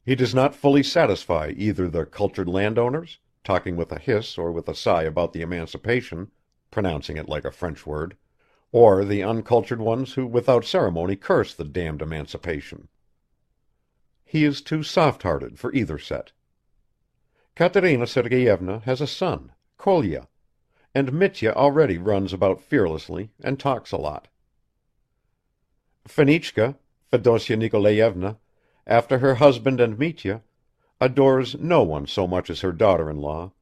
he does not fully satisfy either the cultured landowners, talking with a hiss or with a sigh about the emancipation, pronouncing it like a French word, or the uncultured ones who without ceremony curse the damned emancipation. He is too soft-hearted for either set. Katerina Sergeyevna has a son, Kolya, and Mitya already runs about fearlessly and talks a lot. Fenichka, Fedosya Nikolayevna, after her husband and Mitya, adores no one so much as her daughter-in-law,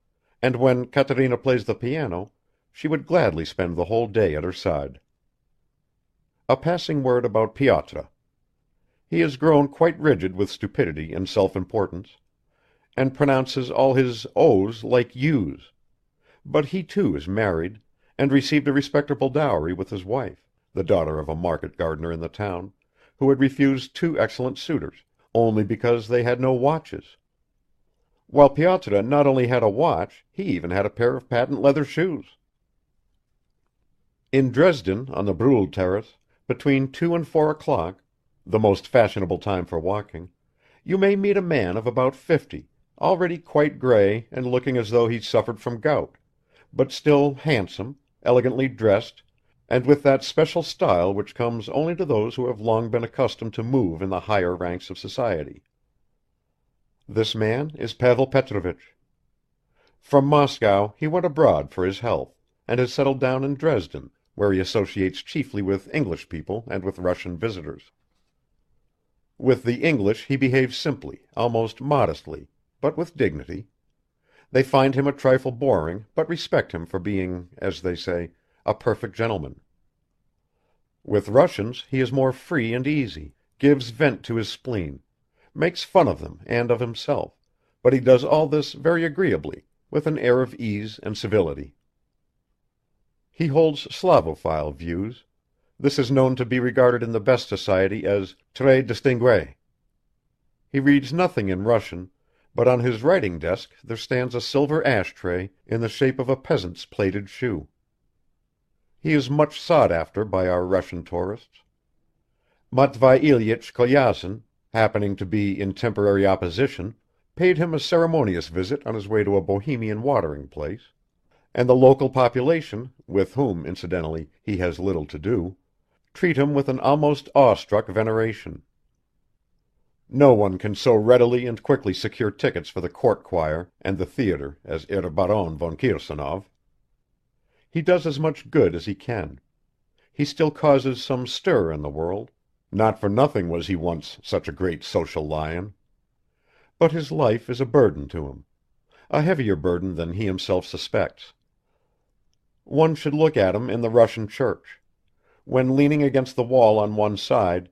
and when Katerina plays the piano, she would gladly spend the whole day at her side. A passing word about Pyotr. He has grown quite rigid with stupidity and self-importance, and pronounces all his O's like U's, but he too is married, and received a respectable dowry with his wife, the daughter of a market gardener in the town, who had refused two excellent suitors, only because they had no watches. While Pyotr not only had a watch, he even had a pair of patent leather shoes. In Dresden, on the Brühl terrace, between 2 and 4 o'clock, the most fashionable time for walking, you may meet a man of about 50, already quite grey and looking as though he suffered from gout, but still handsome, elegantly dressed, and with that special style which comes only to those who have long been accustomed to move in the higher ranks of society. This man is Pavel Petrovich. From Moscow he went abroad for his health, and has settled down in Dresden, where he associates chiefly with English people and with Russian visitors. With the English he behaves simply, almost modestly, but with dignity. They find him a trifle boring, but respect him for being, as they say, a perfect gentleman. With Russians he is more free and easy, gives vent to his spleen, makes fun of them and of himself, but he does all this very agreeably, with an air of ease and civility. He holds Slavophile views. This is known to be regarded in the best society as très distingué. He reads nothing in Russian, but on his writing desk there stands a silver ashtray in the shape of a peasant's plated shoe. He is much sought after by our Russian tourists. Matvei Ilyitch Kolyazin, happening to be in temporary opposition, paid him a ceremonious visit on his way to a Bohemian watering place, and the local population, with whom, incidentally, he has little to do, treat him with an almost awestruck veneration. No one can so readily and quickly secure tickets for the court choir and the theatre as Herr Baron von Kirsanov. He does as much good as he can. He still causes some stir in the world. Not for nothing was he once such a great social lion. But his life is a burden to him, a heavier burden than he himself suspects. One should look at him in the Russian church. When leaning against the wall on one side,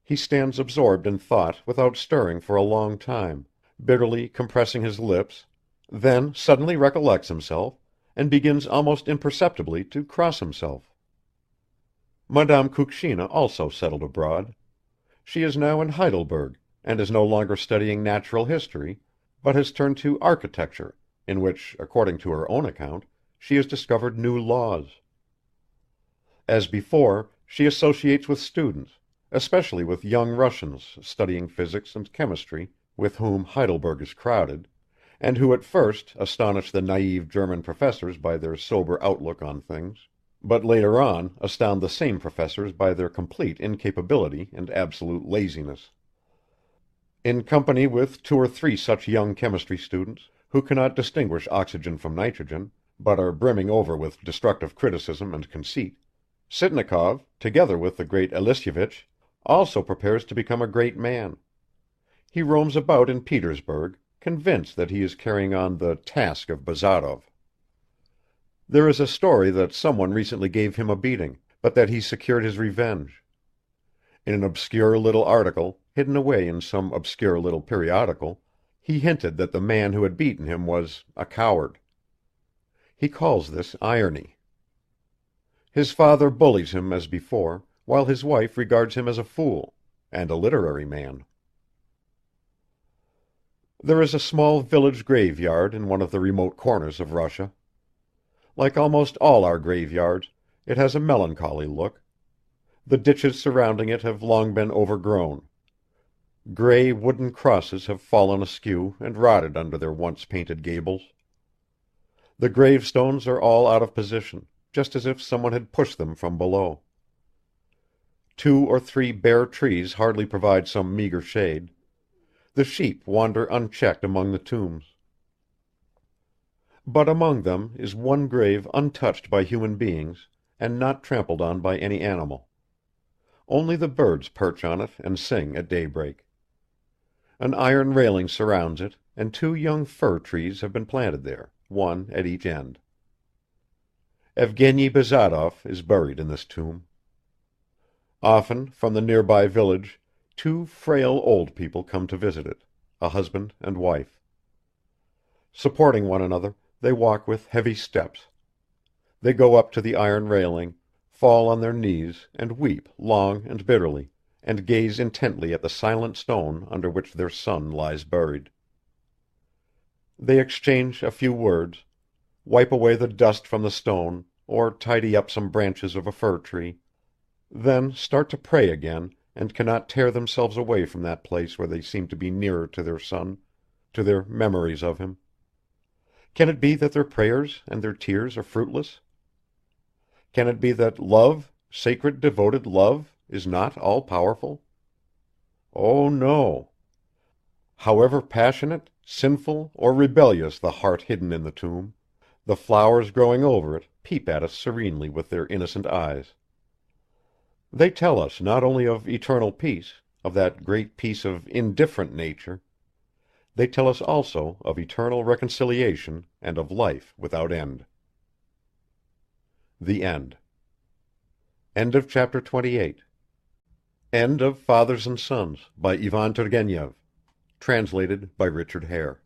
he stands absorbed in thought without stirring for a long time, bitterly compressing his lips, then suddenly recollects himself, and begins almost imperceptibly to cross himself. Madame Kukshina also settled abroad. She is now in Heidelberg, and is no longer studying natural history, but has turned to architecture, in which, according to her own account, she has discovered new laws. As before, she associates with students, especially with young Russians studying physics and chemistry, with whom Heidelberg is crowded, and who at first astonish the naive German professors by their sober outlook on things, but later on astound the same professors by their complete incapability and absolute laziness. In company with 2 or 3 such young chemistry students, who cannot distinguish oxygen from nitrogen, but are brimming over with destructive criticism and conceit, Sitnikov, together with the great Elisyevich, also prepares to become a great man. He roams about in Petersburg, convinced that he is carrying on the task of Bazarov. There is a story that someone recently gave him a beating, but that he secured his revenge. In an obscure little article, hidden away in some obscure little periodical, he hinted that the man who had beaten him was a coward. He calls this irony. His father bullies him as before, while his wife regards him as a fool, and a literary man. There is a small village graveyard in one of the remote corners of Russia. Like almost all our graveyards, it has a melancholy look. The ditches surrounding it have long been overgrown. Gray wooden crosses have fallen askew and rotted under their once painted gables. The gravestones are all out of position, just as if someone had pushed them from below. 2 or 3 bare trees hardly provide some meager shade. The sheep wander unchecked among the tombs. But among them is one grave untouched by human beings and not trampled on by any animal. Only the birds perch on it and sing at daybreak. An iron railing surrounds it, and 2 young fir trees have been planted there, one at each end. Evgeny Bazarov is buried in this tomb. Often from the nearby village 2 frail old people come to visit it, a husband and wife. Supporting one another, they walk with heavy steps. They go up to the iron railing, fall on their knees and weep long and bitterly, and gaze intently at the silent stone under which their son lies buried. They exchange a few words, wipe away the dust from the stone, or tidy up some branches of a fir tree, then start to pray again and cannot tear themselves away from that place where they seem to be nearer to their son, to their memories of him. Can it be that their prayers and their tears are fruitless? Can it be that love, sacred devoted love, is not all-powerful? Oh, no. However passionate, sinful, or rebellious the heart hidden in the tomb, the flowers growing over it peep at us serenely with their innocent eyes. They tell us not only of eternal peace, of that great peace of indifferent nature, they tell us also of eternal reconciliation and of life without end. The End. End of chapter 28. End of Fathers and Sons by Ivan Turgenev. Translated by Richard Hare.